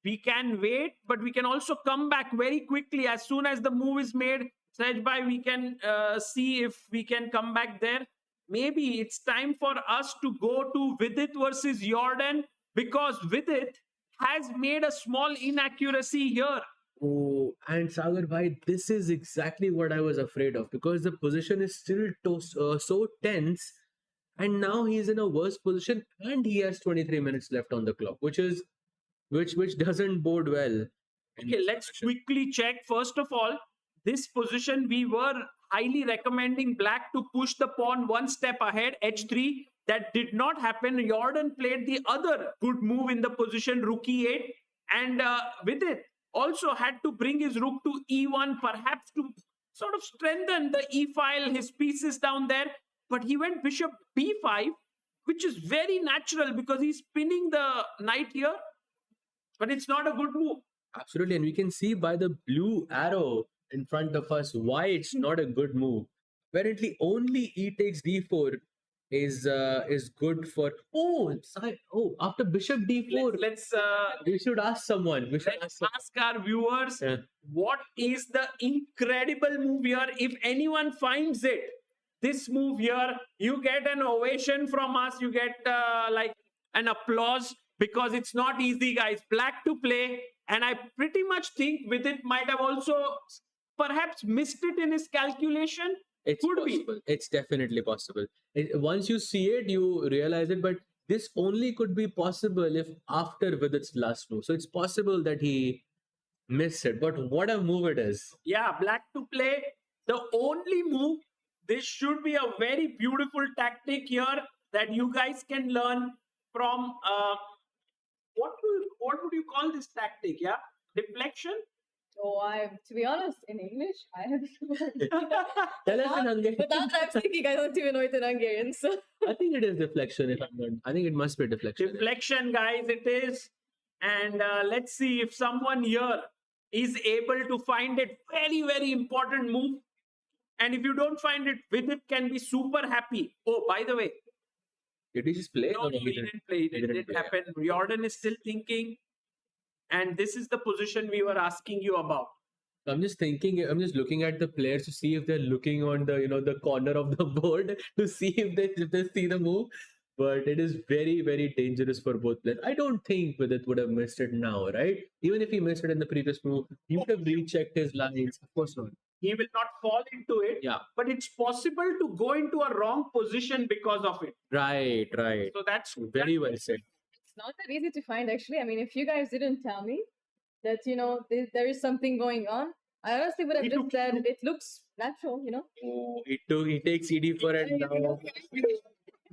We can wait, but we can also come back very quickly as soon as the move is made. Saj bhai, we can see if we can come back there. Maybe it's time for us to go to Vidit versus Jordan because Vidit has made a small inaccuracy here. Oh, and Sagar bhai, this is exactly what I was afraid of because the position is still so tense, and now he's in a worse position, and he has 23 minutes left on the clock, which doesn't bode well. in Okay, this let's position. quickly check. First of all, this position we were highly recommending black to push the pawn one step ahead, h3. That did not happen. Jordan played the other good move in the position, rook e8, and with it also had to bring his rook to e1, perhaps to sort of strengthen the e file, his pieces down there. But he went bishop b5, which is very natural because he's pinning the knight here. But it's not a good move. Absolutely, and we can see by the blue arrow in front of us why it's not a good move. Apparently, only e takes d4 is good for. After bishop d4, Let's we should ask someone. We should ask someone. ask our viewers Yeah. what is the incredible move here. If anyone finds it, this move here, you get an ovation from us. You get like an applause because it's not easy, guys. Black to play, and I pretty much think with it might have also perhaps missed it in his calculation. It's Could be. possible. It's definitely possible. Once you see it, you realize it. But this only could be possible if after Vidit's last move. So it's possible that he missed it. But what a move it is! Yeah, black to play. The only move. This should be a very beautiful tactic here that you guys can learn from. What would you call this tactic? Yeah, deflection. Oh, to be honest, in English, I have Tell us in Hungarian. Without I'm thinking, I don't even know it in Hungarian. So I think it is deflection. If I'm not, I think it must be deflection. Deflection, guys, it is. And let's see if someone here is able to find it. Very, very important move. And if you don't find it, Vidit can be super happy. Oh, by the way, Did he just play? no, he he didn't play. It didn't play, happen. Jordan is still thinking. And this is the position we were asking you about. I'm just thinking. I'm just looking at the players to see if they're looking on the the corner of the board to see if they see the move. But it is very, very dangerous for both players. I don't think Vidit would have missed it now, right? Even if he missed it in the previous move, he would have rechecked his lines. Of course not. He will not fall into it. Yeah. But it's possible to go into a wrong position because of it. Right. So that's Very well said. it's not that easy to find, actually. I mean, if you guys didn't tell me that, there is something going on, I honestly would have It just looks- said it looks natural. Oh, he takes ED4 and now.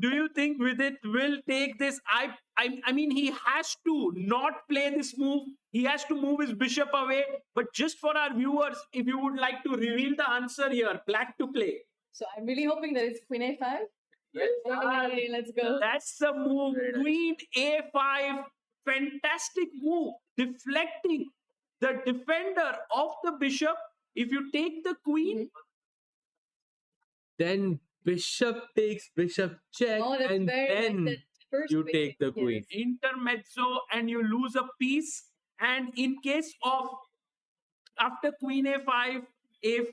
Do you think Vidit will take this? I mean, he has to not play this move. He has to move his bishop away. But just for our viewers, if you would like to reveal the answer here, black to play. So I'm really hoping that it's Queen A5. Yes, Hey, let's go. that's the move. Very nice. Queen A5. Fantastic move. Deflecting the defender of the bishop. If you take the queen, Then bishop takes bishop check, Oh, that's and very then nice. That first you pick, take the yes. queen. intermezzo, and you lose a piece. And in case of after queen a5, if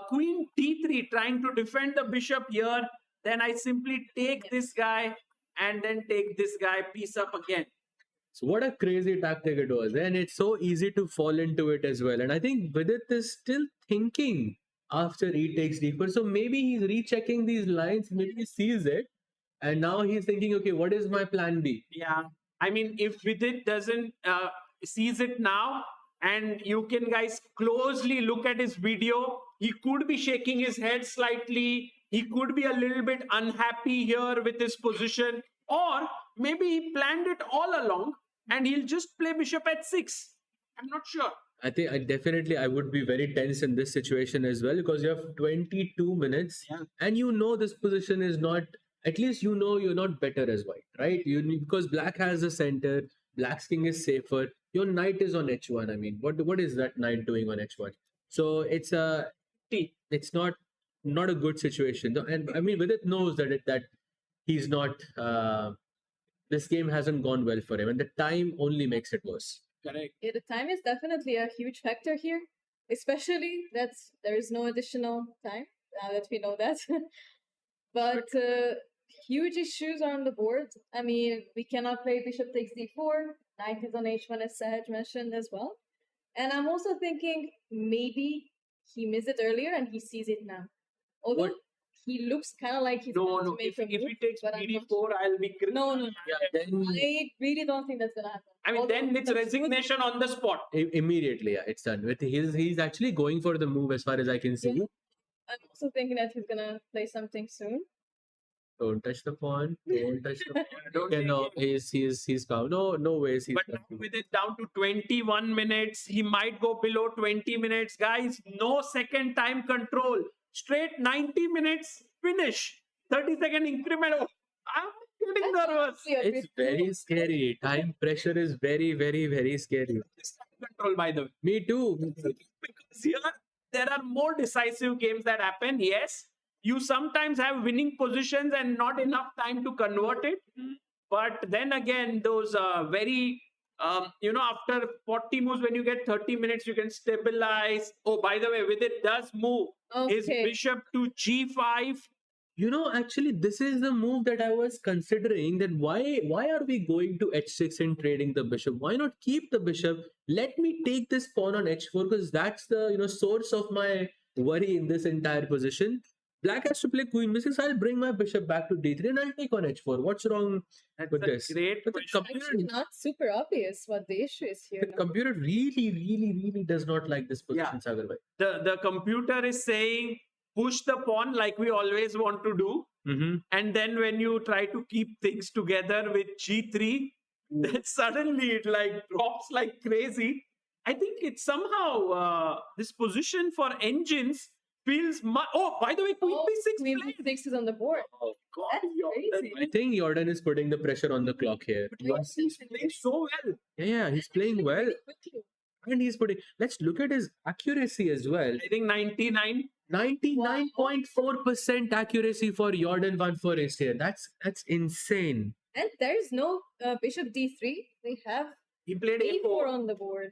queen d3 trying to defend the bishop here, then I simply take this guy and then take this guy piece up again. So what a crazy tactic it was, and it's so easy to fall into it as well. And I think Vidit is still thinking after he takes d4. So maybe he's rechecking these lines, maybe he sees it, and now he's thinking, okay, what is my plan B? Yeah, I mean, if Vidit doesn't sees it now, and you can guys closely look at his video, he could be shaking his head slightly. He could be a little bit unhappy here with his position, or maybe he planned it all along and he'll just play bishop h6. I'm not sure. I think I would be very tense in this situation as well, because you have 22 minutes, Yeah. and you know this position is not, at least you know you're not better as white, right? Because black has the center, black's king is safer, your knight is on h1. I mean, what is that knight doing on h1? So it's not a good situation. And I mean, Vidit knows that he's not this game hasn't gone well for him, and the time only makes it worse. Correct. Yeah, the time is definitely a huge factor here, especially that there is no additional time, now that we know that. But huge issues on the board. I mean, we cannot play bishop takes d4, knight is on h1 as Sahaj mentioned as well. And I'm also thinking maybe he missed it earlier and he sees it now. Although What? he looks kind of like he's No, about no. to make If a he move, takes but I'm not bd4, I'll be No, no, no. Yeah, then I really don't think that's gonna happen. I mean, then Although it's that's resignation on the spot. immediately, yeah, it's done. With he's actually going for the move as far as I can see. Yeah. I'm also thinking that he's gonna play something soon. Don't touch the pawn. Don't touch the pawn. Don't Okay, take no, it. he's calm. No ways. He's But now with it down to 21 minutes, he might go below 20 minutes. Guys, no second time control. Straight 90 minutes, finish. 30-second increment. Oh, I'm getting nervous. Actually a It's bit very cool. scary. Time pressure is very, very, very scary. This time control, by the way. Me too. Because here, there are more decisive games that happen. Yes, you sometimes have winning positions and not enough time to convert it. But then again, those very, after 40 moves, when you get 30 minutes, you can stabilize. Oh, by the way, with it does move. Is Okay. bishop to g5. Actually, this is the move that I was considering. That why are we going to h6 and trading the bishop? Why not keep the bishop? Let me take this pawn on h4, because that's the source of my worry in this entire position. Black has to play queen b6. I'll bring my bishop back to d3 and I'll take on h4. What's wrong That's with a this? great But the question. Actually, not super obvious what the issue is here. The computer really, really, really does not like this position, Sagar bhai. The computer is saying push the pawn like we always want to do. Mm-hmm. And then when you try to keep things together with g3, then suddenly it like drops like crazy. I think it's somehow this position for engines feels oh, by the way, queen b6 Queen played. b6 is on the board. Oh god, That's crazy. I think Jordan is putting the pressure on the clock here. He's playing so well. Yeah, he's playing well. Really quickly. And he's putting, let's look at his accuracy as well. I think 99. 99.4% accuracy for Jordan Van Forest here. That's insane. And there is no bishop d3. We have He played a4 a4. on the board.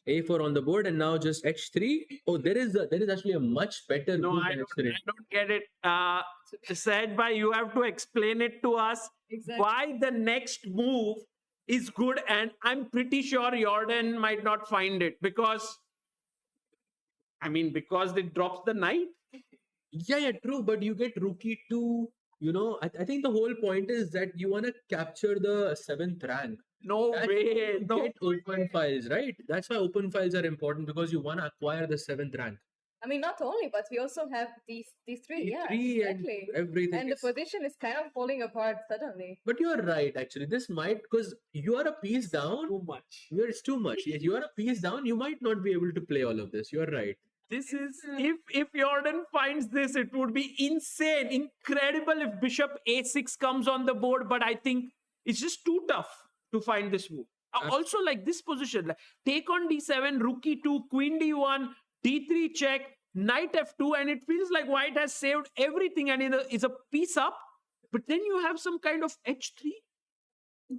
A4 on the board, and now just h3. Oh, there is actually a much better No, move I than don't, h3. I don't get it. Said by you have to explain it to us Exactly. why the next move is good, and I'm pretty sure Jordan might not find it because it drops the knight. Yeah, true. But you get rookie to, I think the whole point is that you want to capture the 7th rank. No That's way. to No. get open files, right? That's why open files are important, because you want to acquire the 7th rank. I mean, not only, but we also have these three. Yeah, Three exactly. and everything. And the is- position is kind of falling apart suddenly. But you're right, actually. This might, because you are a piece down. Too much. It's too much. Yes, you are a piece down. You might not be able to play all of this. You're right. This is if Jordan finds this, it would be insane, incredible if Bishop A6 comes on the board. But I think it's just too tough to find this move. Also, like this position, like take on D7, Rook E2, Queen D1, D3 check, Knight F2, and it feels like White has saved everything and is a piece up. But then you have some kind of H3.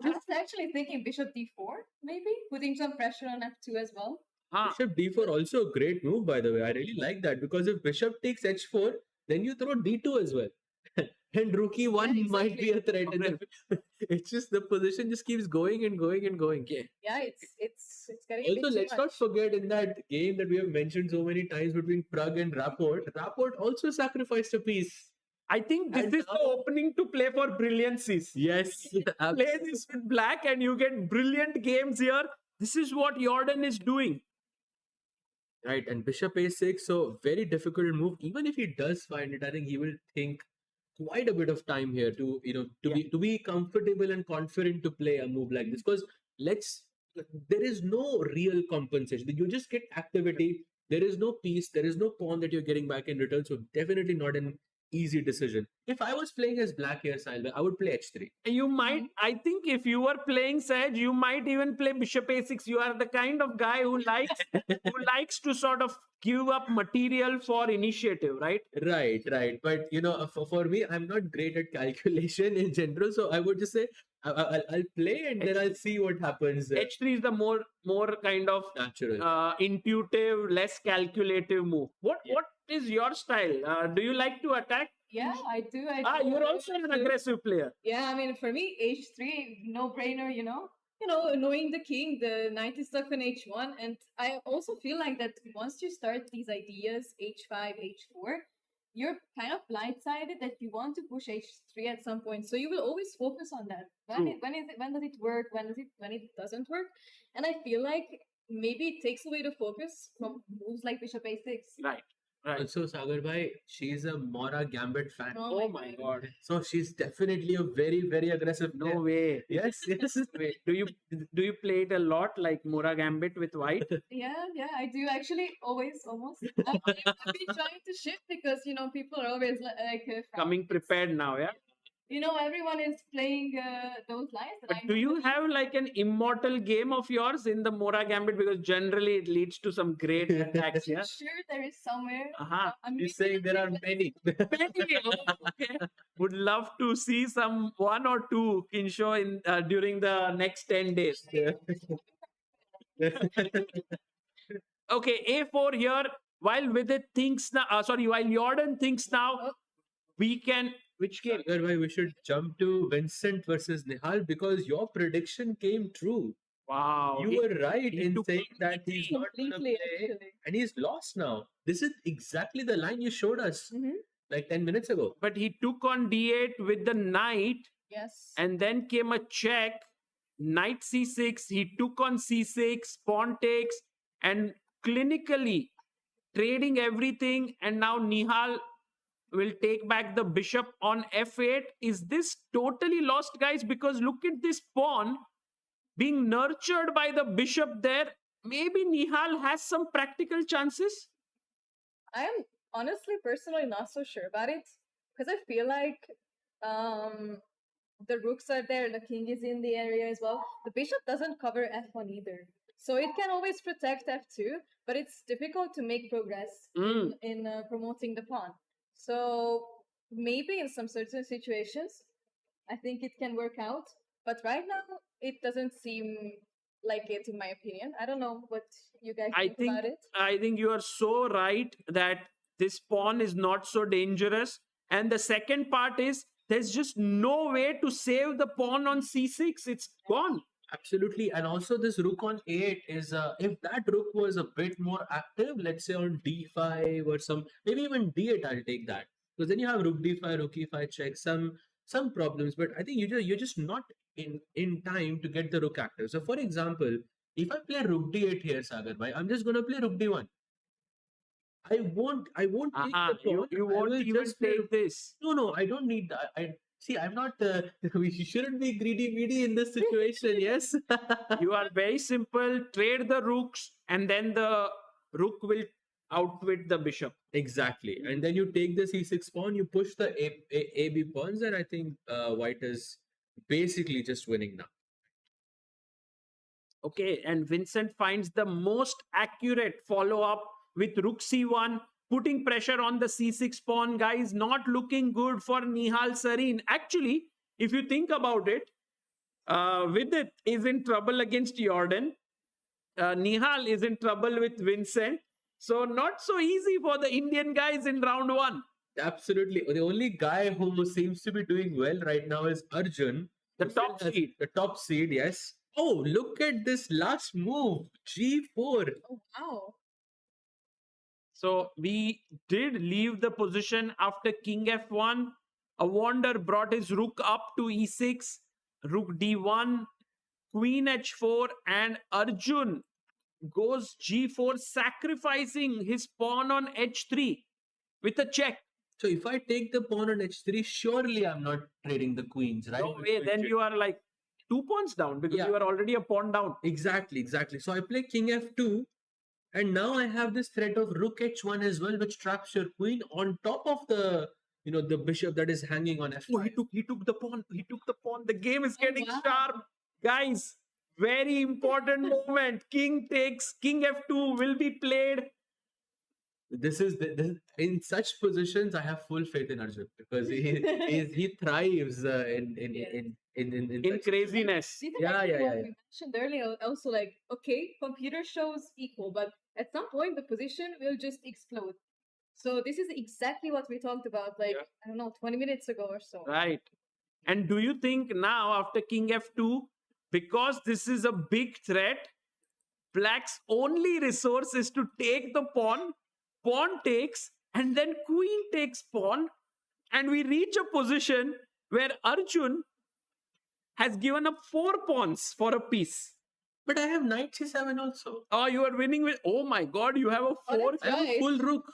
I was actually thinking Bishop D4, maybe putting some pressure on F2 as well. Bishop d4 also a great move, by the way. I really like that because if bishop takes h4, then you throw d2 as well. And rook e1 Yeah, might be a threat. exactly. And it's just the position just keeps going and going and going. Yeah. Yeah, it's getting a bit Also, too let's much. not forget in that game that we have mentioned so many times between Prag and Rapport also sacrificed a piece. I think this And is the now- opening to play for brilliancies. Yes. Play this with black and you get brilliant games here. This is what Jordan is doing. Right, and bishop a6, so very difficult move. Even if he does find it, I think he will think quite a bit of time here to be comfortable and confident to play a move like this. Because there is no real compensation. You just get activity. There is no piece. There is no pawn that you're getting back in return. So definitely not an easy decision. If I was playing as black here, Sailva, I would play h3. You might, I think if you were playing Saj, you might even play Bishop A6. You are the kind of guy who likes to sort of give up material for initiative, right? Right. But for me, I'm not great at calculation in general. So I would just say I'll play and then I'll see what happens. H3 is the more kind of Natural. intuitive, less calculative move. What is your style? Do you like to attack? Yeah, I do. You're also an aggressive player. Yeah, I mean, for me, H3, no brainer, knowing the king, the knight is stuck on H1. And I also feel like that once you start these ideas, H5, H4, you're kind of blindsided that you want to push H3 at some point. So you will always focus on that. When does it work? When it doesn't work? And I feel like maybe it takes away the focus from moves like Bishop A6. Right. Also, Sagar Bhai, she's a Mora Gambit fan. Oh my God. So she's definitely a very, very aggressive No player. way. Yes. Wait, do you play it a lot like Mora Gambit with white? Yeah, I do actually almost. I've been trying to shift because people are always like Coming prepared now, yeah? everyone is playing those lines. But do you have like an immortal game of yours in the Mora Gambit? Because generally it leads to some great attacks, yeah? Sure, there is somewhere. I'm You're saying there are many. okay. Would love to see some one or two Kinsho in during the next 10 days. Okay, A4 here. While Vidit thinks now, while Jordan thinks now, we can. Which game? Sagar Bhai, we should jump to Vincent versus Nihal because your prediction came true. Wow. You were right he in took saying that he's not going to Completely, play actually. and he's lost now. This is exactly the line you showed us like 10 minutes ago. But he took on D8 with the knight, Yes. and then came a check. Knight C6. He took on C6. Pawn takes, and clinically trading everything. And now Nihal will take back the bishop on F8. Is this totally lost, guys? Because look at this pawn being nurtured by the bishop there. Maybe Nihal has some practical chances. I am honestly, personally, not so sure about it because I feel like the rooks are there, the king is in the area as well. The bishop doesn't cover F1 either. So it can always protect F2, but it's difficult to make progress in promoting the pawn. So maybe in some certain situations, I think it can work out. But right now, it doesn't seem like it, in my opinion. I don't know what you guys think about it. I think you are so right that this pawn is not so dangerous. And the second part is there's just no way to save the pawn on C6. It's gone. Absolutely. And also this rook on 8 is, if that rook was a bit more active, let's say on D5 or maybe even D8, I'll take that. Because then you have rook D5, rook E5 check, some problems. But I think you're just not in time to get the rook active. So for example, if I play rook D8 here, Sagar Bhai, I'm just going to play rook D1. I won't take the pawn. You I won't will even just play take this. No, I don't need that. I'm not. We shouldn't be greedy in this situation. Yes. You are very simple. Trade the rooks, and then the rook will outwit the bishop. Exactly. And then you take the c6 pawn, you push the AB pawns, and I think white is basically just winning now. Okay, and Vincent finds the most accurate follow-up with rook c1, putting pressure on the c6 pawn. Guys, not looking good for Nihal Sarin. Actually, if you think about it, Vidit is in trouble against Jordan. Nihal is in trouble with Vincent. So not so easy for the Indian guys in round one. Absolutely. The only guy who seems to be doing well right now is Arjun. The who still top has seed. The top seed, yes. Oh, look at this last move. G4. Oh, wow. So we did leave the position after king f1. Awonder brought his rook up to e6, rook d1, queen h4, and Arjun goes g4, sacrificing his pawn on h3 with a check. So if I take the pawn on h3, surely I'm not trading the queens, right? No way, then you are like 2 pawns down because Yeah. you are already a pawn down. Exactly. So I play king f2, and now I have this threat of rook h1 as well, which traps your queen on top of the the bishop that is hanging on f5. Oh, he took the pawn. He took the pawn. The game is getting wow. sharp. Guys, very important moment. King takes, king f2 will be played. This is in such positions I have full faith in Arjun because he thrives in such- Craziness. Didn't Yeah, actually yeah, what yeah, we mentioned earlier also, like, okay, computer shows equal, but at some point the position will just explode. So this is exactly what we talked about, like, Yeah. I don't know, 20 minutes ago or so. Right. And do you think now after king f2, because this is a big threat, black's only resource is to take the pawn, pawn takes, and then queen takes pawn, and we reach a position where Arjun has given up 4 pawns for a piece. But I have knight c7 also. Oh, you are winning with, oh my god, you have a 4. that's I have a Right. full rook.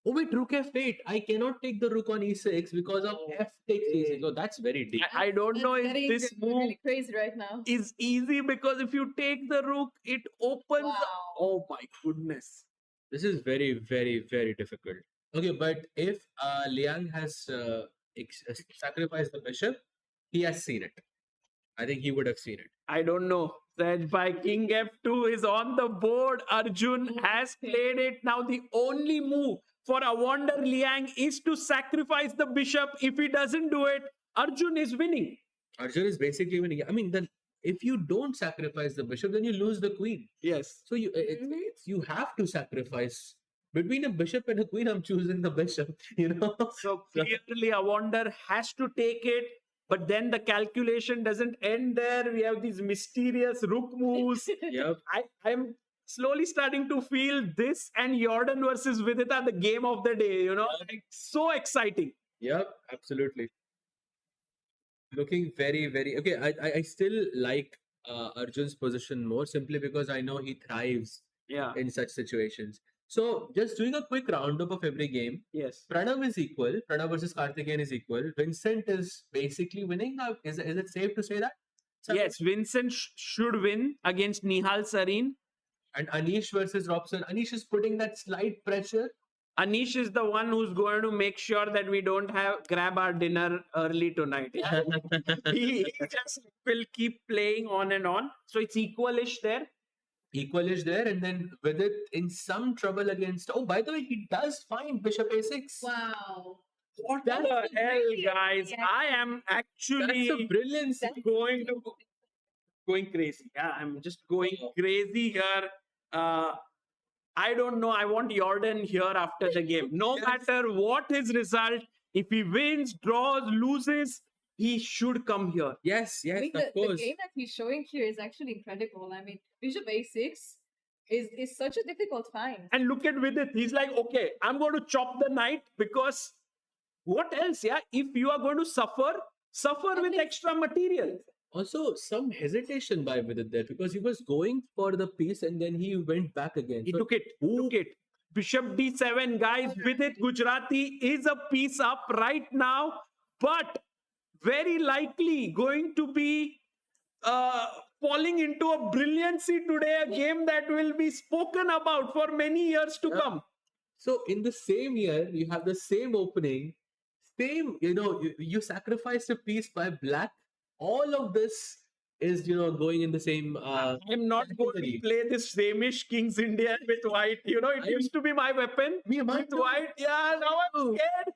Oh wait, rook f8. I cannot take the rook on e6 because of f takes e6. Oh, that's very deep. I don't know if That's this getting move really crazy right now. is easy because if you take the rook, it opens. Wow. Oh my goodness. This is very, very, very difficult. Okay, but if Liang has sacrificed the bishop, he has seen it. I think he would have seen it. I don't know. That by king f2 is on the board. Arjun has played it. Now the only move for Awonder Liang is to sacrifice the bishop. If he doesn't do it, Arjun is winning. Arjun is basically winning. I mean, then if you don't sacrifice the bishop, then you lose the queen. Yes. So you have to sacrifice. Between a bishop and a queen, I'm choosing the bishop. So clearly Awonder has to take it. But then the calculation doesn't end there. We have these mysterious rook moves. Yep. I'm slowly starting to feel this and Jordan versus Vidit are the game of the day, like, so exciting. Yep, absolutely. Looking very, very okay. I still like Arjun's position more simply because I know he thrives Yeah. in such situations. So just doing a quick roundup of every game. Yes. Pranav is equal. Pranav versus Karthikeyan is equal. Vincent is basically winning. Now, is it safe to say that? Yes, Vincent should win against Nihal Sarin. And Anish versus Robson. Anish is putting that slight pressure. Anish is the one who's going to make sure that we don't grab our dinner early tonight. Yeah? he just will keep playing on and on. So it's equalish there. Equalish there, and then with it in some trouble against. Oh, by the way, he does find Bishop A6. Wow. What That's the a hell, brilliant guys? reaction. I am actually That's a brilliance. going crazy. Yeah, I'm just going crazy here. I don't know. I want Jordan here after the game. No Yes. matter what his result, if he wins, draws, loses, he should come here. Yes, I yes, mean, of the course. game that he's showing here is actually incredible. I mean, Bishop A6 is such a difficult find. And look at Vidit. He's like, okay, I'm going to chop the knight because what else? Yeah, if you are going to suffer with least- extra material. Also, some hesitation by Vidit there because he was going for the piece and then he went back again. He So- took it. Bishop d7, guys. Vidit Gujrathi is a piece up right now, but very likely going to be falling into a brilliancy today, a game that will be spoken about for many years to come. So in the same year, you have the same opening, same, you sacrificed a piece by black. All of this is, going in the same. I'm not going to category. play this samish Kings Indian with white. It used to be my weapon. Me, mine With too. white, yeah, now I'm scared.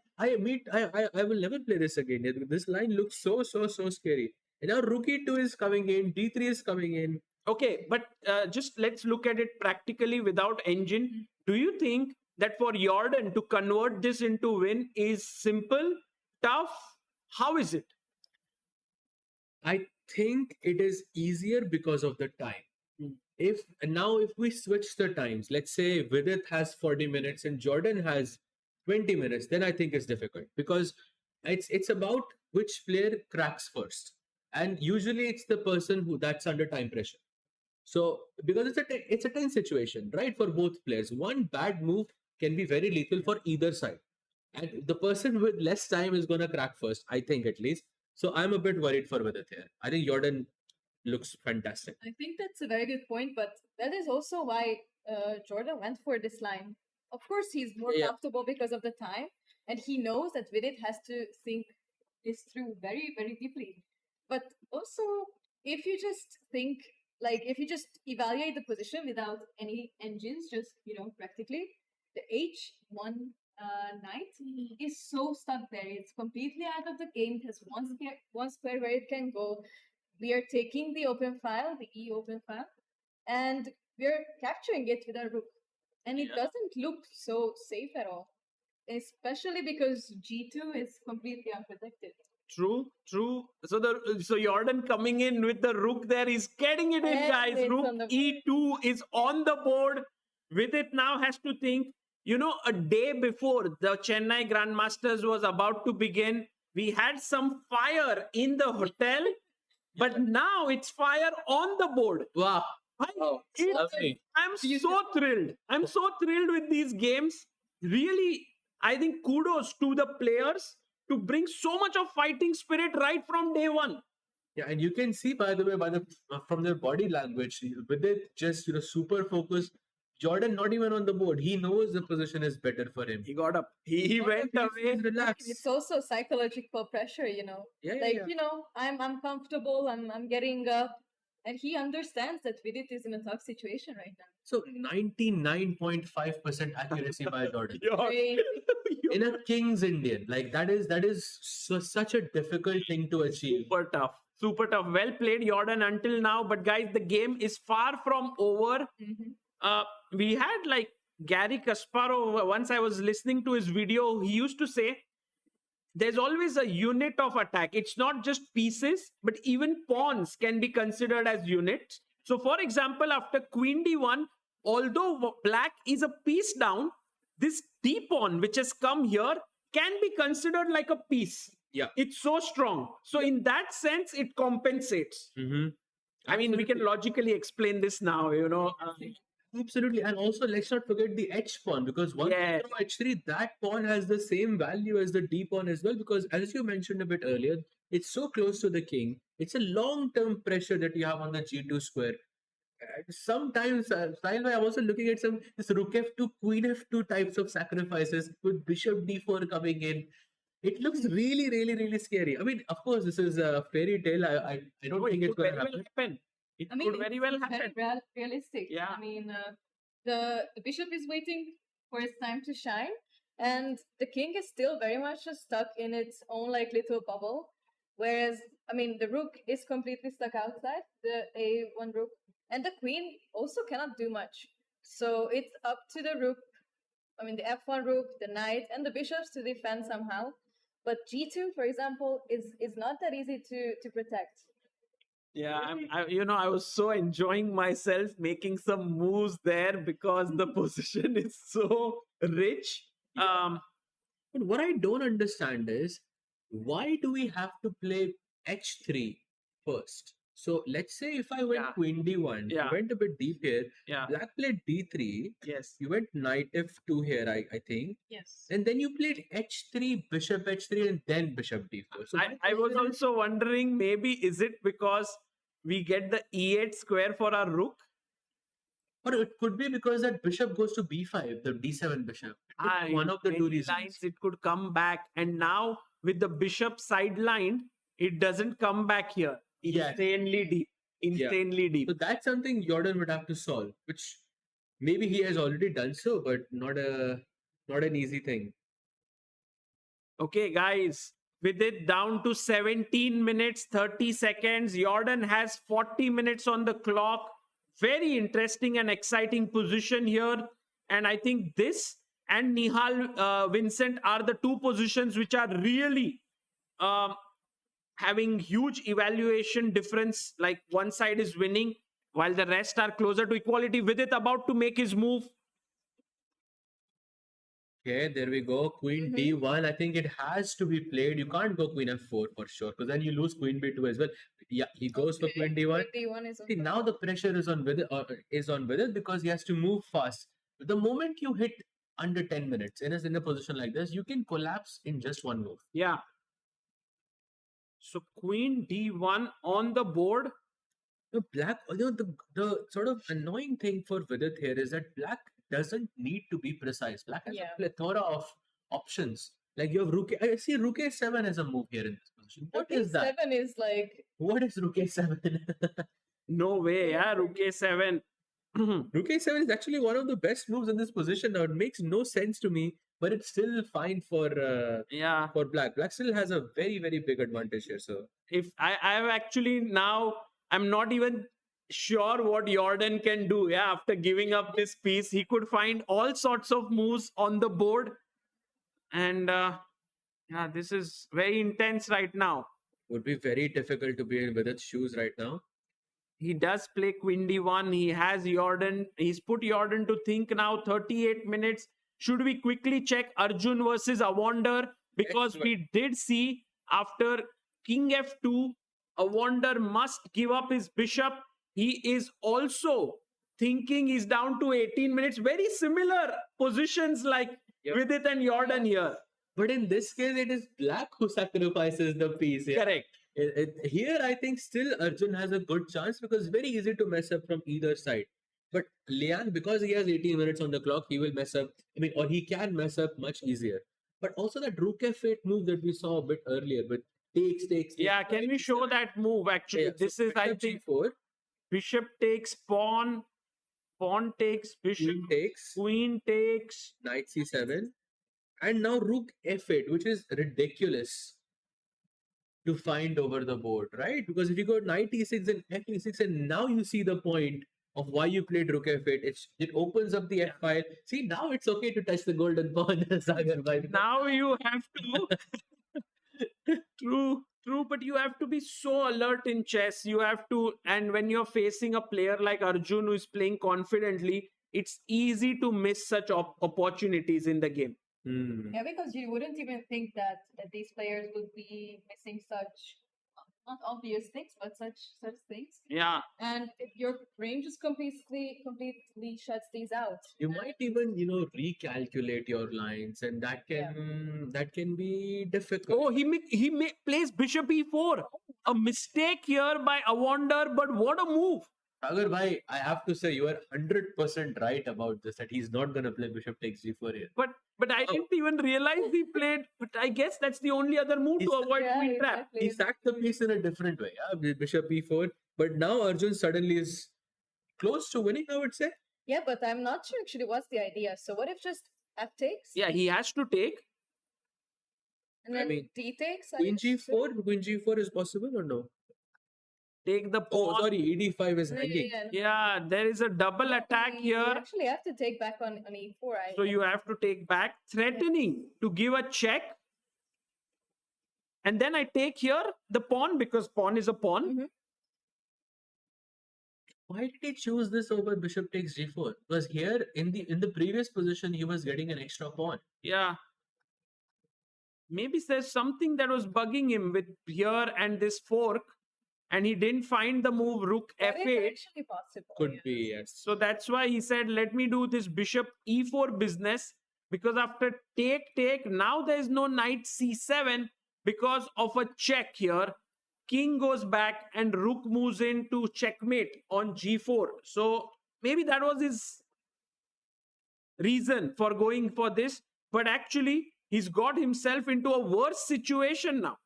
I will never play this again. This line looks so scary. And now Rookie 2 is coming in, D3 is coming in. Okay, but just let's look at it practically without engine. Do you think that for Jordan to convert this into win is simple, tough? How is it? I think it is easier because of the time. If we switch the times, let's say Vidit has 40 minutes and Jordan has 20 minutes, then I think it's difficult because it's about which player cracks first. And usually it's the person who that's under time pressure. So because it's a tense situation, right? For both players. One bad move can be very lethal for either side. And the person with less time is gonna crack first, I think at least. So I'm a bit worried for Vidit here. I think Jordan looks fantastic. I think that's a very good point, but that is also why Jordan went for this line. Of course, he's more comfortable because of the time, and he knows that Vidit has to think this through very, very deeply. But also, if you just think, if you just evaluate the position without any engines, just, practically, the H1 knight is so stuck there. It's completely out of the game. It has one square where it can go. We are taking the open file, the E open file, and we're capturing it with our rook. And it doesn't look so safe at all, especially because G2 is completely unprotected. True. So Jordan coming in with the rook there, he's getting it in, And guys. it's Rook on the E2 is on the board. With it now has to think, a day before the Chennai Grand Masters was about to begin, we had some fire in the hotel, but now it's fire on the board. Wow. I'm so thrilled. I'm so thrilled with these games. Really, I think kudos to the players to bring so much of fighting spirit right from day one. Yeah, and you can see, by the way, from their body language, with it just super focused. Jordan not even on the board. He knows the position is better for him. He got up. He went away. He's relaxed. It's also psychological pressure, I'm comfortable, I'm getting up, and he understands that Vidit is in a tough situation right now. So 99.5% accuracy by Jordan. Crazy. In a King's Indian, that is such a difficult thing to achieve. Super tough. Well played, Jordan, until now. But guys, the game is far from over. We had Gary Kasparov. Once I was listening to his video, he used to say there's always a unit of attack. It's not just pieces, but even pawns can be considered as units. So for example, after Queen D1, although black is a piece down, this D pawn which has come here can be considered like a piece. Yeah. It's so strong. So in that sense, it compensates. I mean, we can logically explain this now, Absolutely. And also, let's not forget the H pawn, because once you throw H3, that pawn has the same value as the D pawn as well, because as you mentioned a bit earlier, it's so close to the king. It's a long-term pressure that you have on the G2 square. Sometimes, Sahil, I'm also looking at this Rook F2, Queen F2 types of sacrifices with Bishop D4 coming in. It looks really, really, really scary. I mean, of course, this is a fairy tale. I don't think it's going to happen. It could very well happen. Very realistic. Yeah. I mean, the bishop is waiting for its time to shine, and the king is still very much just stuck in its own little bubble. Whereas, I mean, the rook is completely stuck outside, the A1 rook, and the queen also cannot do much. So it's up to the rook, the F1 rook, the knight, and the bishops to defend somehow. But G2, for example, is not that easy to protect. Yeah, I was so enjoying myself making some moves there because the position is so rich. But what I don't understand is, why do we have to play H3 first? So let's say if I went Queen D1, you went a bit deep here. Black played D3. Yes. You went Knight F2 here, I think. Yes. And then you played H3, Bishop H3, and then Bishop D4. So I was also wondering, maybe is it because we get the e8 square for our rook. Or it could be because that bishop goes to b5, the d7 bishop. It could be one of the two Many reasons. lines it could come back, and now with the bishop sidelined, it doesn't come back here. Yeah. Insanely deep. Insanely deep. So that's something Jordan would have to solve, which maybe he has already done so, but not an easy thing. Okay, guys, with it down to 17 minutes, 30 seconds, Jordan has 40 minutes on the clock. Very interesting and exciting position here. And I think this and Nihal Vincent are the two positions which are really having huge evaluation difference. Like one side is winning while the rest are closer to equality. Vidit about to make his move. Okay, there we go. Queen d1. I think it has to be played. You can't go queen f4 for sure, because then you lose queen b2 as well. Yeah, he goes for queen d1. D1 is See, now the pressure is on Vidit because he has to move fast. The moment you hit under 10 minutes in a position like this, you can collapse in just one move. Yeah. So queen d1 on the board. The black, the sort of annoying thing for Vidit here is that black doesn't need to be precise. Black has a plethora of options. Like you have rook. I see rook a7 as a move here in this position. What is that? 7 is like. What is rook a7? No way, yeah, rook a7. Rook a7 is actually one of the best moves in this position. Now it makes no sense to me, but it's still fine for black. Black still has a very, very big advantage here. So if I've actually now, I'm not even sure what Jordan can do. Yeah, after giving up this piece, he could find all sorts of moves on the board. And yeah, this is very intense right now. Would be very difficult to be in Vidit's shoes right now. He does play queen d1. He has Jordan. He's put Jordan to think now. 38 minutes. Should we quickly check Arjun versus Awonder? Because we did see after king f2, Awonder must give up his bishop. He is also thinking he's down to 18 minutes. Very similar positions like Vidit and Jordan here. But in this case, it is black who sacrifices the piece. Yeah? Correct. Here, I think still Arjun has a good chance because it's very easy to mess up from either side. But Liang, because he has 18 minutes on the clock, he will mess up. I mean, or he can mess up much easier. But also that rook f8 move that we saw a bit earlier, but takes. Yeah, can we show that move actually? Yeah, this so is, I think, g4. Bishop takes pawn. Pawn takes bishop. Queen takes. Knight c7. And now rook f8, which is ridiculous to find over the board, right? Because if you go knight e6 and f e6, and now you see the point of why you played rook f8. It opens up the f file. See, now it's okay to touch the golden pawn, Sagar bhai. Now you have to. True, but you have to be so alert in chess. You have to, and when you're facing a player like Arjun who is playing confidently, it's easy to miss such opportunities in the game. Yeah, because you wouldn't even think that these players would be missing such not obvious things, but such things. Yeah. And if your brain just completely shuts these out. You might even, recalculate your lines, and that can be difficult. Oh, he plays bishop e4. A mistake here by Awonder, but what a move. Sagar bhai, I have to say you are 100% right about this, that he's not going to play bishop takes g4 here. But I didn't even realize he played. But I guess that's the only other move to avoid queen trap. Exactly. He sacked the piece in a different way. Yeah? Bishop e4. But now Arjun suddenly is close to winning, I would say. Yeah, but I'm not sure actually what's the idea. So what if just f takes? Yeah, he has to take. And then d takes? Queen g4? Queen g4 is possible or no? Take the pawn. Oh, sorry, ed5 is hanging. Yeah, there is a double attack here. You actually have to take back on e4. So you have to take back, threatening to give a check. And then I take here the pawn because pawn is a pawn. Mm-hmm. Why did he choose this over bishop takes g4? Because here in the previous position he was getting an extra pawn. Yeah. Maybe there's something that was bugging him with here and this fork. And he didn't find the move rook f8. Actually possible. Could be, yes. So that's why he said, let me do this bishop e4 business. Because after take, now there is no knight c7 because of a check here. king goes back and rook moves in to checkmate on g4. So maybe that was his reason for going for this. But actually, he's got himself into a worse situation now.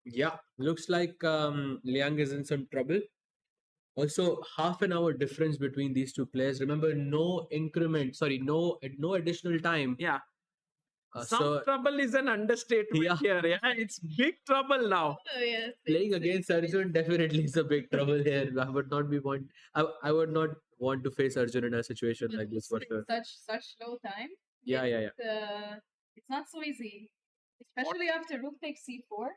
Yeah, looks like Liang is in some trouble. Also, half an hour difference between these two players. Remember, no additional time. Yeah. Some So trouble is an understatement Yeah. here. Yeah, it's big trouble now. Oh, yes. playing against Arjun definitely is a big trouble here. I would not want to face Arjun in a situation But like this for also in sure. such low time. Yeah. It's not so easy, especially after rook takes c4.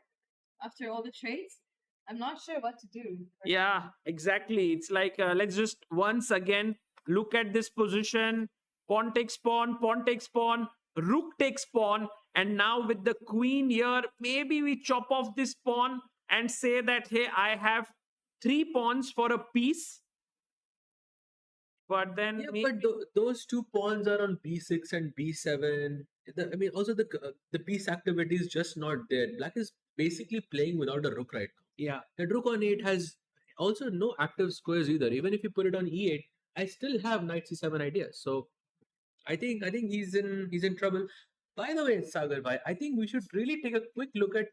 After all the trades, I'm not sure what to do. Yeah, exactly. It's like, let's just once again look at this position. Pawn takes pawn, rook takes pawn. And now with the queen here, maybe we chop off this pawn and say that, hey, I have 3 pawns for a piece. But then Yeah, maybe, but those two pawns are on b6 and b7. Also the piece activity is just not there. Black is basically playing without a rook right now. yeah. That rook on 8 has also no active squares either. Even if you put it on e8, I still have knight c7 ideas. So I think he's in trouble. By the way, Sagar bhai, I think we should really take a quick look at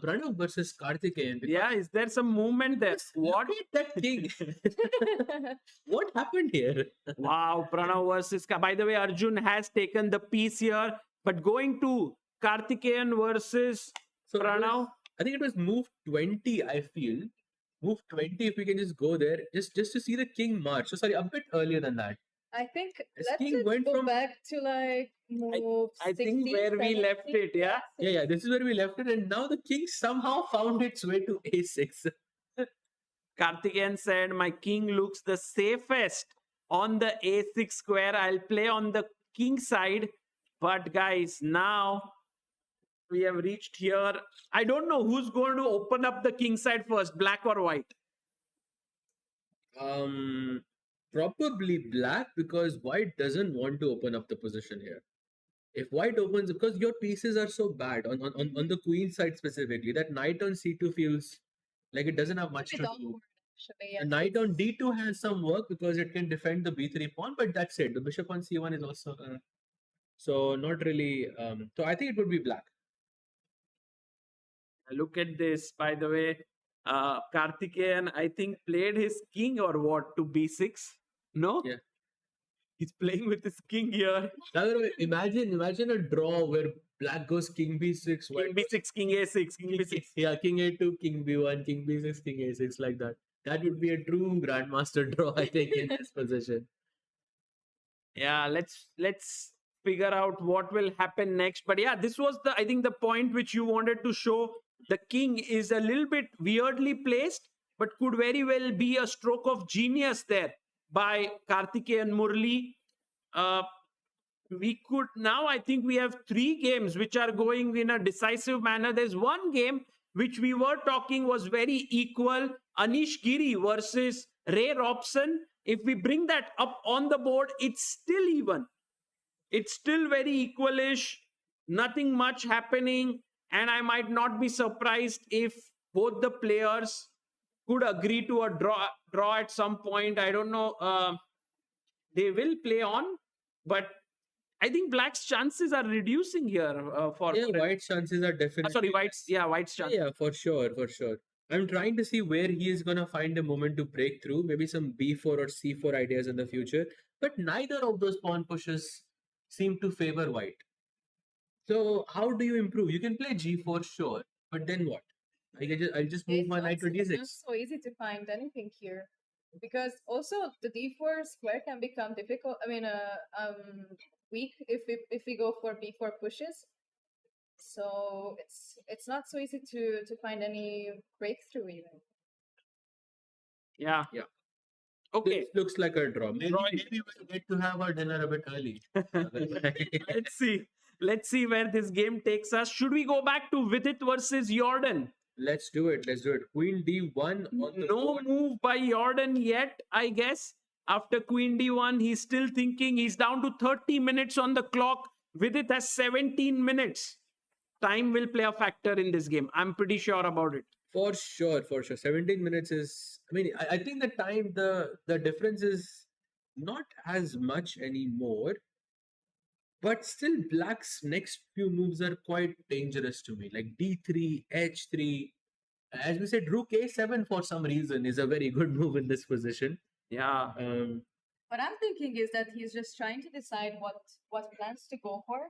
Pranav versus Karthikeyan. because Yeah, is there some movement there? What? Look at that king. What happened here? Wow, Pranav versus. By the way, Arjun has taken the piece here. But going to Karthikeyan versus So Pranav. I think it was move 20, I feel. Move 20, if we can just go there, just to see the king march. So sorry, a bit earlier than that. I think This let's king just went go from- back to like move. I think 16, where we 17. left it, yeah. Yeah, this is where we left it, and now the king somehow found its way to a6. Karthikeyan said, my king looks the safest on the a6 square. I'll play on the king side. But guys, now we have reached here. I don't know who's going to open up the king side first, black or white. Probably black, because white doesn't want to open up the position here. If white opens, because your pieces are so bad on the queen side specifically, that knight on c2 feels like it doesn't have much to It's do. awkward, actually. A knight on d2 has some work because it can defend the b3 pawn, but that's it. The bishop on c1 is also so not really. So I think it would be black. Look at this, by the way. Karthikeyan, I think, played his king or what to b6. No? Yeah. He's playing with his king here. Now, imagine a draw where black goes king b6, King white b6, king a6, king b6. yeah, king a2, king b1, king b6, king a6, like that. That would be a true grandmaster draw, I think, in this position. Yeah, let's figure out what will happen next. But yeah, this was I think the point which you wanted to show. The king is a little bit weirdly placed, but could very well be a stroke of genius there by Karthikeyan Murli. We could now, I think we have 3 games which are going in a decisive manner. There's one game which we were talking was very equal. Anish Giri versus Ray Robson. If we bring that up on the board, it's still even. It's still very equalish. Nothing much happening. And I might not be surprised if both the players could agree to a draw at some point. I don't know. They will play on. But I think black's chances are reducing here. White's chances are definitely. White's chances. Yeah, for sure. I'm trying to see where he is going to find a moment to break through. Maybe some b4 or c4 ideas in the future. But neither of those pawn pushes seem to favor white. So how do you improve? You can play g4, sure, but then what? I'll just move my knight to It's not d6. so easy to find anything here, because also the d4 square can become difficult. I mean, weak if we go for b4 pushes. So it's not so easy to find any breakthrough even. Yeah. Okay. This looks like a draw. Maybe we'll get to have our dinner a bit early. Let's see where this game takes us. Should we go back to Vidit versus Jordan? Let's do it. Queen d1 on the No board. move by Jordan yet, I guess. After Queen d1, he's still thinking. He's down to 30 minutes on the clock. Vidit has 17 minutes. Time will play a factor in this game. I'm pretty sure about it. For sure, for sure. 17 minutes is, I mean, I think the difference is not as much anymore, but still Black's next few moves are quite dangerous to me. Like D3, H3. As we said, Rook A7 for some reason is a very good move in this position. Yeah. What I'm thinking is that he's just trying to decide what plans to go for.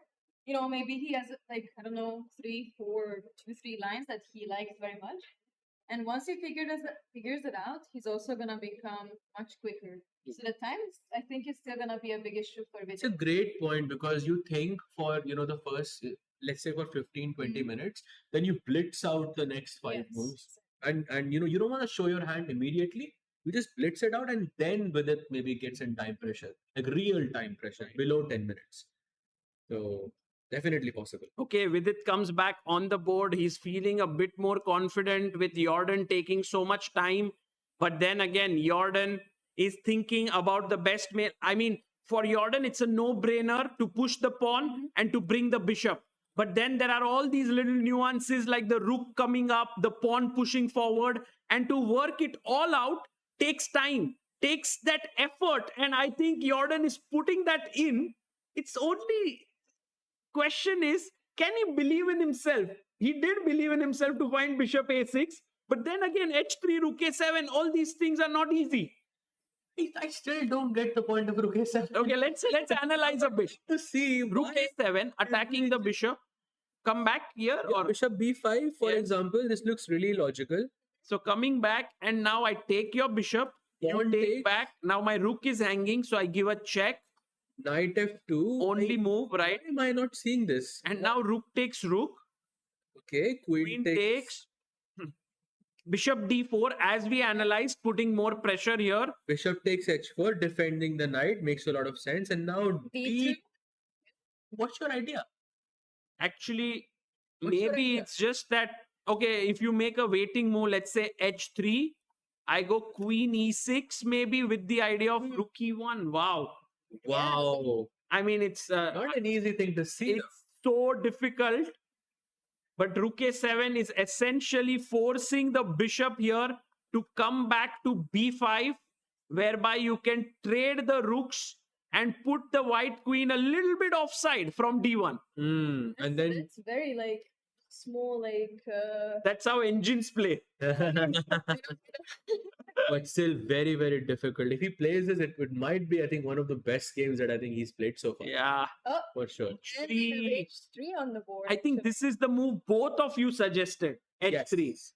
Maybe he has like, I don't know, 3, 4, 2, 3 lines that he likes very much. And once he figures it out, he's also gonna become much quicker. So the time, I think, is still gonna be a big issue for It's a Vidit. great point because you think for, the first, let's say for 15, 20 minutes, then you blitz out the next 5 moves. And you don't want to show your hand immediately. You just blitz it out and then with it maybe gets in time pressure, like real time pressure below 10 minutes. So definitely possible. Okay, Vidit comes back on the board. He's feeling a bit more confident with Jordan taking so much time. But then again, Jordan is thinking about the best mail. I mean, for Jordan, it's a no-brainer to push the pawn and to bring the bishop. But then there are all these little nuances like the rook coming up, the pawn pushing forward, and to work it all out takes time, takes that effort. And I think Jordan is putting that in. It's only question is, can he believe in himself? He did believe in himself to find bishop a6, but then again, h3, rook a7, all these things are not easy. I still don't get the point of Rook A7. Okay, let's analyze a bit. To see Rook a7, attacking the bishop. Come back here, or Bishop B5, for Yes. example, this looks really logical. so coming back, and now I take your bishop. You Pawn take takes. back. Now my rook is hanging, so I give a check. Knight F2. Only move, right? Why am I not seeing this? And now rook takes rook. Okay, Queen takes. Bishop d4, as we analyzed, putting more pressure here. Bishop takes H4, defending the knight, makes a lot of sense. And now D3. What's your idea? Actually, What's your maybe idea? it's just that, okay, if you make a waiting move, let's say h3, I go queen e6, maybe with the idea of rook e1. Wow. Wow. I mean, it's Not an easy thing to see. it's so difficult. But rook a7 is essentially forcing the bishop here to come back to b5, whereby you can trade the rooks and put the white queen a little bit offside from d1. And then It's very like small, like That's how engines play. but still very, very difficult. If he plays this, it might be, I think, one of the best games that I think he's played so far. Yeah. For sure. and we have h3 on the board. I think this is the move both of you suggested, h3. Yes.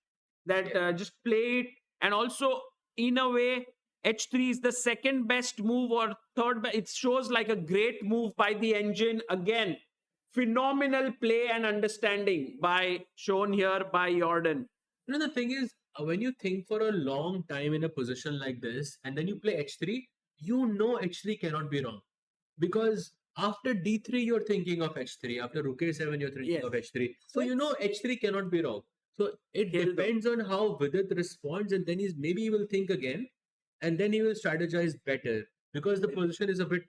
That just play it. And also, in a way, h3 is the second best move or third best. It shows like a great move by the engine. Again, phenomenal play and understanding shown here by Jordan. The thing is, when you think for a long time in a position like this, and then you play H3, H3 cannot be wrong. Because after D3, you're thinking of H3. After Rook A7, you're thinking Yes. of H3. So H3 cannot be wrong. So it Kill them. depends on how Vidit responds, and then maybe he will think again, and then he will strategize better. Because the position is a bit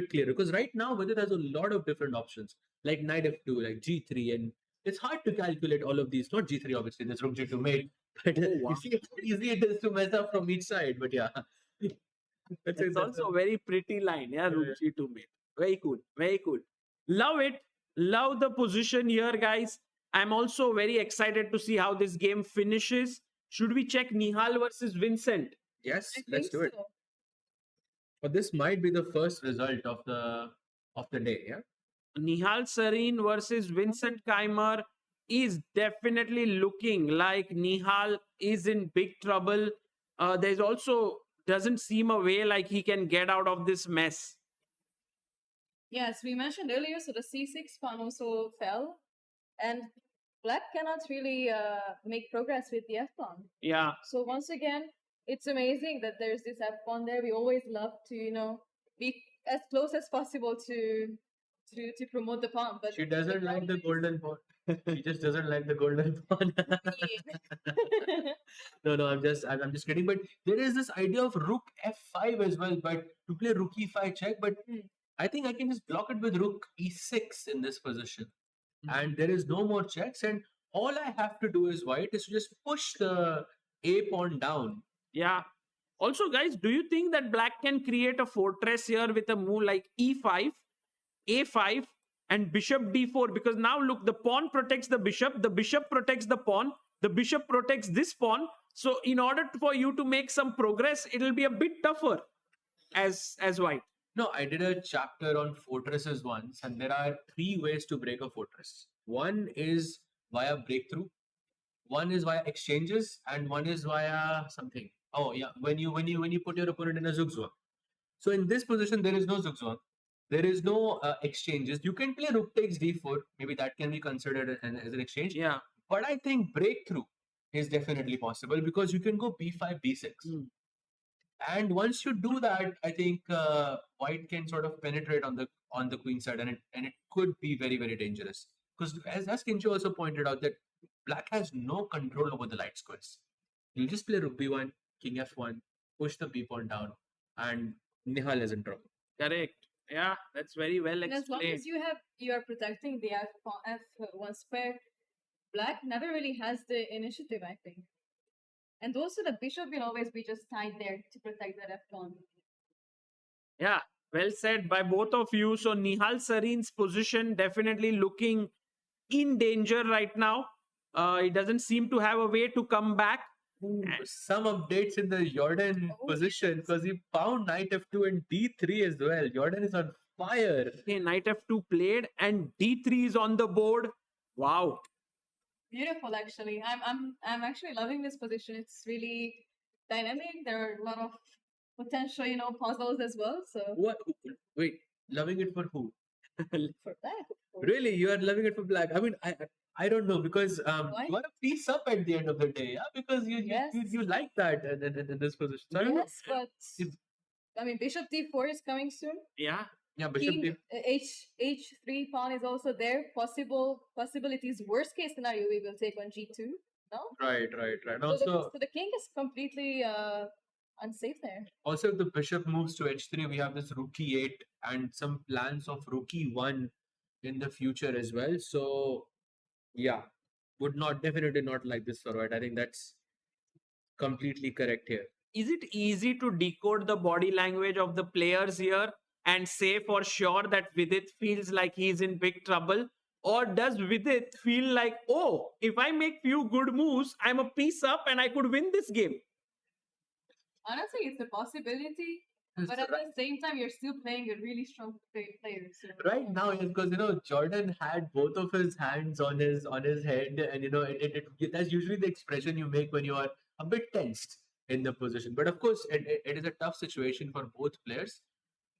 clearer. Because right now, Vidit has a lot of different options, like Knight F2, like G3, and it's hard to calculate all of these. Not G3, obviously, there's Rook G2 mate. But wow. you see how easy it is to mess up from each side. But yeah. It's also a very pretty line. Yeah, rook g2 mate. Very cool. Very cool. Love it. Love the position here, guys. I'm also very excited to see how this game finishes. Should we check Nihal versus Vincent? Yes, I let's think do it. so. But this might be the first result of the day, yeah? Nihal Sarin versus Vincent Keymer is definitely looking like Nihal is in big trouble. There's also doesn't seem a way like he can get out of this mess. Yes, we mentioned earlier, so the c6 pawn also fell, and black cannot really make progress with the f pawn. Yeah. So once again, it's amazing that there's this f pawn there. We always love to be as close as possible to promote the pawn, but She doesn't like the golden pawn. She just doesn't like the golden pawn. No, I'm just kidding. But there is this idea of rook f5 as well, but to play rook e5 check. But I think I can just block it with rook e6 in this position, and there is no more checks. And all I have to do is white is to just push the a pawn down. Yeah. Also, guys, do you think that black can create a fortress here with a move like e5, a5, and bishop d4? Because now look, the pawn protects the bishop protects the pawn, the bishop protects this pawn. So in order for you to make some progress, it'll be a bit tougher as white. No, I did a chapter on fortresses once, and there are 3 ways to break a fortress. One is via breakthrough, one is via exchanges, and one is via something. Oh yeah, when you put your opponent in a zugzwang. So in this position, there is no zugzwang. There is no exchanges. You can play rook takes d4. Maybe that can be considered as an exchange. Yeah. But I think breakthrough is definitely possible because you can go b5, b6. And once you do that, I think white can sort of penetrate on the queen side, and it could be very, very dangerous. Because as Kincho also pointed out, that black has no control over the light squares. You just play rook b1, king f1, push the b pawn down, and Nihal is in trouble. Correct. Yeah, that's very well And as long explained. as you are protecting the F1 square, black never really has the initiative, I think. And also the bishop will always be just tied there to protect that F1. Yeah, well said by both of you. So Nihal Sarin's position definitely looking in danger right now. He doesn't seem to have a way to come back. Some updates in the Jordan position because he found knight f2 and d3 as well. Jordan is on fire. Okay, knight f2 played and d3 is on the board. Wow. Beautiful, actually. I'm actually loving this position. It's really dynamic. There are a lot of potential, puzzles as well. So What? Wait, loving it for who? for that, Really, you are loving it for black? I mean, I don't know because Why? you want to piece up at the end of the day, yeah? Because you like that in this position. So I don't know. yes, but I mean, bishop d4 is coming soon. Yeah. Yeah, bishop King h3 pawn is also there. Possibilities. Worst case scenario, we will take on g2. No. Right. And So also, the king is completely unsafe there. also, if the bishop moves to h3, we have this rook e8 and some plans of rook e1 in the future as well. So, yeah, definitely not like this for white. I think that's completely correct here. Is it easy to decode the body language of the players here and say for sure that Vidit feels like he's in big trouble? Or does Vidit feel like, oh, if I make few good moves, I'm a piece up and I could win this game? Honestly, it's a possibility. But at the same time, you're still playing a really strong player. So. Right now, because Jordan had both of his hands on his head, and that's usually the expression you make when you are a bit tensed in the position. But of course, it is a tough situation for both players,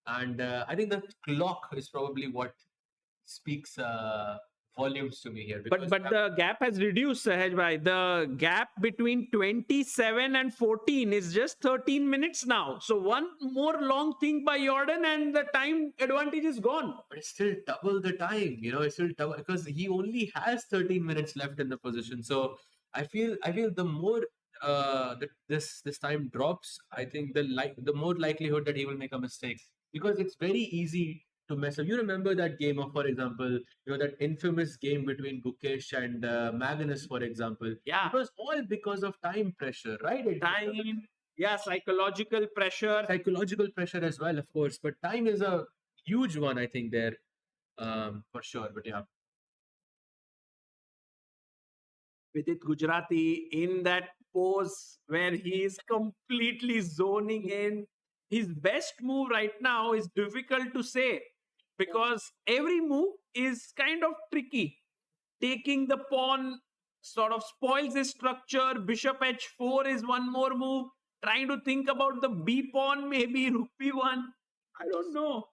and I think the clock is probably what speaks volumes to me here. But the gap has reduced, Sahaj bhai. The gap between 27 and 14 is just 13 minutes now. So one more long thing by Jordan and the time advantage is gone. But it's still double the time, it's still double because he only has 13 minutes left in the position. So I feel the more this time drops, I think the more likelihood that he will make a mistake because it's very easy to mess up. You remember that game of, for example, that infamous game between Gukesh and Magnus, for example. Yeah. It was all because of time pressure, right? Psychological pressure. Psychological pressure as well, of course. But time is a huge one, I think, there, for sure. But yeah. Vidit Gujrathi in that pose where he is completely zoning in. His best move right now is difficult to say because every move is kind of tricky. Taking the pawn sort of spoils his structure. Bishop h4 is one more move. Trying to think about the b pawn, maybe rook b1. I don't know.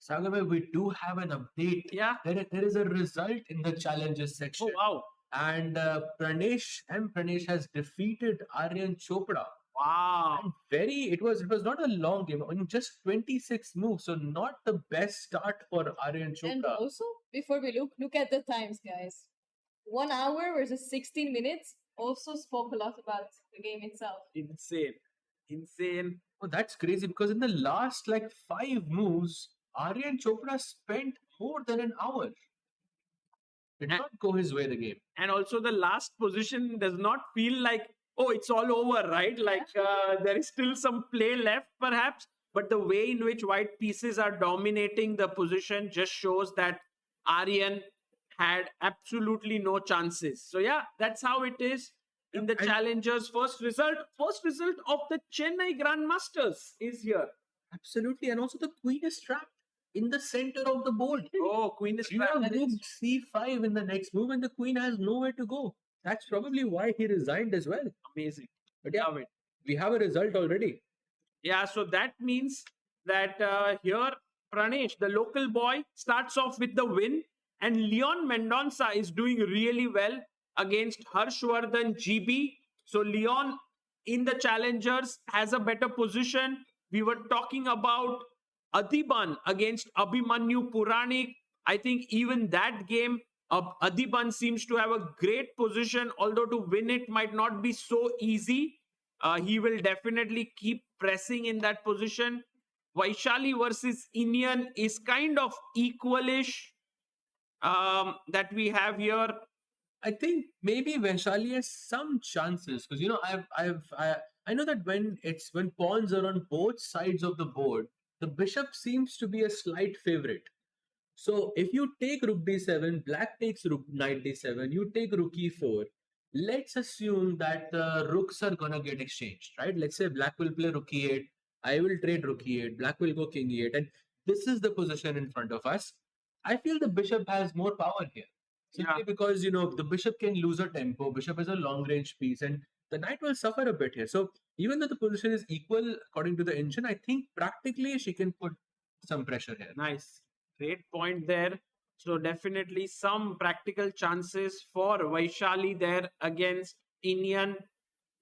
Sagar, we do have an update. Yeah. There is a result in the challenges section. Oh, wow. And Pranesh has defeated Aryan Chopra. Wow. And it was not a long game, in just 26 moves, so not the best start for Aryan Chopra. And also, before we look at the times, guys. 1 hour versus 16 minutes also spoke a lot about the game itself. Insane. Oh, that's crazy because in the last 5 moves, Aryan Chopra spent more than an hour. Did not go his way the game. And also the last position does not feel like, oh, it's all over, right? Like there is still some play left perhaps, but the way in which white pieces are dominating the position just shows that Aryan had absolutely no chances. So yeah, that's how it is in the challengers. First result of the Chennai Grand Masters is here. Absolutely. And also the queen is trapped in the center of the board. Oh, queen is You trapped. have rook c5 in the next move, and the queen has nowhere to go. That's probably why he resigned as well. Amazing. But yeah, Love it. we have a result already. Yeah, so that means that here Pranesh, the local boy, starts off with the win, and Leon Mendonça is doing really well against Harshvardhan GB. So Leon in the challengers has a better position. We were talking about Adiban against Abhimanyu Puranik. I think even that game, Adiban seems to have a great position, although to win it might not be so easy. He will definitely keep pressing in that position. Vaishali versus Inian is kind of equalish that we have here. I think maybe Vaishali has some chances because I know that when pawns are on both sides of the board, the bishop seems to be a slight favorite. So if you take rook d7, black takes rook knight d7, you take rook e4. Let's assume that the rooks are gonna get exchanged, right? Let's say black will play rook e8, I will trade rook e8, black will go king e8, and this is the position in front of us. I feel the bishop has more power here. Simply because the bishop can lose a tempo, bishop is a long range piece, and the knight will suffer a bit here. So even though the position is equal according to the engine, I think practically she can put some pressure here. Nice. Great point there. So definitely some practical chances for Vaishali there against Inian.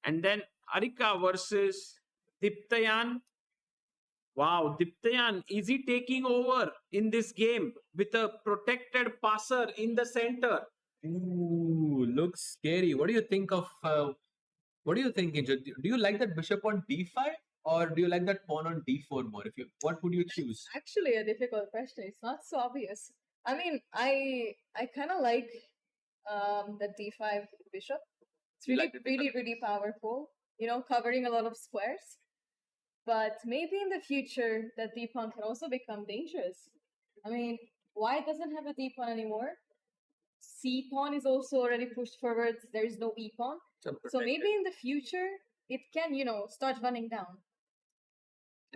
And then Arika versus Diptayan. Wow, Diptayan, is he taking over in this game with a protected passer in the center? Ooh, looks scary. What do you think of? What do you think, Injo? Do you like that bishop on d5, or do you like that pawn on d4 more? What would you choose? Actually, a difficult question. It's not so obvious. I mean, I kind of like the d5 bishop. It's really powerful. Covering a lot of squares. But maybe in the future, the d pawn can also become dangerous. I mean, white doesn't have a d pawn anymore. C pawn is also already pushed forward. There is no e pawn. So maybe in the future, it can, start running down.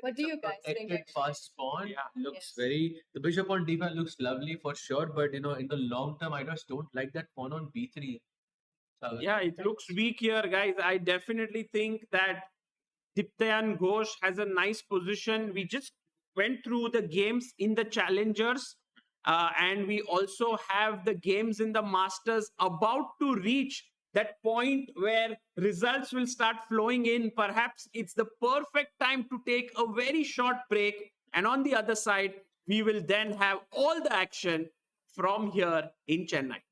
What do you guys think? Fast pawn looks very. The bishop on d5 looks lovely for sure, but in the long term, I just don't like that pawn on b3. Yeah, it looks weak here, guys. I definitely think that Diptayan Ghosh has a nice position. We just went through the games in the challengers, and we also have the games in the masters about to reach that point where results will start flowing in. Perhaps it's the perfect time to take a very short break. And on the other side, we will then have all the action from here in Chennai.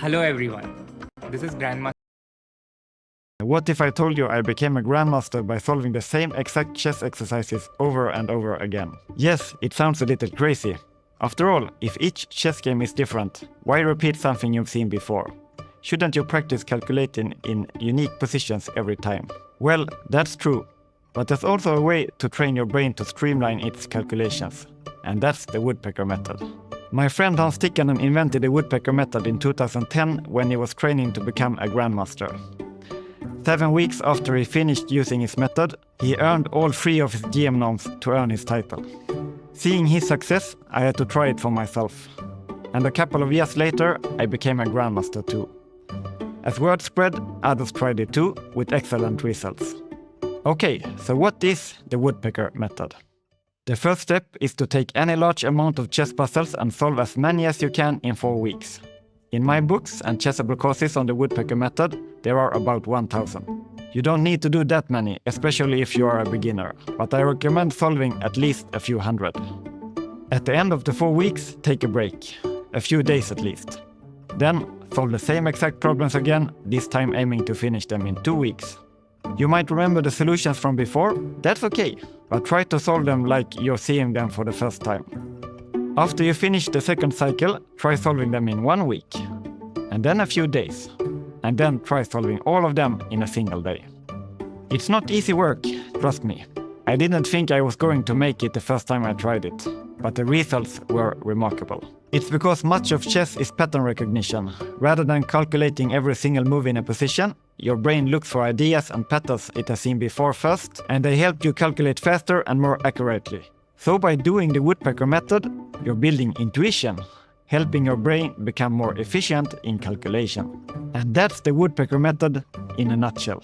Hello everyone, this is Grandmaster. What if I told you I became a grandmaster by solving the same exact chess exercises over and over again? Yes, it sounds a little crazy. After all, if each chess game is different, why repeat something you've seen before? Shouldn't you practice calculating in unique positions every time? Well, that's true. But there's also a way to train your brain to streamline its calculations. And that's the woodpecker method. My friend Hans Tikkanen invented the woodpecker method in 2010 when he was training to become a grandmaster. 7 weeks after he finished using his method, he earned all 3 of his GM noms to earn his title. Seeing his success, I had to try it for myself. And a couple of years later, I became a grandmaster too. As word spread, others tried it too, with excellent results. Okay, so what is the woodpecker method? The first step is to take any large amount of chess puzzles and solve as many as you can in 4 weeks. In my books and chessable courses on the woodpecker method, there are about 1,000. You don't need to do that many, especially if you are a beginner, but I recommend solving at least a few hundred. At the end of the 4 weeks, take a break, a few days at least. Then solve the same exact problems again, this time aiming to finish them in 2 weeks. You might remember the solutions from before, that's okay, but try to solve them like you're seeing them for the first time. After you finish the second cycle, try solving them in 1 week, and then a few days, and then try solving all of them in a single day. It's not easy work, trust me. I didn't think I was going to make it the first time I tried it, but the results were remarkable. It's because much of chess is pattern recognition. Rather than calculating every single move in a position, your brain looks for ideas and patterns it has seen before first, and they help you calculate faster and more accurately. So by doing the woodpecker method, you're building intuition, helping your brain become more efficient in calculation. And that's the woodpecker method in a nutshell.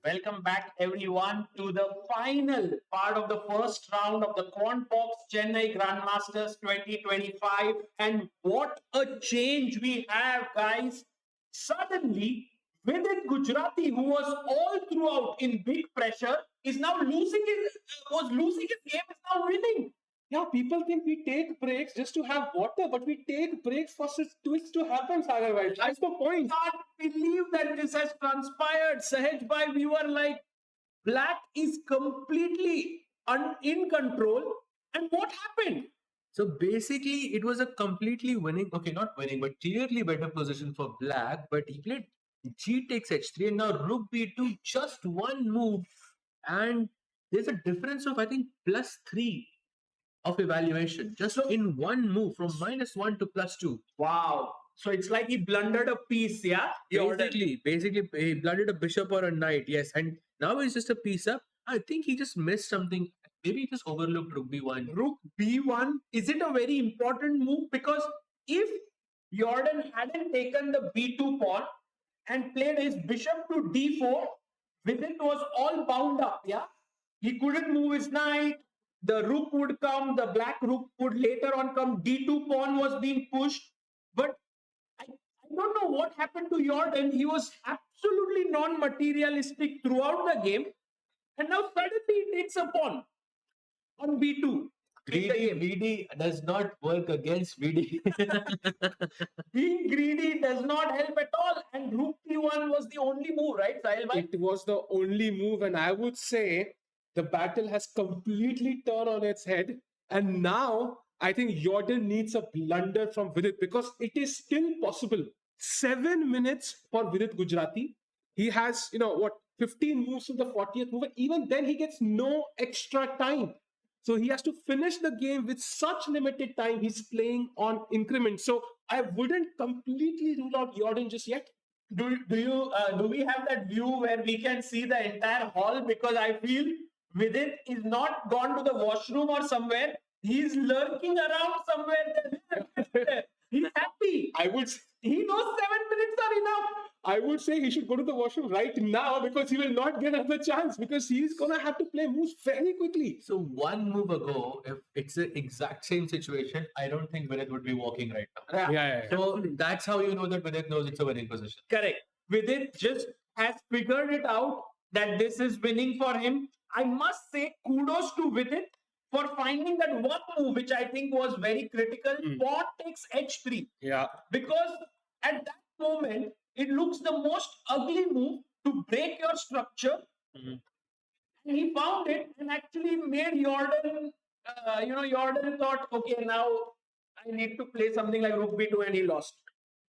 Welcome back, everyone, to the final part of the first round of the Quantbox Chennai Grand Masters 2025. And what a change we have, guys. Suddenly, Vidit Gujrathi, who was all throughout in big pressure, is now losing his game, is now winning. Yeah, people think we take breaks just to have water, but we take breaks for such twists to happen, Sagar Bhai. That's the point. I can't believe that this has transpired. Sahaj bhai, we were like, black is completely in control. And what happened? So basically, it was a completely winning, okay, not winning, but clearly better position for black. But he played G takes H3 and now Rook B2, just one move. And there's a difference of, I think, +3 of evaluation just in one move from -1 to +2. Wow. So it's like he blundered a piece, yeah? Basically, he blundered a bishop or a knight, yes. And now it's just a piece up. I think he just missed something. Maybe he just overlooked Rook B1. Rook B1, is it a very important move? Because if Jordan hadn't taken the B2 pawn and played his bishop to D4, Vidit was all bound up, yeah? He couldn't move his knight. The rook would come, the black rook would later on come. D2 pawn was being pushed. But I don't know what happened to Jordan. He was absolutely non-materialistic throughout the game. And now suddenly he takes a pawn on B2. VD does not work against VD. Being greedy does not help at all. And Rook P1 was the only move, right, Sahil bhai? It was the only move, and I would say the battle has completely turned on its head. And now I think Jordan needs a blunder from Vidit because it is still possible. 7 minutes for Vidit Gujrathi. He has, 15 moves in the 40th move. And even then, he gets no extra time. So he has to finish the game with such limited time. He's playing on increments. So I wouldn't completely rule out Jordan just yet. Do we have that view where we can see the entire hall? Because I feel Vidit is not gone to the washroom or somewhere. He's lurking around somewhere. He's happy. He knows 7 minutes are enough. I would say he should go to the washroom right now because he will not get another chance because he's going to have to play moves very quickly. So one move ago, if it's the exact same situation, I don't think Vidit would be walking right now. Yeah. So that's how you know that Vidit knows it's a winning position. Correct. Vidit just has figured it out that this is winning for him. I must say kudos to Vidit for finding that one move, which I think was very critical. Pawn takes H3. Yeah. Because at that moment, it looks the most ugly move to break your structure. And he found it and actually made Jordan, Jordan thought, okay, now I need to play something like Rook B2 and he lost.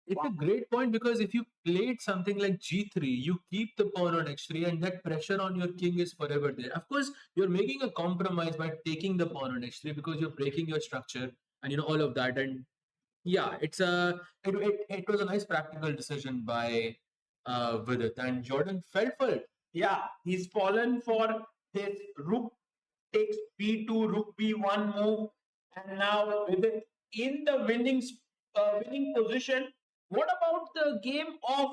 It's a great point because if you played something like G3, you keep the pawn on H3 and that pressure on your king is forever there. Of course, you're making a compromise by taking the pawn on H3 because you're breaking your structure and all of that. And yeah, it was a nice practical decision by Vidit and Jordan fell for it. Yeah, he's fallen for this Rook takes B2, Rook B1 move, and now Vidit in the winning position. What about the game of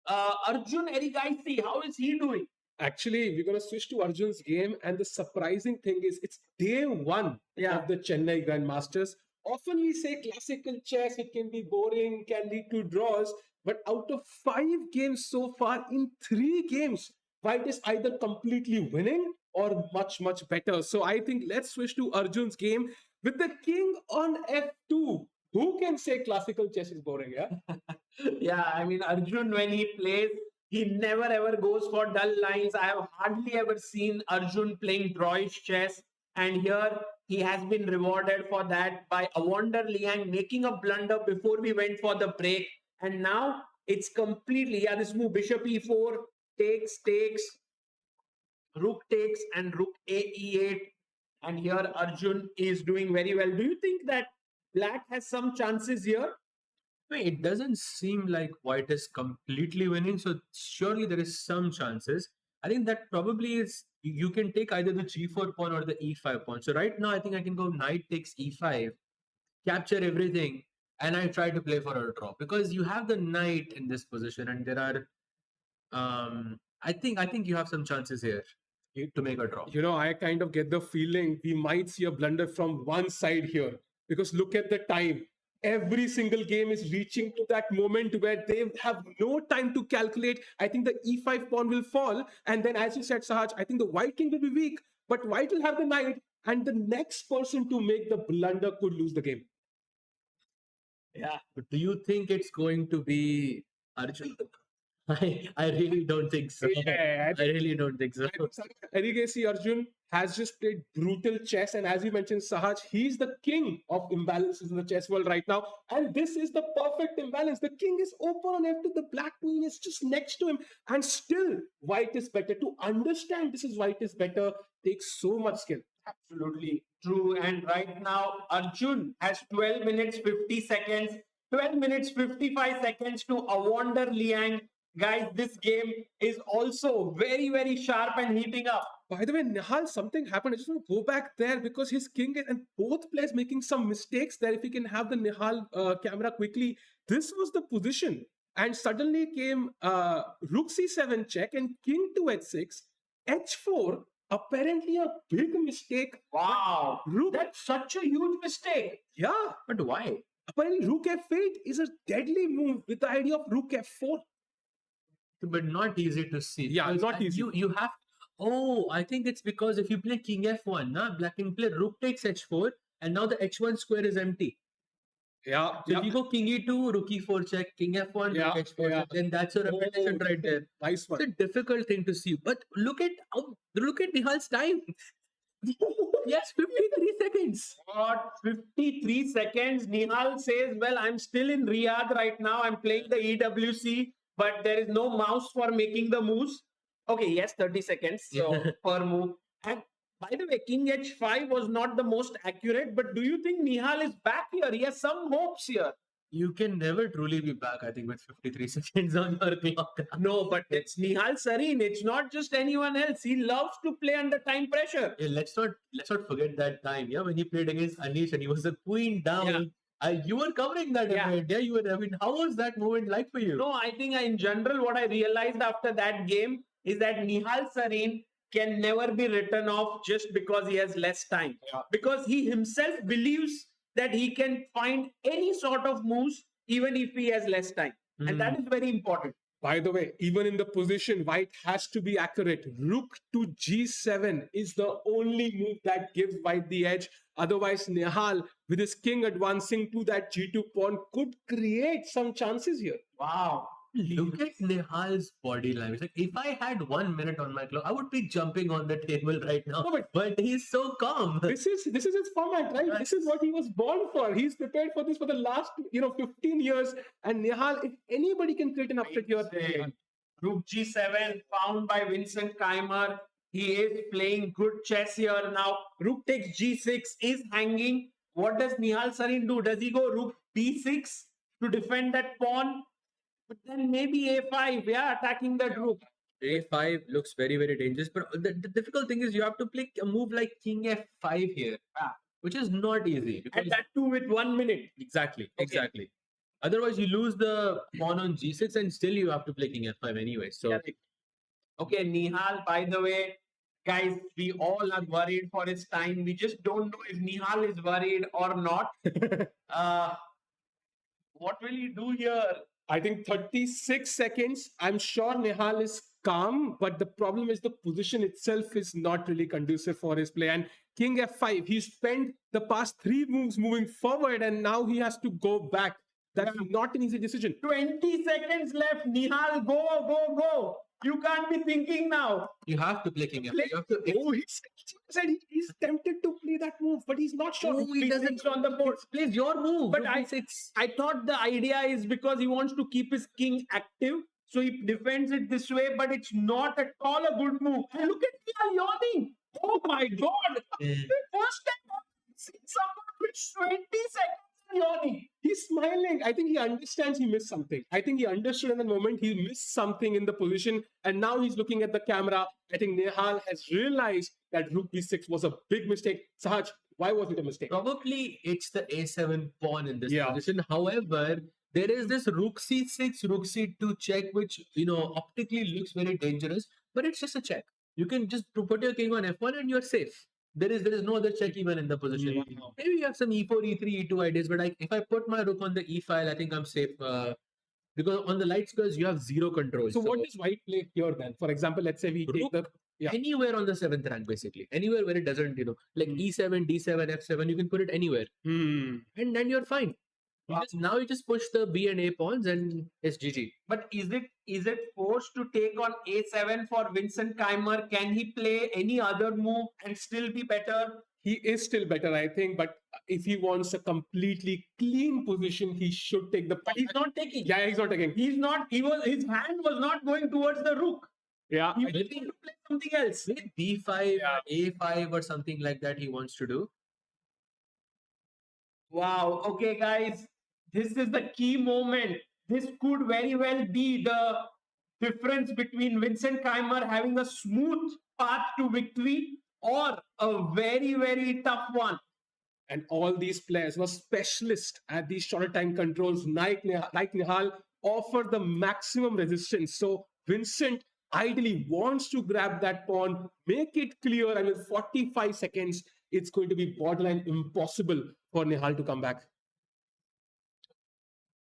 Arjun Erigaisi? How is he doing? Actually, we're going to switch to Arjun's game. And the surprising thing is, it's day one of the Chennai Grand Masters. Often we say classical chess, it can be boring, can lead to draws. But out of 5 games so far, in 3 games, White is either completely winning or much, much better. So I think let's switch to Arjun's game with the king on F2. Who can say classical chess is boring, yeah? Yeah, I mean, Arjun, when he plays, he never ever goes for dull lines. I have hardly ever seen Arjun playing drawish chess. And here he has been rewarded for that by Awonder Liang making a blunder before we went for the break. And now it's completely, this move, bishop e4, takes, rook takes, and rook a e8. And here Arjun is doing very well. Do you think that Black has some chances here? It doesn't seem like White is completely winning, so surely there is some chances. I think that probably is, you can take either the g4 pawn or the e5 pawn. So right now I think I can go knight takes e5, capture everything, and I try to play for a draw because you have the knight in this position and there are I think you have some chances here to make a draw. I kind of get the feeling we might see a blunder from one side here. Because look at the time. Every single game is reaching to that moment where they have no time to calculate. I think the e5 pawn will fall. And then as you said, Sahaj, I think the white king will be weak. But white will have the knight. And the next person to make the blunder could lose the game. Yeah. But do you think it's going to be Arjun? I really don't think so. Yeah, I really don't think so. Erigaisi Arjun has just played brutal chess, and as you mentioned, Sahaj, he's the king of imbalances in the chess world right now. And this is the perfect imbalance. The king is open on F2, the black queen is just next to him, and still white is better. To understand this is white is better takes so much skill. Absolutely true. And right now, Arjun has 12 minutes 50 seconds, 12 minutes 55 seconds to Awonder Liang. Guys, this game is also very, very sharp and heating up. By the way, Nihal, something happened. I just want to go back there because his king and both players making some mistakes there. If we can have the Nihal camera quickly, this was the position. And suddenly came rook c7 check and king to h6, h4. Apparently a big mistake. Wow. Rook, That's such a huge mistake. yeah. But why? Apparently rook f8 is a deadly move with the idea of rook f4. But not easy to see. Yeah, Because not easy. You have. Oh, I think it's because if you play king f1, black can play rook takes h4, and now the h1 square is empty. Yeah. So if you go king e2, rook e4 check, king f1, Yeah, rook h4 yeah. check, then that's your repetition right there. Nice It's one. a difficult thing to see. But look at Nihal's time. Yes, 53 seconds. What? 53 seconds. Nihal says, well, I'm still in Riyadh right now. I'm playing the EWC, but there is no mouse for making the moves. Okay, yes, 30 seconds so per move. And by the way, king h5 was not the most accurate, but do you think Nihal is back here? He has some hopes here. You can never truly be back, I think, with 53 seconds on your clock. No, but it's Nihal Sarin. It's not just anyone else. He loves to play under time pressure. Yeah, let's not forget that time. Yeah, when he played against Anish and he was a queen down. You were covering that event. Yeah, you were. I mean, how was that moment like for you? No, I think in general, what I realized after that game is that Nihal Sarin can never be written off just because he has less time. Yeah. Because he himself believes that he can find any sort of moves even if he has less time. And that is very important. By the way, even in the position, white has to be accurate. Rook to g7 is the only move that gives white the edge. Otherwise, Nihal, with his king advancing to that g2 pawn, could create some chances here. Wow. Look at Nihal's body language. Like, if I had 1 minute on my clock, I would be jumping on the table right now. No, but he's so calm. This is his format, right? This is what he was born for. He's prepared for this for the last 15 years. And Nihal, if anybody can create an upset here, Nihal. Rook g7 found by Vincent Keymer. He is playing good chess here now. Rook takes g6 is hanging. What does Nihal Sarin do? Does he go rook b6 to defend that pawn? But then maybe a5, attacking that rook. A5 looks very, very dangerous. But the difficult thing is you have to play a move like king f5 here, which is not easy. And that too with 1 minute. Exactly. Otherwise, you lose the pawn on g6 and still you have to play king f5 anyway. So, Okay, Nihal, by the way, guys, we all are worried for his time. We just don't know if Nihal is worried or not. What will he do here? I think 36 seconds. I'm sure Nihal is calm, but the problem is the position itself is not really conducive for his play. And king f5, he spent the past 3 moves moving forward and now he has to go back. That's not an easy decision. 20 seconds left. Nihal, go. You can't be thinking now. you have to play king f5. You have to, Oh, he said he's tempted to play that move, but he's not sure. He doesn't on the board. plays your move. But I thought the idea is because he wants to keep his king active. So he defends it this way, but it's not at all a good move. And look at Nihal yawning. Oh my God. The first time I've seen someone with 20 seconds yawning. He's smiling. I think he understands he missed something. I think he understood in the moment he missed something in the position. And now he's looking at the camera. I think Nihal has realized that rook b6 was a big mistake. Sahaj, why was it a mistake? Probably it's the a7 pawn in this Yeah. position. However, there is this rook c6, rook c2 check, which, optically looks very dangerous, but it's just a check. You can just put your king on f1 and you're safe. There is no other check even in the position. Maybe you have some e4, e3, e2 ideas, but if I put my rook on the e file, I think I'm safe. Because on the light squares, you have zero control. So what does white play here then? For example, let's say we take the... Yeah. Anywhere on the 7th rank, basically. Anywhere where it doesn't, like e7, d7, f7, you can put it anywhere. And then you're fine. Now you just push the B and A pawns and it's GG. But is it forced to take on A7 for Vincent Keymer? Can he play any other move and still be better? He is still better, I think, but if he wants a completely clean position, he should take the. But he's not taking. Yeah, he's not taking. He's not. His hand was not going towards the rook. Yeah, He was going to play something else. Maybe B5, A5 or something like that he wants to do. Wow. Okay, guys. This is the key moment. This could very well be the difference between Vincent Keymer having a smooth path to victory or a very, very tough one. and all these players were specialists at these shorter time controls, like Nihal, offer the maximum resistance. So Vincent ideally wants to grab that pawn, make it clear, and in 45 seconds, it's going to be borderline impossible for Nihal to come back.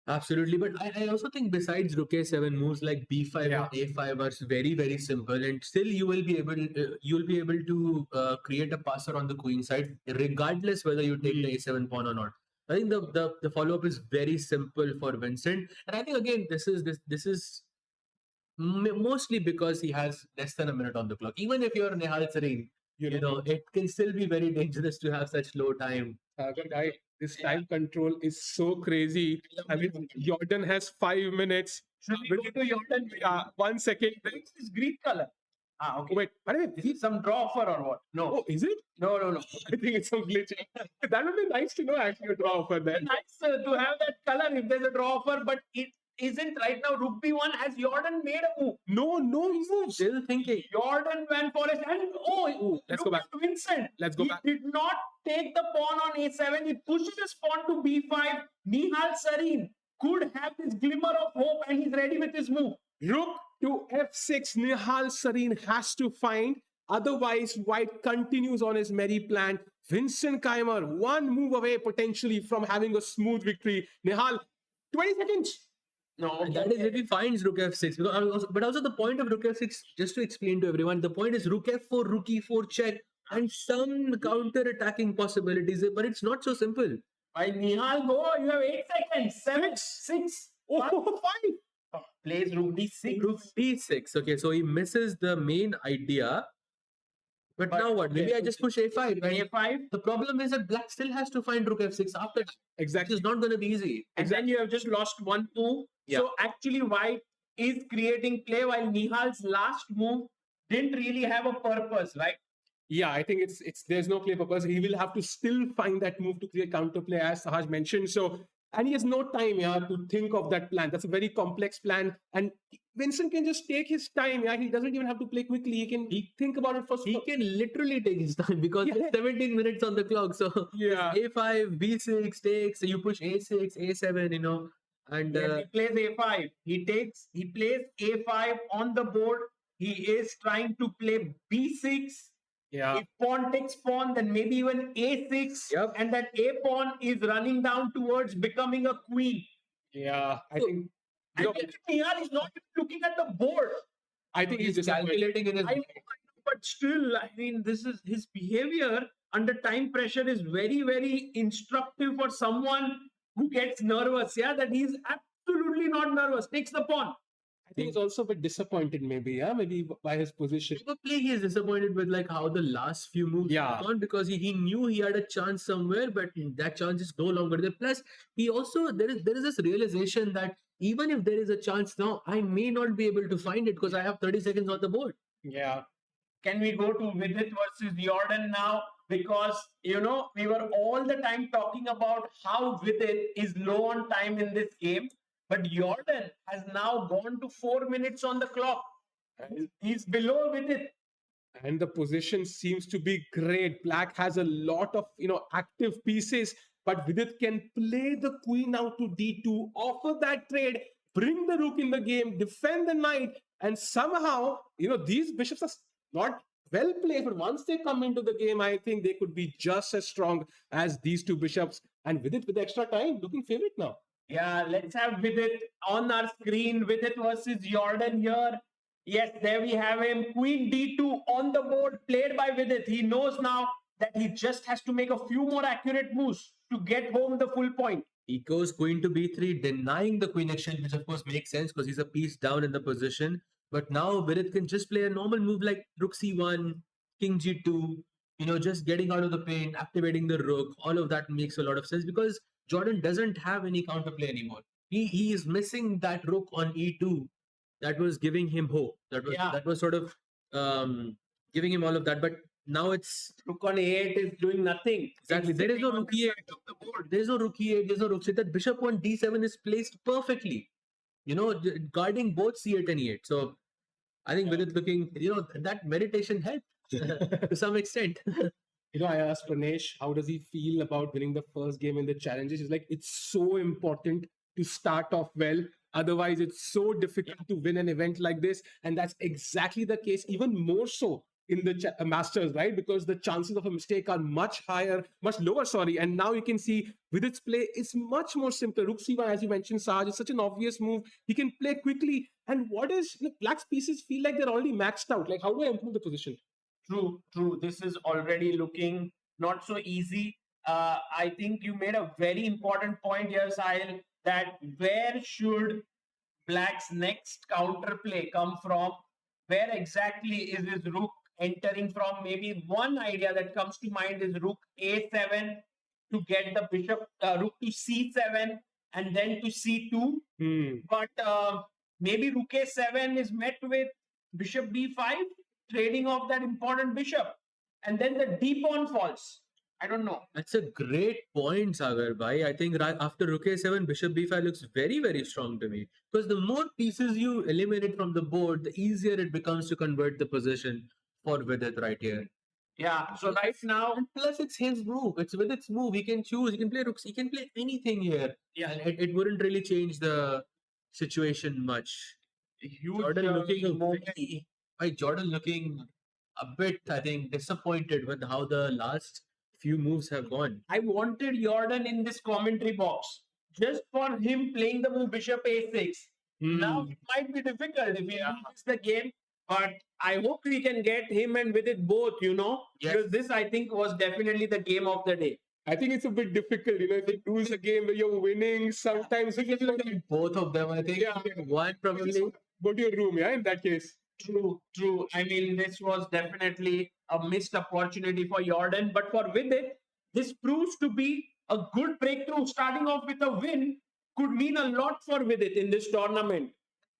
Absolutely, but I also think besides rook a7 moves like b5 Yeah. and a5 are very very simple, and still you will be able to create a passer on the queen side regardless whether you take the a7 pawn or not. I think the follow up is very simple for Vincent, and I think again this is mostly because he has less than a minute on the clock. Even if you're Nihal Sarin, you know it can still be very dangerous to have such low time. This time control is so crazy. I mean, Jordan has 5 minutes. Should we go to Jordan? 1 second. This is green color. Ah, okay. Wait, by the way, This is some draw offer or what? No. oh, is it? No. I think it's some glitch. That would be nice to know actually a draw for that. Nice to have that color if there's a draw offer, but it isn't right now. Rook b1 has Jordan made a move. No moves. Still thinking. Jordan went for it, and Let's look go back. at Vincent. Let's go he back. did not take the pawn on a7. He pushed his pawn to b5. Nihal Sarin could have this glimmer of hope, and he's ready with his move. Rook to f6. Nihal Sarin has to find. Otherwise, White continues on his merry plan. Vincent Keymer, one move away potentially from having a smooth victory. Nihal, 20 seconds. No, And that is if he finds rook f6. But also the point of rook f6, just to explain to everyone, the point is rook f4, rook e4 check, and some counter-attacking possibilities. But it's not so simple. By Nihal, go. You have 8 seconds. 7, 6, 5. Plays rook d6. Rook d6. Okay, so he misses the main idea. But now what? Maybe I just push a5. Right? a5. The problem is that black still has to find rook f6 after that. Exactly. It's not going to be easy. And then you have just lost 1-2. Yeah. So actually, White is creating play while Nihal's last move didn't really have a purpose, right? Yeah, I think it's there's no clear purpose. He will have to still find that move to create counterplay, as Sahaj mentioned. So, and he has no time, to think of that plan. That's a very complex plan, and Vincent can just take his time. He doesn't even have to play quickly. He can think about it first. He can literally take his time because there's 17 minutes on the clock. So Yeah. a5, b6 takes. So you push a6, a7. And He plays a5. He plays a5 on the board. He is trying to play b6. Yeah. If pawn takes pawn, then maybe even a6. Yep. And that a pawn is running down towards becoming a queen. Yeah, I think. And Nihal is not even looking at the board. I think he's he's just calculating in his I know, but still, I mean, this is his behavior under time pressure is very, very instructive for someone who gets nervous. Yeah, that he's absolutely not nervous. Takes the pawn. I think he's also a bit disappointed, maybe. Maybe by his position. Probably he is disappointed with like how the last few moves Yeah. went on because he knew he had a chance somewhere, but that chance is no longer there. Plus, he also there is this realization that even if there is a chance now, I may not be able to find it because I have 30 seconds on the board. Yeah. Can we go to Vidit versus Jordan now? Because, we were all the time talking about how Vidit is low on time in this game. But Jordan has now gone to 4 minutes on the clock. He's below Vidit. And the position seems to be great. Black has a lot of active pieces, but Vidit can play the queen out to d2, offer that trade, bring the rook in the game, defend the knight, and somehow these bishops are not well played. But once they come into the game, I think they could be just as strong as these two bishops. And Vidit with extra time, looking favorite now. Yeah, let's have Vidit on our screen. Vidit versus Jordan here. Yes, there we have him. Queen d2 on the board, played by Vidit. He knows now that he just has to make a few more accurate moves to get home the full point. He goes queen to b3, denying the queen exchange, which of course makes sense because he's a piece down in the position. But now Vidit can just play a normal move like rook c1, king g2, just getting out of the paint, activating the rook. All of that makes a lot of sense because Jordan doesn't have any counterplay anymore. He is missing that rook on e2 that was giving him hope. That was sort of giving him all of that. But now it's Rook on a8 is doing nothing. exactly. It's There is no sitting on rook the e8. side of the board. There's no rook e8. There's no rook c8. That bishop on d7 is placed perfectly. Guarding both c8 and e8. So I think Vidit looking, that meditation helped to some extent. I asked Pranesh, how does he feel about winning the first game in the challenges? He's like, it's so important to start off well. Otherwise, it's so difficult to win an event like this. And that's exactly the case, even more so in the Masters, right? Because the chances of a mistake are much lower, sorry. And now you can see with its play, it's much more simple. Rook c1, as you mentioned, Saj, is such an obvious move. He can play quickly. And Black's pieces feel like they're already maxed out. Like, how do I improve the position? True. This is already looking not so easy. I think you made a very important point here, Sahil, that where should Black's next counterplay come from? Where exactly is his rook entering from? Maybe one idea that comes to mind is rook a7 to get the bishop, rook to c7 and then to c2. But maybe rook a7 is met with bishop b5, trading off that important bishop, and then the d pawn falls. I don't know. That's a great point, Sagar bhai. I think right after rook a7, bishop b5 looks very, very strong to me. Because the more pieces you eliminate from the board, the easier it becomes to convert the position for Vidit right here. Yeah. So right now, And plus it's his move. It's Vidit's move. He can choose. He can play rooks. He can play anything here. Yeah. And it wouldn't really change the situation much. huge Jordan looking a bit, I think, disappointed with how the last few moves have gone. I wanted Jordan in this commentary box just for him playing the move bishop a6. Now it might be difficult if he loses the game, but I hope we can get him and with it both, Yes. because this I think was definitely the game of the day. I think it's a bit difficult, if you lose a game where you're winning, sometimes you can Both of them, I think. Yeah. One probably. go to your room, in that case. True. I mean, this was definitely a missed opportunity for Jordan, but for Vidit, this proves to be a good breakthrough. Starting off with a win could mean a lot for Vidit in this tournament.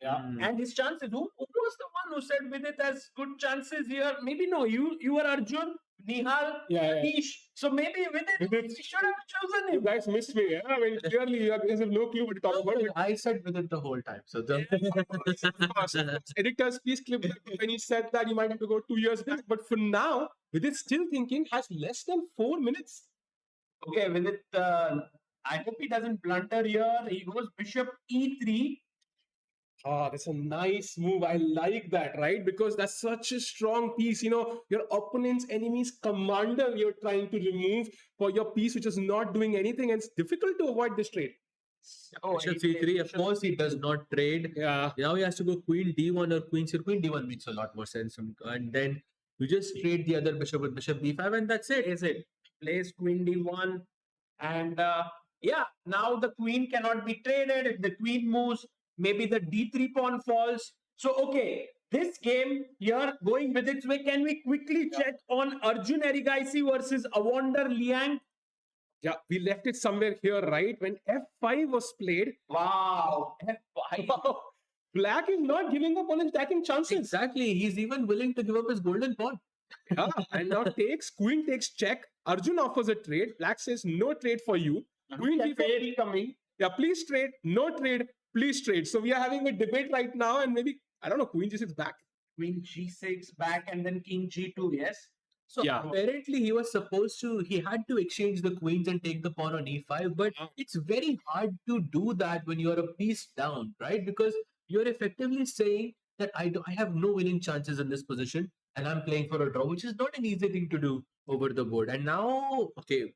And his chances. Who was the one who said Vidit has good chances here? Maybe no, you were Arjun, Nihal, Anish. So maybe Vidit, we should have chosen You him. guys missed me. I mean, clearly, you have no clue what to talk about. I said Vidit the whole time. So Of course. Editors, please clip that. When he said that, you might have to go 2 years back. But for now, Vidit still thinking has less than 4 minutes. Okay, Vidit, I hope he doesn't blunder here. He goes bishop e3. That's a nice move. I like that, right? Because that's such a strong piece. Your opponent's enemy's commander you're trying to remove for your piece, which is not doing anything. And it's difficult to avoid this trade. Bishop c3. Of course, he does not trade. Yeah. Now he has to go queen d1 or queen c. Queen d1 makes a lot more sense. And then you just trade the other bishop with bishop b5, and that's it. Is it? Plays queen d1. And now the queen cannot be traded. If the queen moves, maybe the d3 pawn falls. So, okay, this game here going with its way. Can we quickly check on Arjun Erigaisi versus Awonder Liang? Yeah, we left it somewhere here, right? When f5 was played. Wow. F5. Wow. Black is not giving up on his attacking chances. Exactly. He's even willing to give up his golden pawn. Yeah, and now queen takes check. Arjun offers a trade. Black says no trade for you. Queen Fail coming. Yeah, please trade. No trade. Please trade. So we are having a debate right now, and maybe I don't know. Queen g6 back. Queen g6 back and then king g2. Yes. So Yeah. apparently he had to exchange the queens and take the pawn on e5, but it's very hard to do that when you're a piece down, right? Because you're effectively saying that I have no winning chances in this position and I'm playing for a draw, which is not an easy thing to do over the board. And now, okay,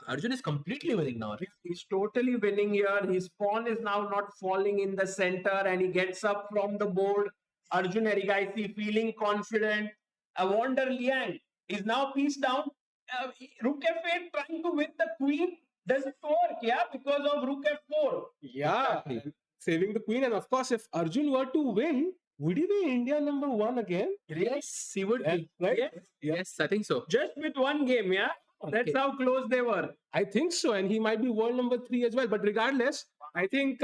Arjun is completely winning now. He's totally winning here. His pawn is now not falling in the center and he gets up from the board. Arjun Erigaisi feeling confident. Awonder Liang is now piece down. Rook f8 trying to win the queen. doesn't work, yeah, because of rook f4. Yeah, Exactly. and saving the queen. And of course, if Arjun were to win, would he be India number one again? Yes, he would Yeah, be. right? Yes, Yes, I think so. just with one game, yeah. That's Okay. how close they were. I think so. And he might be world number 3 as well. But regardless, I think,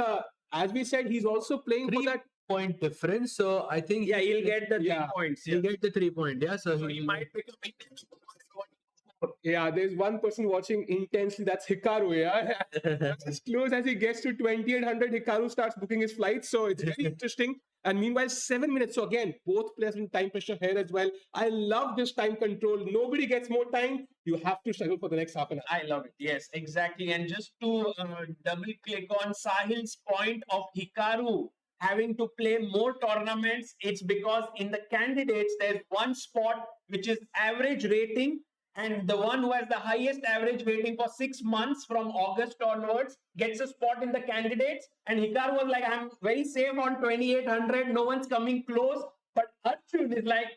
as we said, he's also playing for that. 3-point difference. So I think Yeah, he'll get the 3 Yeah. points. he'll Yeah. get the 3 point. Yeah, so So he might become Yeah, there's one person watching intensely. That's Hikaru. Yeah, as close as he gets to 2800, Hikaru starts booking his flights. So it's very interesting. And meanwhile, 7 minutes. So again, both players in time pressure here as well. I love this time control. Nobody gets more time. You have to struggle for the next half an hour. I love it. Yes, exactly. And just to double click on Sahil's point of Hikaru having to play more tournaments, it's because in the candidates, there's one spot which is average rating. And the one who has the highest average rating for 6 months from August onwards gets a spot in the candidates. And Hikaru was like, I'm very safe on 2800. No one's coming close. But Arjun is like,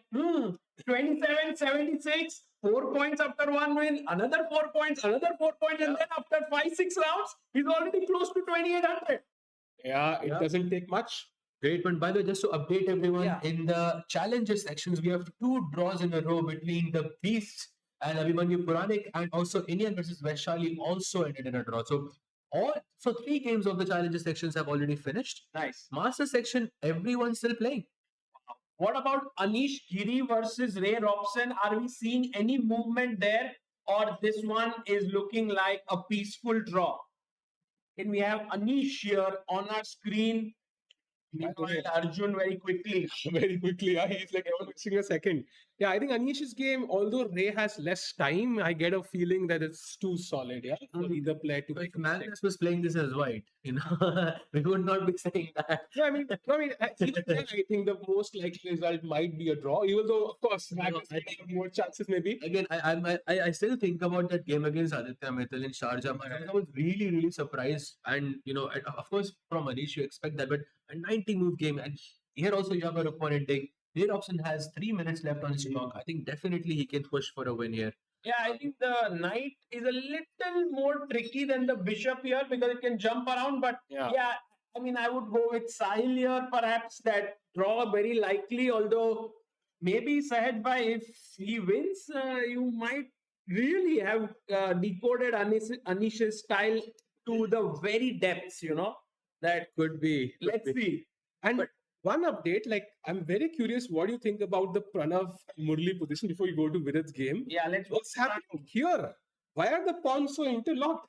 27, 76, 4 points after one win, another 4 points, another 4 points. And then after 5-6 rounds, he's already close to 2800. Yeah, it Yeah. doesn't take much. Great one. By the way, just to update everyone, Yeah. in the challenges sections, we have 2 draws in a row between the Beasts and Abhimanyu Puranik, and also Indian versus Vaishali also ended in a draw. So 3 games of the challenges sections have already finished. Nice. Master section, everyone's still playing. What about Anish Giri versus Ray Robson? Are we seeing any movement there, or this one is looking like a peaceful draw? And we have Anish here on our screen. Meanwhile, Arjun very quickly. Very quickly. Yeah, he's like missing a second. Yeah, I think Anish's game, although Ray has less time, I get a feeling that it's too solid. Yeah, for either player to. If Magnus was playing this as white, we would not be saying that. No, I mean, even then, I think the most likely result might be a draw. Even though, of course, Magnus might have more chances, maybe. Again, I still think about that game against Aditya Mittal in Sharjah. I was really, really surprised. And, of course, from Anish, you expect that. But a 90-move game. And here also you have an opponent. Robson has 3 minutes left on his clock. I think definitely he can push for a win here. Yeah, I think the knight is a little more tricky than the bishop here because it can jump around. But Yeah. I mean, I would go with Sahil here, perhaps that draw very likely. Although maybe Sahaj Bhai, if he wins, you might really have decoded Anish's style to the very depths, that Could be. let's see. And one update, like, I'm very curious, what do you think about the Pranav Murli position before you go to Vidit's game? Yeah, let's What's happening here? Why are the pawns so interlocked?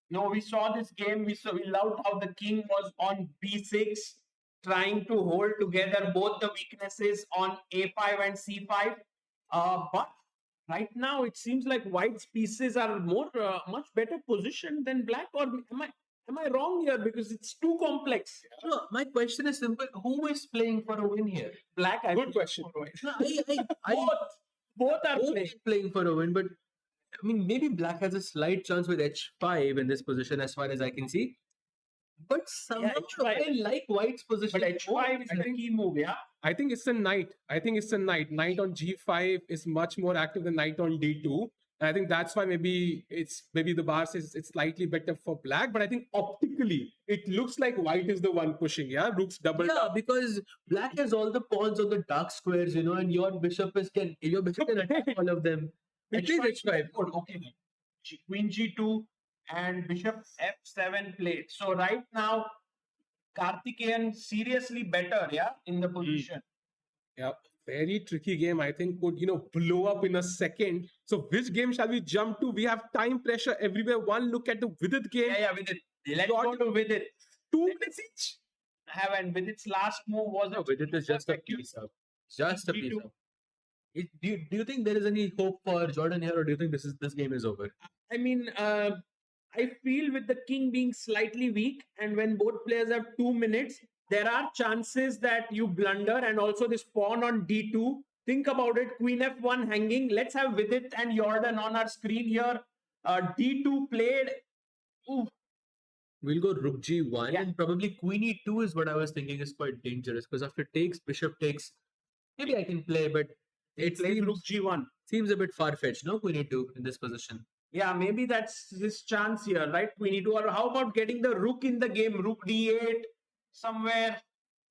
No, we saw this game. We loved how the king was on b6, trying to hold together both the weaknesses on a5 and c5. But right now, it seems like white's pieces are much better positioned than black. Or am I wrong here? Because it's too complex. No, my question is simple. Who is playing for a win here? Black. I Good think, question. No, I both are both playing. are playing for a win, but I mean, maybe black has a slight chance with h5 in this position, as far as I can see. But somehow H5. I like white's position. But h5 is I the think- key move, yeah? I think it's a knight. Knight on g5 is much more active than knight on d2. And I think that's why maybe the bar says it's slightly better for black. But I think optically, it looks like white is the one pushing. Yeah, rook's doubled Yeah, up. because black has all the pawns on the dark squares, and your bishop can attack all of them. It is h5. Okay. Queen g2 and bishop f7 played. So right now, Karthikeyan seriously better, yeah, in the position. Yeah, very tricky game. I think could blow up in a second. So which game shall we jump to? We have time pressure everywhere. One look at the Vidit game. Yeah, with it. Let's go to Vidit. 2 minutes each. And Vidit's last move was No, but it is just a piece up. Just a piece up. Do you think there is any hope for Jordan here, or do you think this game is over? I mean, I feel with the king being slightly weak, and when both players have 2 minutes, there are chances that you blunder, and also this pawn on d2. Think about it, queen f1 hanging. Let's have Vidit and Jordan on our screen here. D2 played. Ooh, We'll go rook g1 Yeah. and probably queen e2 is what I was thinking is quite dangerous, because after takes, bishop takes, maybe I can play, but it played rook g1. seems a bit far-fetched, no? Queen e2 in this position. Yeah, maybe that's his chance here, right? Queen E2. Or how about getting the rook in the game? Rook D8 somewhere.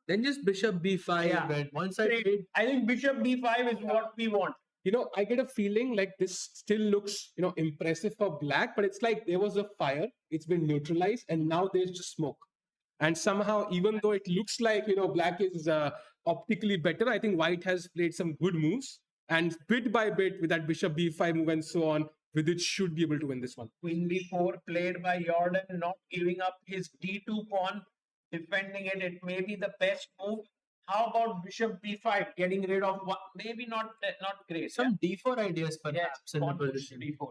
Then just bishop b5. Yeah. And once I Great. played, I think bishop D5 is what we want. I get a feeling like this still looks, impressive for black, but it's like there was a fire, it's been neutralized, and now there's just smoke. And somehow, even though it looks like, black is optically better, I think white has played some good moves. And bit by bit, with that bishop b5 move and so on, Vidit should be able to win this one. Queen B4 played by Jordan, not giving up his D2 pawn, defending it. It may be the best move. How about bishop B5, getting rid of one? Maybe not great. some d4 ideas yeah, perhaps in the pawn push position. D4.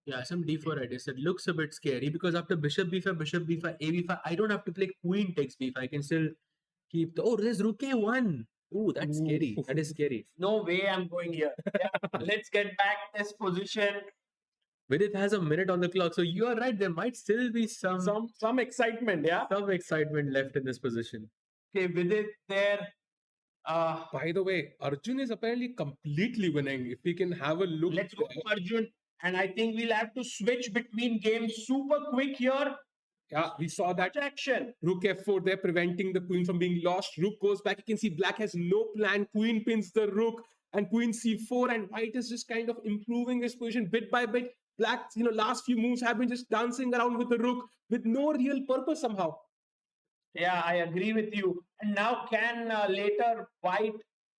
Yeah, some d4 ideas. It looks a bit scary because after bishop b5, a5, I don't have to play queen takes b5. I can still keep the. Oh, there's rook a1. Ooh, that's scary. That is scary. No way I'm going here. Yeah, let's get back this position. Vidit has a minute on the clock, so you are right. There might still be some Some excitement, yeah. excitement left in this position. Okay, Vidit there. By the way, Arjun is apparently completely winning. If we can have a look. Let's go to Arjun. And I think we'll have to switch between games super quick here. Yeah, we saw that Much action. rook f4 there, preventing the queen from being lost. Rook goes back. You can see black has no plan. Queen pins the rook and queen c4, and white is just kind of improving his position bit by bit. Black, last few moves have been just dancing around with the rook with no real purpose somehow. Yeah, I agree with you. And now can later white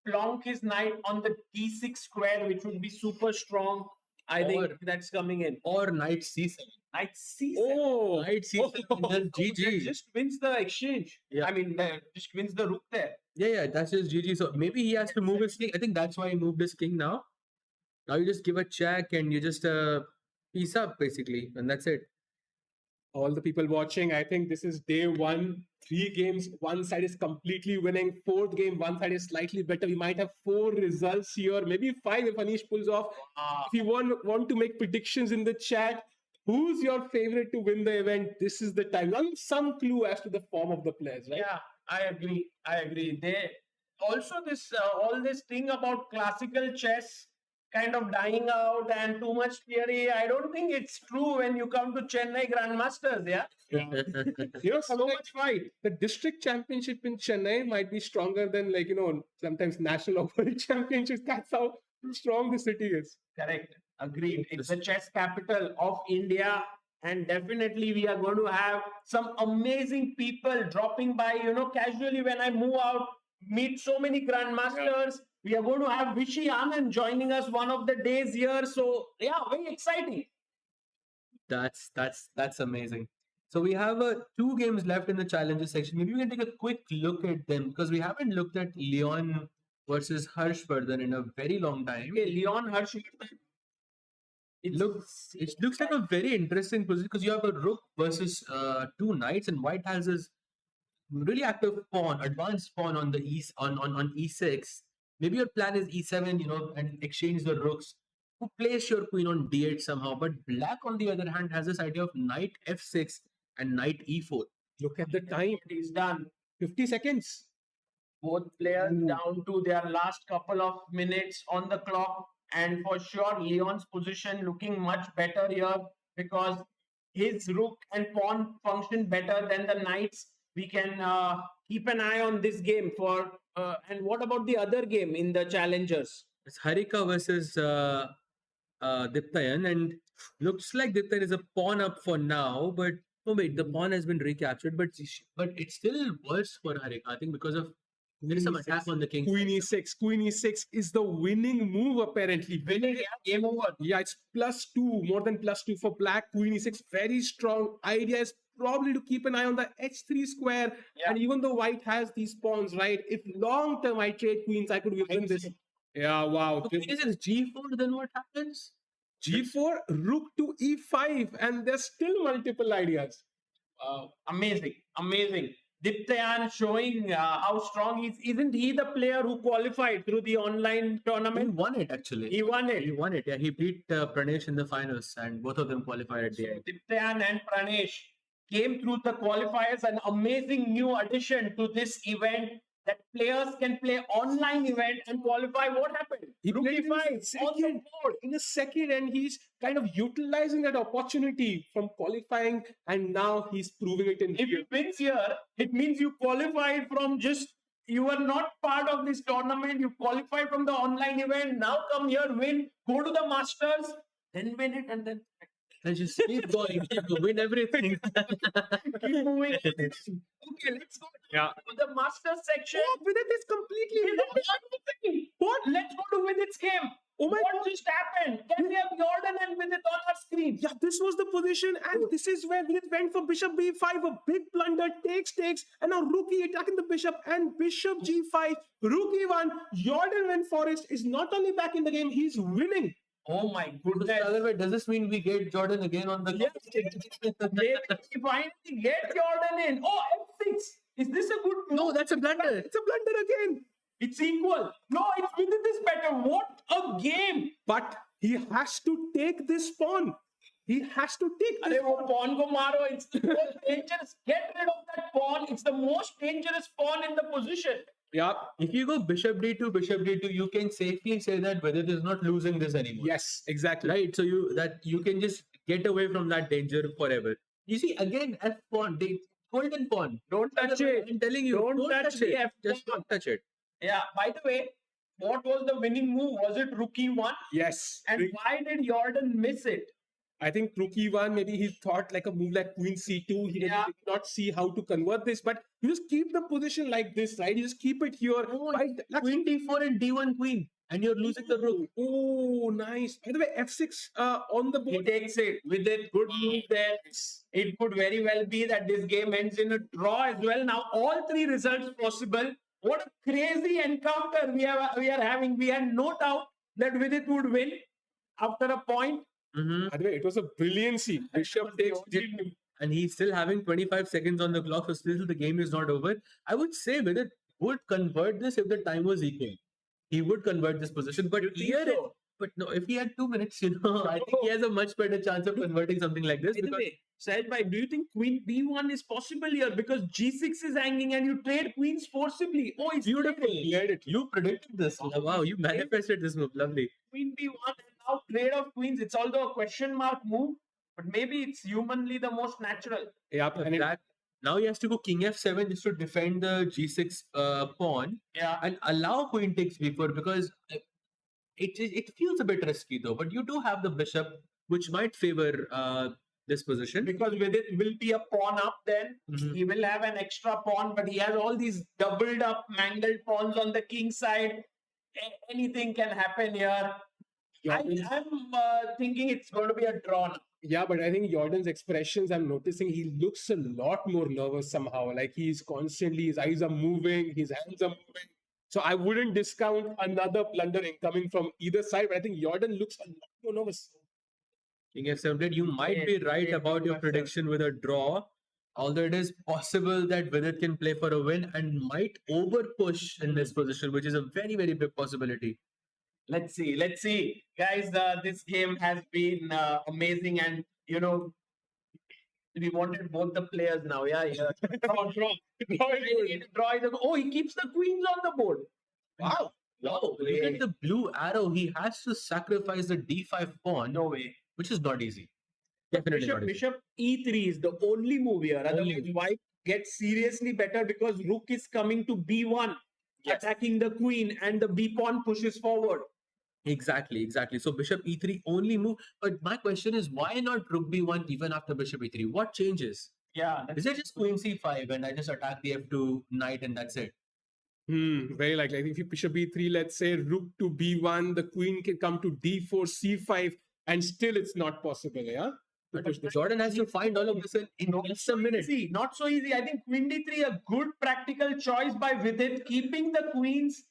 plonk his knight on the d6 square, which would be super strong. I think that's coming in. Or knight c7. Knight c7. Oh, Knight c7 and then That GG. just wins the exchange. Yeah. I mean, just wins the rook there. Yeah, that's just GG. So maybe he has to move his king. I think that's why he moved his king now. Now you just give a check and you just piece up basically, and that's it. all the people watching, I think this is day one. 3 games, one side is completely winning. 4th game, one side is slightly better. We might have 4 results here, maybe 5 if Anish pulls off. If you want to make predictions in the chat, who's your favorite to win the event? This is the time. Now, some clue as to the form of the players, right? Yeah, I agree. They also this all this thing about classical chess kind of dying out and too much theory. I don't think it's true when you come to Chennai Grand Masters. Yeah, so much fight. The district championship in Chennai might be stronger than sometimes national or world championships. That's how strong the city is. Correct. Agreed. It's the chess capital of India. And definitely we are going to have some amazing people dropping by, casually when I move out, meet so many grandmasters. Yeah. We are going to have Vishy Anand joining us one of the days here. So yeah, very exciting. That's amazing. So we have 2 games left in the challenges section. Maybe we can take a quick look at them because we haven't looked at Leon versus Harshvardhan in a very long time. Okay, Leon Harshvardhan. It looks like a very interesting position because you have a rook versus 2 knights, and white has this really active pawn, advanced pawn on the east on e6. Maybe your plan is e7, and exchange the rooks to place your queen on d8 somehow. But black, on the other hand, has this idea of knight f6 and knight e4. Look at the time. It is done. 50 seconds. Both players down to their last couple of minutes on the clock. And for sure, Leon's position looking much better here because his rook and pawn function better than the knights. We can keep an eye on this game for. And what about the other game in the challengers? It's Harika versus Diptayan, and looks like Diptayan is a pawn up for now. But no, wait, the pawn has been recaptured, but it's still worse for Harika. I think because of there is some attack on the king. Queen e6. Queen e6 is the winning move apparently. Winning, game over. Yeah, it's +2, more than +2 for black. Queen e6, very strong. Idea is probably to keep an eye on the h3 square. Yeah. And even though white has these pawns, right? If long term I trade queens, I could win this. Yeah, wow. So if it's g4, then what happens? G4, rook to e5, and there's still multiple ideas. Wow, amazing. Diptayan showing how strong he is. Isn't he the player who qualified through the online tournament? He won it actually. He won it. Yeah. He beat Pranesh in the finals, and both of them qualified at the end. Diptayan and Pranesh came through the qualifiers. An amazing new addition to this event that players can play online event and qualify. What happened? He Rook played E5 on the board. in a second, and he's kind of utilizing that opportunity from qualifying, and now he's proving it in If here. you wins here, it means you qualified from just, you were not part of this tournament. You qualified from the online event. Now come here, win, go to the Masters, then win it, and then And just keep going, win everything. keep moving. Okay, let's go to the Masters section. Oh, Vidit is completely. What? Let's go to Vidit's game. Oh my What just happened? Can we have Jordan and Vidit on our screen? Yeah, this was the position, and this is where Vidit went for bishop b5, a big blunder, takes, and now rook e attacking the bishop, and bishop g5, rook e1, Jordan when Forrest is not only back in the game, he's winning. Oh my The goodness. other way, does this mean we get Jordan again on the They finally get Jordan in. Oh, F6. Is this a good move? No, that's a blunder. It's a blunder again. It's equal. No, it's Vidit is better. What a game. But he has to take this pawn. He has to take this Arey, wo pawn ko maro. It's the most dangerous. Get rid of that pawn. It's the most dangerous pawn in the position. Yeah. If you go bishop d2, you can safely say that Vidit is not losing this anymore. Yes, exactly. Right? So you can just get away from that danger forever. You see, again, F pawn, golden pawn. Don't touch it. I'm telling you, Don't touch the F Just pawn. don't touch it. Yeah, by the way, what was the winning move? Was it rook e1? Yes. And why did Jordan miss it? I think rook e1, maybe he thought like a move like queen c2. He did not see how to convert this, but you just keep the position like this, right? You just keep it here. Right? Queen d4 and d1 queen, and you're losing the rook. Oh, nice. By the way, f6 on the He board. takes it with a good move there. It could very well be that this game ends in a draw as well. Now, all three results possible. What a crazy encounter we are having. We had no doubt that Vidit would win after a point. By the way, it was a brilliancy. Bishop takes And he's still having 25 seconds on the clock, so still the game is not over. I would say Vidit would convert this if the time was equal. He would convert this position, but here, but no, if he had 2 minutes, I think he has a much better chance of converting something like this. By the way, Sahil bhai, do you think Queen B1 is possible here? Because G6 is hanging and you trade queens forcibly. Oh, it's Beautiful. traded. You predicted this. Wow, you manifested this move. Lovely. Queen B1 and now trade of queens. It's although a question mark move, but maybe it's humanly the most natural. Yeah, and Now he has to go king f7 just to defend the g6 pawn. Yeah. And allow queen takes b4 because it feels a bit risky though. But you do have the bishop, which might favor this position. Because with it will be a pawn up then. He will have an extra pawn, but he has all these doubled up, mangled pawns on the king side. Anything can happen here. I'm thinking it's going to be a draw now. yeah, but I think Jordan's expressions, I'm noticing he looks a lot more nervous somehow. Like he's constantly, his eyes are moving, his hands are moving. So I wouldn't discount another blunder coming from either side, but I think Jordan looks a lot more nervous. King f7, you might be right about your prediction with a draw. Although it is possible that Vidit can play for a win and might over push in this position, which is a very, very big possibility. Let's see. Guys, this game has been amazing and, we wanted both the players now. Yeah. Draw. Oh, he keeps the queens on the board. Wow. No Look at the blue arrow. He has to sacrifice the d5 pawn. No way. Which is not easy. Definitely not easy. Bishop E3 is the only move here. Otherwise, white gets seriously better because rook is coming to B1, attacking the queen, and the B pawn pushes forward. Exactly. So bishop e3 only move. But my question is, why not rook b1 even after bishop e3? What changes? Yeah. Is it just queen c5 and I just attack the f2 knight and that's it? Very likely. I think if you bishop b3, let's say rook to b1, the queen can come to d4, c5, and still it's not possible. Yeah. But Jordan has to find all of this in just a minute. Not so easy. I think queen d3 a good practical choice by Vidit, keeping the queens.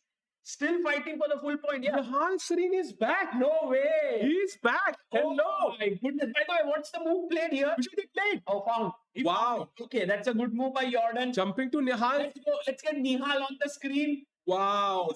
Still fighting for the full point. Yeah. Nihal Sarin is back. No way. He's back. Hello. Oh my goodness. By the way, what's the move played here? Which they played? Oh, found. Wow. Okay, that's a good move by Jordan. Jumping to Nihal. Let's go. Let's get Nihal on the screen. Wow.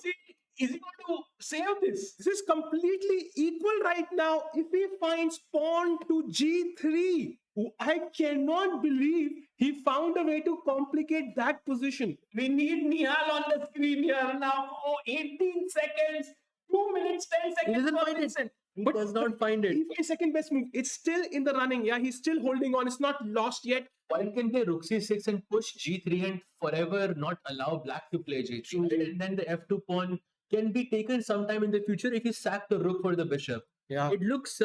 Is he going to save this? This is completely equal right now. If he finds pawn to g3, I cannot believe he found a way to complicate that position. We need Nihal on the screen here now. Oh, 18 seconds. 2 minutes, 10 He seconds doesn't for find it. Vincent. He But does not find it. E5 second best move. It's still in the running. Yeah, he's still holding on. It's not lost yet. Why can they rook c6 and push g3 and forever not allow black to play g3? Right? And then the f2 pawn can be taken sometime in the future if you sack the rook for the bishop. Yeah. It looks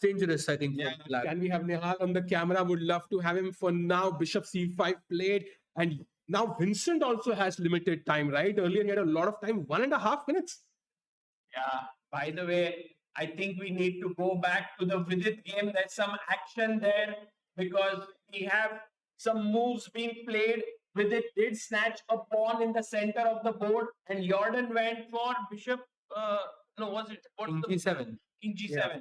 dangerous, I think, for black. Can we have Nihal on the camera? Would love to have him. For now, bishop c5 played. And now Vincent also has limited time, right? Earlier he had a lot of time, 1.5 minutes. Yeah. By the way, I think we need to go back to the Vidit game. There's some action there because we have some moves being played. Vidit did snatch a pawn in the center of the board, and Jordan went for bishop. King g7. King g7. Yeah.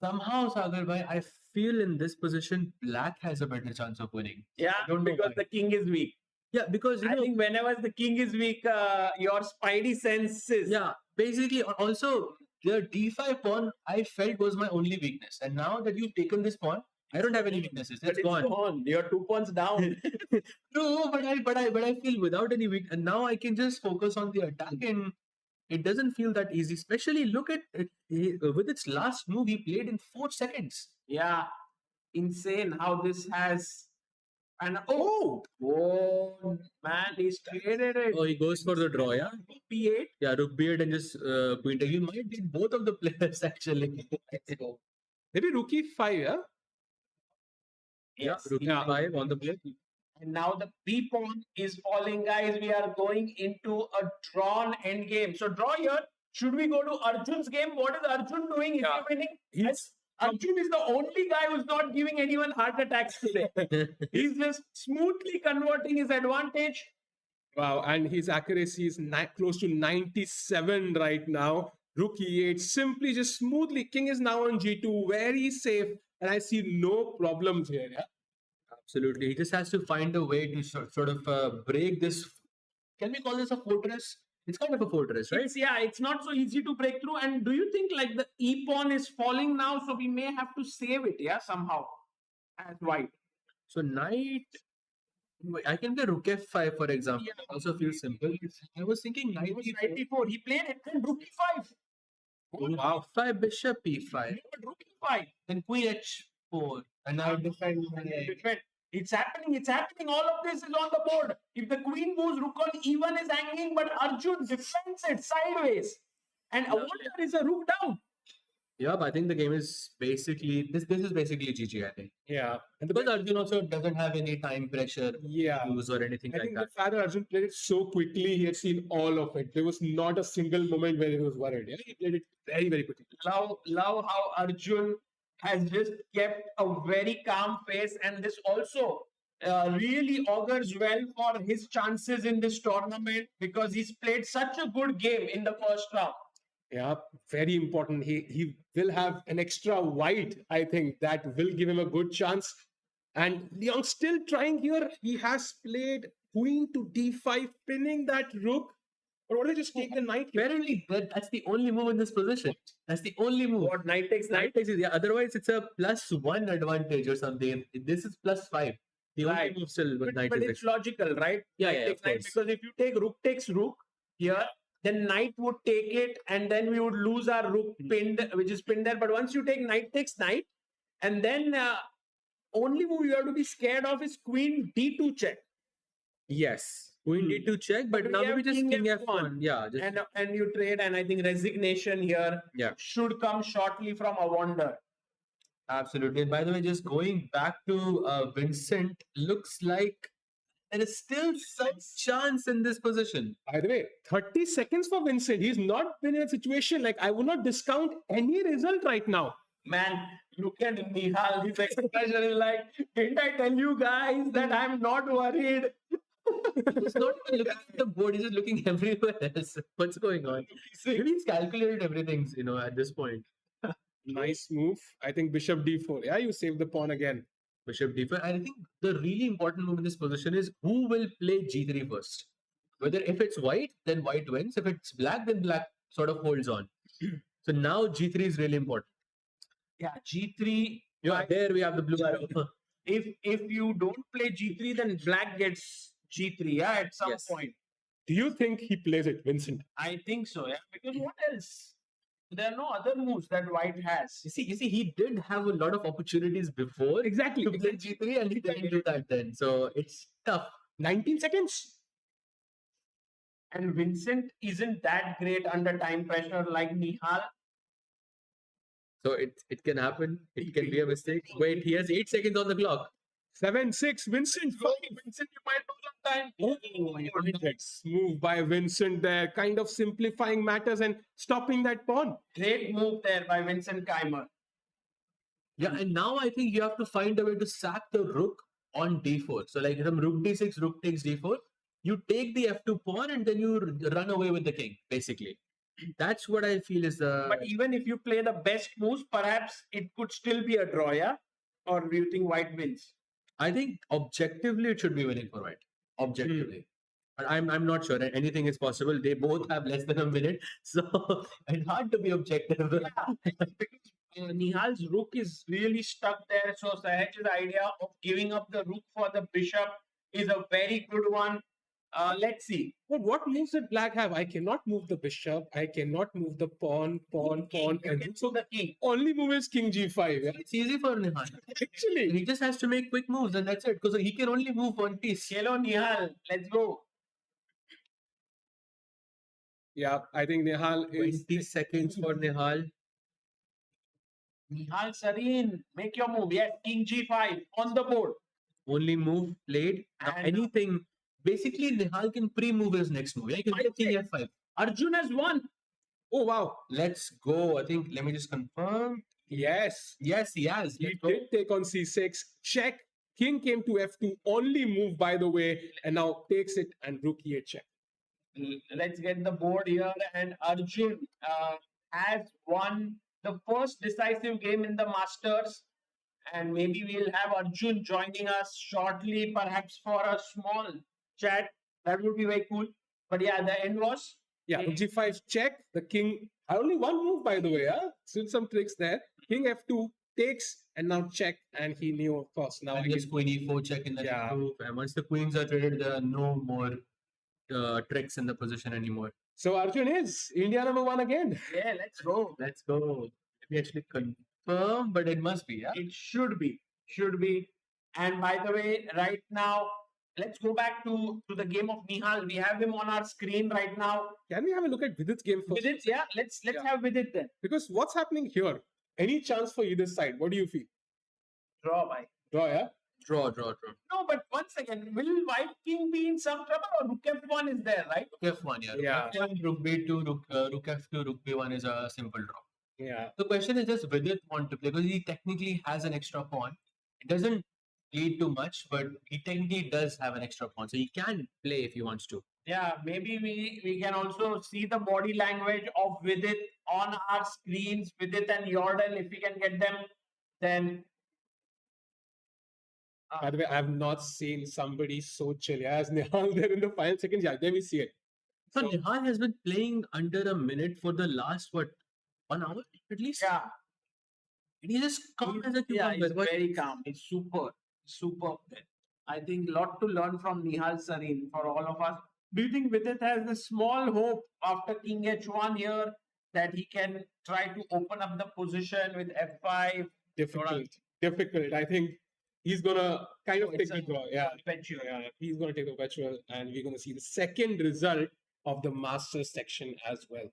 Somehow, Sagar bhai, I feel in this position, black has a better chance of winning. Yeah, don't know because why. the king is weak. Yeah, because I think whenever the king is weak, your spidey senses. yeah, basically, also the d5 pawn I felt was my only weakness, and now that you've taken this pawn, I don't have any weaknesses. But It's it's gone. gone. You're 2 pawns down. No, but I feel without any weak, and now I can just focus on the attack, and it doesn't feel that easy. Especially look at it, with its last move, he played in 4 seconds. Yeah, insane how this has. And oh man, he's traded it. Oh, he goes for the draw, yeah. P8. Yeah, rook b8 and just queen take. You might get both of the players actually. Let's go. Maybe rook e5, yeah? Yes. Rook e5 on the board. And now the B pawn is falling, guys. We are going into a drawn end game. So draw here. Should we go to Arjun's game? What is Arjun doing? Is he winning? He's Arjun is the only guy who's not giving anyone heart attacks today. He's just smoothly converting his advantage. wow, and his accuracy is close to 97 right now. Rook e8, simply just smoothly. King is now on g2, very safe, and I see no problems here. Yeah. Absolutely. He just has to find a way to sort of break this. Can we call this a fortress? It's kind of a fortress, right? It's not so easy to break through. And do you think like the E pawn is falling now? So we may have to save it, somehow as white. So knight. I can play rook f5, for example. Yeah. Also feels simple. I was thinking knight It was e4. 94. He played it, then rook e5. Wow. 5 bishop e5. But rook e5. Then queen h4. And now defend. Defend. It's happening. All of this is on the board. If the queen moves, rook on e1 is hanging, but Arjun defends it sideways. And Awonder is a rook down. Yeah, but I think the game is basically this is basically GG, I think. Yeah. And Because Arjun also doesn't have any time pressure yeah. use or anything I like think that. the fact that Arjun played it so quickly, he had seen all of it. There was not a single moment where he was worried. Yeah? He played it very, very quickly. Love how Arjun has just kept a very calm face, and this also really augurs well for his chances in this tournament because he's played such a good game in the first round. Yeah, very important. He will have an extra white, I think, that will give him a good chance. And Leong still trying here. He has played queen to d5, pinning that rook. Or what did he just take the knight here? Apparently, that's the only move in this position. That's the only move. What, knight takes knight? Knight takes it. Yeah, otherwise it's a +1 advantage or something. This is +5. The only Right. move still with knight But is it's logical, right? Yeah, Knight yeah, takes of knight, course. because if you take rook takes rook here, then knight would take it, and then we would lose our rook pinned, which is pinned there. But once you take knight takes knight, and then only move you have to be scared of is queen d2 check. Yes. Queen d2 check, but But now we have maybe just king king f1. f1. Yeah, just And you trade, and I think resignation here Yeah. should come shortly from Awonder. absolutely. And by the way, just going back to Vincent, looks like there is still some chance in this position. By the way, 30 seconds for Vincent. He's not been in a situation like I would not discount any result right now. Man, look at Nihal. His expression is like, didn't I tell you guys that I'm not worried? He's not even looking at the board, he's just looking everywhere else. What's going on? Maybe he's calculated everything, at this point. Nice move. I think bishop d4. Yeah, you save the pawn again. Bishop d4. I think the really important move in this position is who will play g3 first. Whether if it's white, then white wins. If it's black, then black sort of holds on. So now g3 is really important. Yeah, G3. Yeah, there we have the blue arrow. If you don't play G3, then black gets G3, at some Yes. point. Do you think he plays it, Vincent? I think so, yeah. Because what else? There are no other moves that White has. You see, he did have a lot of opportunities before Exactly. to play G3 and he didn't do that then. So it's tough. 19 seconds. And Vincent isn't that great under time pressure like Nihal. So it can happen. It can be a mistake. Wait, he has 8 seconds on the clock. 7-6, Vincent. Vincent, you might lose some time. Oh, nice move by Vincent there, kind of simplifying matters and stopping that pawn. Great move there by Vincent Keymer. Yeah, and now I think you have to find a way to sack the rook on d4. So like from rook d6, rook takes d4. You take the f2 pawn and then you run away with the king, basically. That's what I feel is the... But even if you play the best moves, perhaps it could still be a draw, yeah? Or do you think White wins? I think objectively it should be winning for White. Objectively. But I'm not sure. Anything is possible. They both have less than a minute. So it's hard to be objective. Because Nihal's rook is really stuck there. So Sahaj's idea of giving up the rook for the bishop is a very good one. Let's see. But what moves did Black have? I cannot move the bishop. I cannot move the pawn. And So the king. only move is king g5. Yeah? It's easy for Nihal. Actually, He just has to make quick moves and that's it. Because he can only move one piece. Hello, Nihal. Let's go. yeah, I think Nihal is 20 seconds for Nihal. Nihal Sarin, make your move. Yes, king g5 on the board. Only move played. Now And- anything. Basically, Nihal can pre-move his next move. Yeah, he can play king f5. Arjun has won. Oh wow. Let's go. I think, let me just confirm. Yes. Yes, he has. He Let's go. did take on c6. Check. King came to f2. Only move, by the way. And now takes it and rook e8 check. Let's get the board here. And Arjun has won the first decisive game in the Masters. And maybe we'll have Arjun joining us shortly, perhaps for a small chat. That would be very cool. But yeah, the end was. Yeah, rook g5 check. The king. Only one move, by the way. Huh? Still some tricks there. King f2 takes and now check. And he knew, of course. Now And he just queen e4 check in the Yeah. move. And once the queens are traded, there are no more tricks in the position anymore. So Arjun is India #1 again. Yeah, let's go. Let's go. Let me actually confirm, but it must be, yeah? It should be. Should be. And by the way, right now, let's go back to the game of Nihal. We have him on our screen right now. Can we have a look at Vidit's game first? Vidit, yeah, let's Yeah. have Vidit then. Because what's happening here? Any chance for either side? What do you feel? Draw by. Draw, yeah? Draw. No, but once again, will White King be in some trouble or Rook F1 is there, right? Rook f1, yeah. Yeah. Rook f1, rook b2, rook f2, rook b1 is a simple draw. Yeah. The question is, does Vidit want to play? Because he technically has an extra pawn. It doesn't lead to much, but he technically does have an extra pawn. So he can play if he wants to. Yeah, maybe we can also see the body language of Vidit on our screens, Vidit and Jordan, if we can get them, then By the way, I have not seen somebody so chill. Yeah, as Nihal there in the final seconds. Yeah, there we see it. So So- Nihal has been playing under a minute for the last, 1 hour at least? yeah, And he's just calm as a yeah, cucumber. he's But very calm. He's superb. I think lot to learn from Nihal Sarin for all of us. Do you think Vidit has a small hope after King H1 here that he can try to open up the position with F5? Difficult. I think he's gonna kind of take It's the a draw. Yeah, perpetual. yeah. He's gonna take the perpetual, and we're gonna see the second result of the Masters section as well.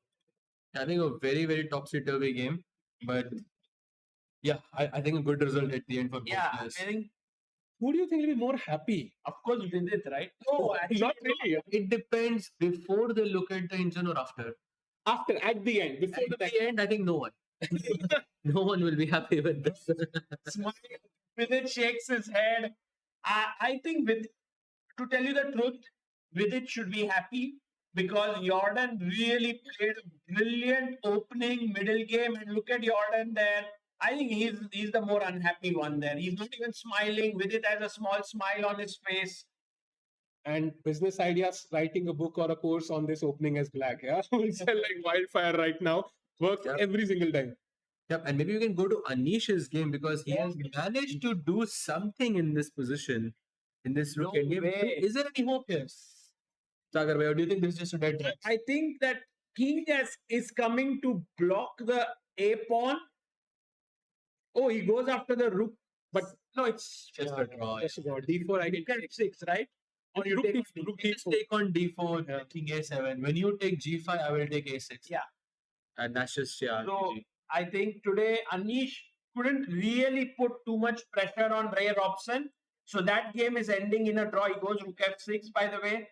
I think a very, very topsy-turvy game. But yeah, I think a good result at the end for both Yeah, I players. think, Who do you think will be more happy? of course, Vidit, right? No, actually, not really. It depends before they look at the engine or after. After, at the end, before At the the end, I think no one. No one will be happy with this. Smile. Vidit shakes his head. I think to tell you the truth, Vidit should be happy because Jordan really played a brilliant opening middle game. And look at Jordan there. I think he's the more unhappy one there. He's not even smiling. Vidit has a small smile on his face. And business ideas, writing a book or a course on this opening as black. Yeah, will sell like wildfire right now. Works Yep. every single time. Yep, and maybe you can go to Anish's game because he has managed to do something in this position, in this rook No endgame. way. Is there any hope here? Sagar, do you think this is just a dead draw? I think that king is coming to block the a pawn. Oh, he goes after the rook, but no, it's Just a draw. Just about D4, I rook can f6, right? Or you take rook You just D4. take on D4, king A7. When you take G5, I will take A6. Yeah. And that's just, yeah. So I think today Anish couldn't really put too much pressure on Ray Robson. So that game is ending in a draw. He goes rook f6, by the way.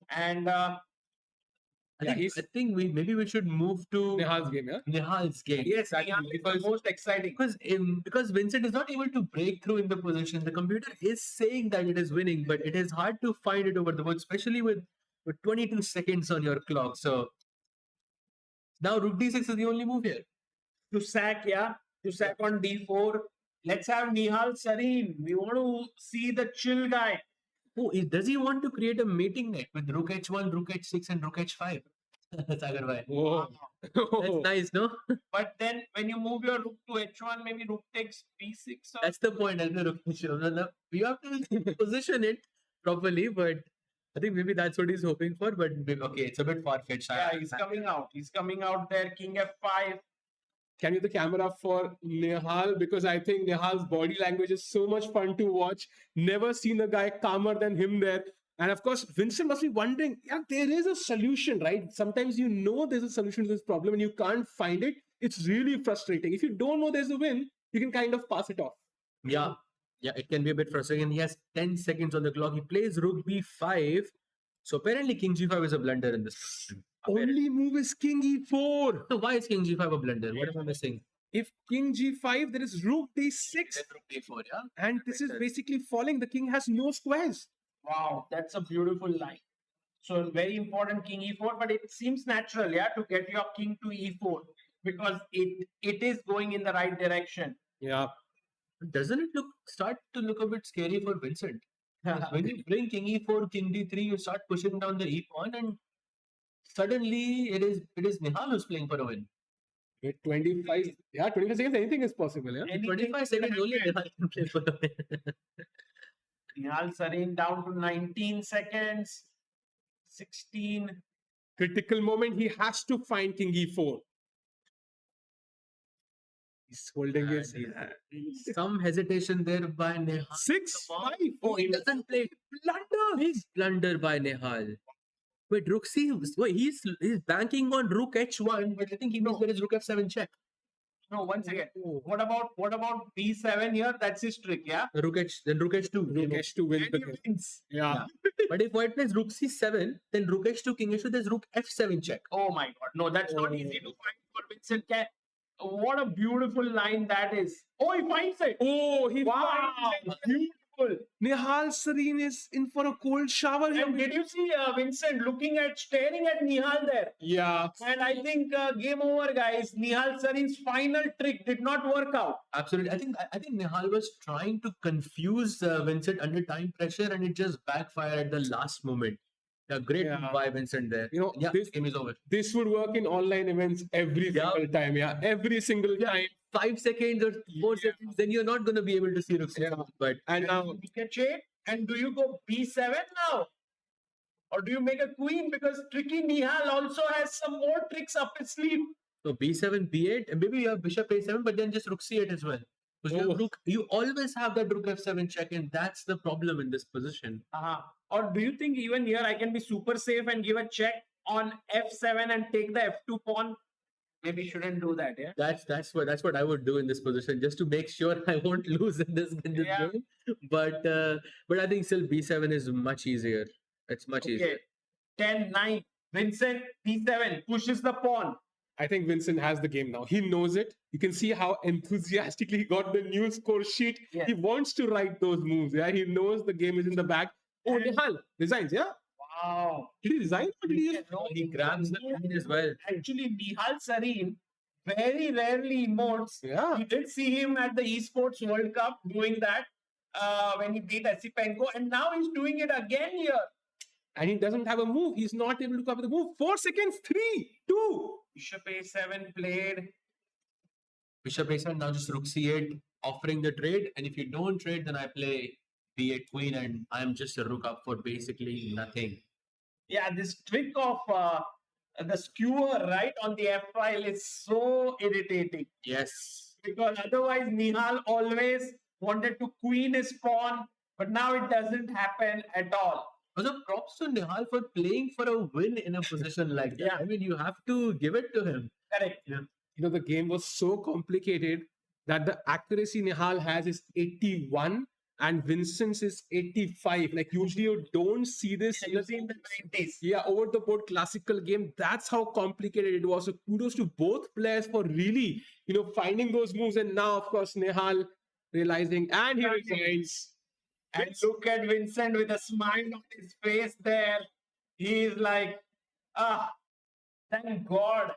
And I think maybe we should move to Nihal's game, yeah? Nihal's game. yes, Nihal is the most exciting. Because Vincent is not able to break through in the position. The computer is saying that it is winning, but it is hard to find it over the board, especially with 22 seconds on your clock. So now rook d6 is the only move here. To sack on d4. Let's have Nihal Sarin. We want to see the chill guy. Oh, does he want to create a mating net with rook h1, rook h6, and rook h5? Sagar bhai. Whoa. That's nice, no? But then when you move your rook to h1, maybe rook takes b6. Or... That's the point. That's the rook h1. You have to position it properly, but I think maybe that's what he's hoping for. But okay, it's a bit far-fetched. Yeah, he's coming out. He's coming out there. King f5. Can you the camera for Nihal? Because I think Nihal's body language is so much fun to watch. Never seen a guy calmer than him there. And of course, Vincent must be wondering, yeah, there is a solution, right? Sometimes you know there's a solution to this problem and you can't find it. It's really frustrating. If you don't know there's a win, you can kind of pass it off. Yeah, it can be a bit frustrating. He has 10 seconds on the clock. He plays rook b5. So apparently King g5 is a blunder in this position. Only move is King e4. So why is King g5 a blunder? What am I missing? If King g5, there is rook d6. Then rook d4, yeah? And this is basically falling. The king has no squares. Wow, that's a beautiful line. So very important King e4, but it seems natural, yeah, to get your king to e4 because it is going in the right direction. Yeah. Doesn't it start to look a bit scary for Vincent? When you bring King e4, King d3, you start pushing down the e pawn, and suddenly it is Nihal who's playing for a win. With 25 seconds, anything is possible. Yeah. 25 seconds only Nihal can play for a win. Nihal Sarin down to 19 seconds, 16. Critical moment, he has to find King e4. He's holding his Some hesitation there by Nihal. 6-5. Oh, he doesn't play. Blunder. Big blunder by Nihal. Wait, rook c. Wait, he's banking on rook h1, but I think he knows there is rook f7 check. No, one second. What about b7 here? That's his trick, yeah. Then rook h2. Rook h2 wins the And he game. wins. Yeah. But if white plays rook c7, then rook h2, king h2, there's rook f7 check. Oh my god. No, that's not easy to find for Vincent Keymer. What a beautiful line that is. Oh, he finds it. Oh, he Wow. finds it. Beautiful. Nihal Sarin is in for a cold shower here. And did you see Vincent staring at Nihal there? Yeah. And I think game over, guys. Nihal Sarin's final trick did not work out. Absolutely. I think Nihal was trying to confuse Vincent under time pressure, and it just backfired at the last moment. A great move by Vincent there. You know, this game is over. This would work in online events every single time. Yeah, every single time. 5 seconds or 4 seconds, then you're not going to be able to see rook c7. But And now, Wicket, and do you go b7 now? Or do you make a queen? Because tricky Nihal also has some more tricks up his sleeve. so b7, b8, and maybe you have bishop a7, but then just rook c8 as well. Because you always have that rook f7 check, and that's the problem in this position. Or do you think even here I can be super safe and give a check on f7 and take the f2 pawn? Maybe shouldn't do that, yeah? That's what I would do in this position, just to make sure I won't lose in this game. But I think still b7 is much easier. It's much easier. 10-9. Vincent b7 pushes the pawn. I think Vincent has the game now. He knows it. You can see how enthusiastically he got the new score sheet. Yes. He wants to write those moves. Yeah, he knows the game is in the bag. Oh, Nihal resigns. Yeah. Wow. Did he resign? Or did he No, He grabs the queen as well. Actually, Nihal Sarin very rarely emotes. Yeah. We did see him at the Esports World Cup doing that when he beat Asipenko, and now he's doing it again here. And he doesn't have a move. He's not able to cover the move. 4 seconds. 3, 2. Bishop a7 played. Bishop a7, now just rook c8, offering the trade. And if you don't trade, then I play b8 queen, and I'm just a rook up for basically nothing. Yeah, this trick of the skewer right on the F file is so irritating. Yes. Because otherwise Nihal always wanted to queen his pawn, but now it doesn't happen at all. Also, props to Nihal for playing for a win in a position like that. Yeah. I mean, you have to give it to him. Correct. Yeah. The game was so complicated that the accuracy Nihal has is 81 and Vincent's is 85. Like usually you don't see this. You see in the 90s. Yeah, over the board classical game. That's how complicated it was. So kudos to both players for really, finding those moves. And now, of course, Nihal realizing and he resigns. And look at Vincent with a smile on his face there. He's like, thank God.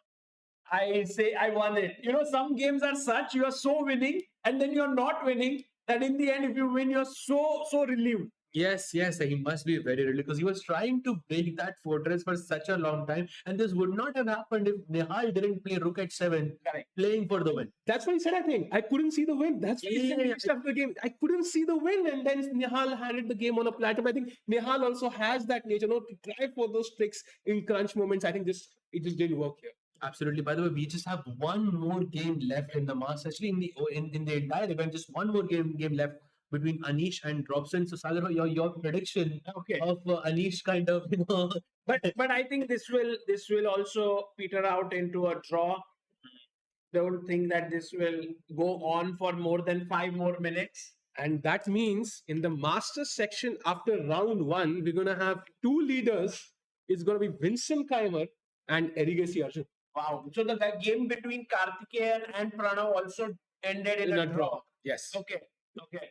I say I won it. Some games are such, you are so winning and then you're not winning that in the end, if you win, you're so relieved. Yes, he must be very relieved because he was trying to break that fortress for such a long time. And this would not have happened if Nihal didn't play Rook at 7, Correct. playing for the win. That's what he said, I think. I couldn't see the win. That's what he said after the game. I couldn't see the win. And then Nihal handed the game on a platter. I think Nihal also has that nature, to try for those tricks in crunch moments. I think it just didn't work here. Absolutely. By the way, we just have one more game left in the Masters. Actually, in the entire event, just one more game left between Anish and Robson. So, Sagar, your prediction of Anish kind of, But I think this will also peter out into a draw. Don't think that this will go on for more than 5 more minutes. And that means in the Masters section after round 1, we're going to have 2 leaders. It's going to be Vincent Keymer and Erigaisi Arjun. Wow. So the game between Karthikeyan and Pranav also ended in a draw. Yes. Okay.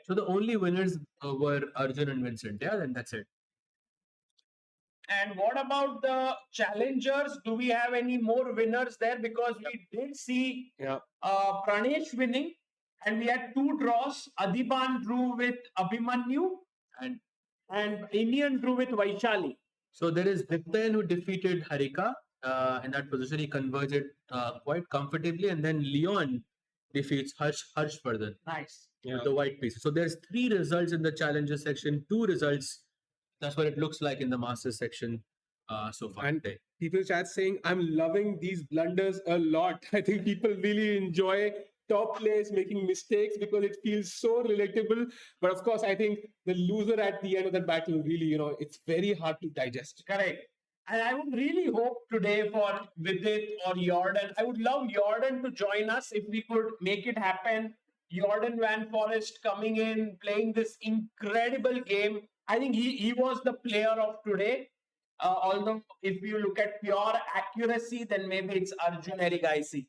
So the only winners were Arjun and Vincent. Yeah, and that's it. And what about the challengers? Do we have any more winners there? Because we did see Pranesh winning, and we had 2 draws. Adiban drew with Abhimanyu, and Indian drew with Vaishali. So there is Dipen who defeated Harika in that position. He converged quite comfortably, and then Leon defeats Harshvardhan. Nice. With the white pieces. So there's 3 results in the challenger section, 2 results. That's what it looks like in the Masters section so far. And people chat saying, I'm loving these blunders a lot. I think people really enjoy top players making mistakes because it feels so relatable. But of course, I think the loser at the end of that battle really, it's very hard to digest. Correct. And I would really hope today for Vidit or Jordan. I would love Jordan to join us if we could make it happen. Jordan Van Forest coming in, playing this incredible game. I think he was the player of today. Although if you look at pure accuracy, then maybe it's Arjun Erigaisi.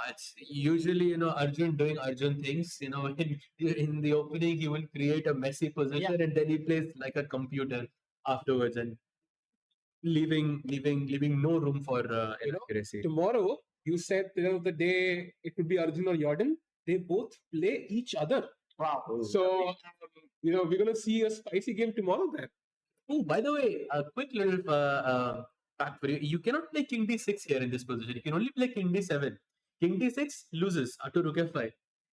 It's usually, Arjun doing Arjun things. In the opening, he will create a messy position and then he plays like a computer afterwards and leaving no room for accuracy. Tomorrow, you said at the end of the day, it could be Arjun or Jordan. They both play each other. Wow. So, we're going to see a spicy game tomorrow then. Oh, by the way, a quick little fact for you. You cannot play King D6 here in this position. You can only play King D7. King D6 loses to Rook F5.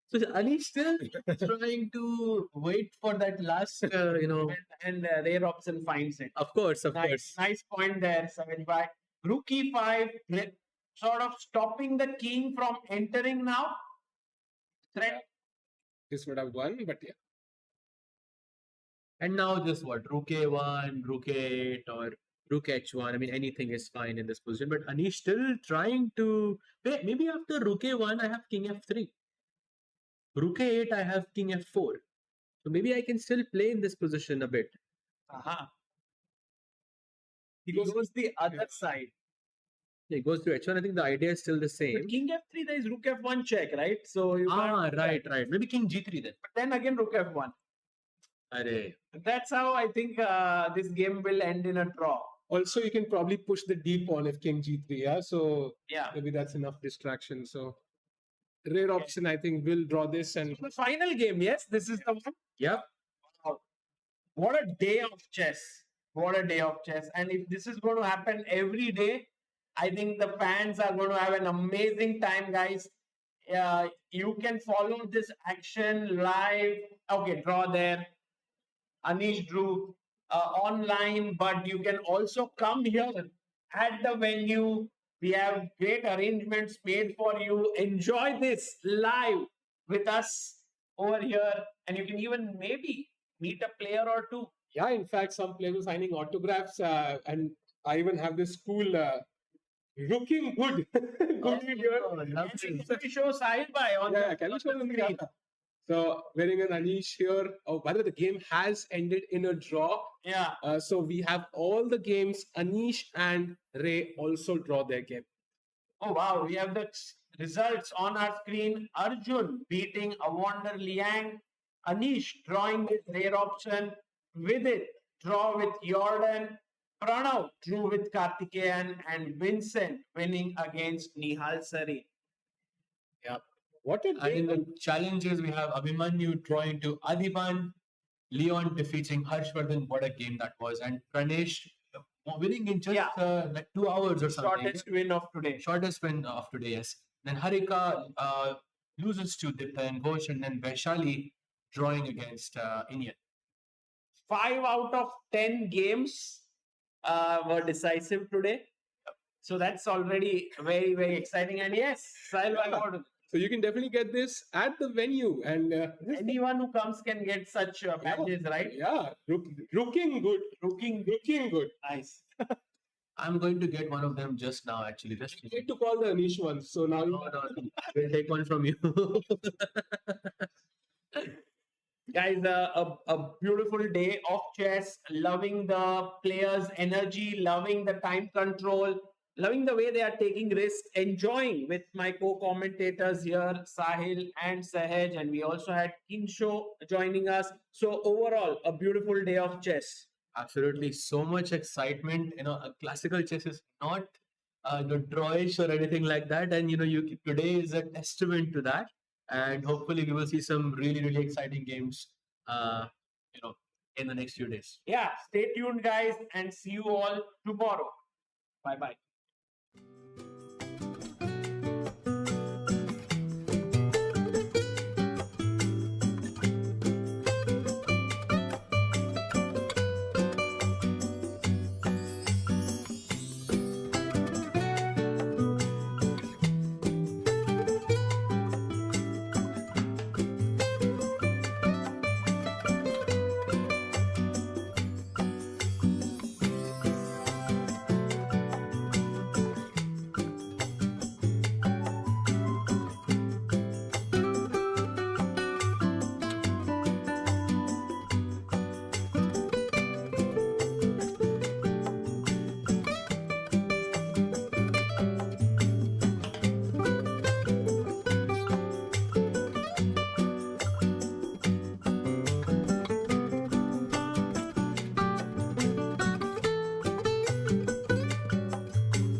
So Anish still trying to wait for that last, And Ray Robson finds it. Of course. Nice point there, 75. Rook E5, sort of stopping the king from entering now. Threat. This would have won, but yeah. And now just what? Rook A1, Rook A8 or Rook H1. I mean, anything is fine in this position. But Anish still trying to... Wait, maybe after Rook A1, I have King F3. Rook A8, I have King F4. So maybe I can still play in this position a bit. He goes the other side. He goes to H1. I think the idea is still the same. But King F3, there is Rook F1 check, right? So you can't... Right. Maybe King G3 then. But then again, Rook F1. That's how I think this game will end in a draw. Also, you can probably push the D pawn if King G3, yeah? So yeah, maybe that's enough distraction. So rare option, I think, will draw this. And the final game, yes? This is the one? Yep. Wow. What a day of chess. What a day of chess. And if this is going to happen every day, I think the fans are going to have an amazing time, guys. You can follow this action live. Okay, draw there. Anish drew. online, but you can also come here at the venue. We have great arrangements made for you. Enjoy this live with us over here, and you can even maybe meet a player or two. Yeah, in fact, some players were signing autographs, and I even have this cool looking good. Good here. Can we show Sahil Bhai on Yeah, the can you show them? screen? So, wearing an Anish here. Oh, by the way, the game has ended in a draw. Yeah. So, we have all the games. Anish and Ray also draw their game. Oh wow, we have the results on our screen. Arjun beating Awonder Liang. Anish drawing with Ray Robson. Vidit draw with Jordan. Pranav drew with Karthikeyan, and Vincent winning against Nihal Sarin. Yeah. What a And game. in the challenges, we have Abhimanyu drawing to Adiban, Leon defeating Harshvardhan. What a game that was. And Pranesh winning in just like 2 hours or something. Shortest win of today. Shortest win of today, yes. Then Harika loses to Dipta and Ghosh, and then Vaishali drawing against Indian. 5 out of 10 games were decisive today. So that's already very, very exciting. And yes, Sahil Bhai, what- So, you can definitely get this at the venue. And anyone who comes can get such badges, right? yeah, looking good. Looking good. Nice. I'm going to get one of them just now, actually. Just You need to call the Anish ones. So, now no, I will take one from you. Guys, a beautiful day of chess. Loving the players' energy, loving the time control, loving the way they are taking risks, enjoying with my co-commentators here, Sahil and Sahaj, and we also had Kinsho joining us. So overall, a beautiful day of chess. Absolutely, so much excitement. A classical chess is not drawish or anything like that, and today is a testament to that. And hopefully, we will see some really, really exciting games. In the next few days. Yeah, stay tuned, guys, and see you all tomorrow. Bye bye.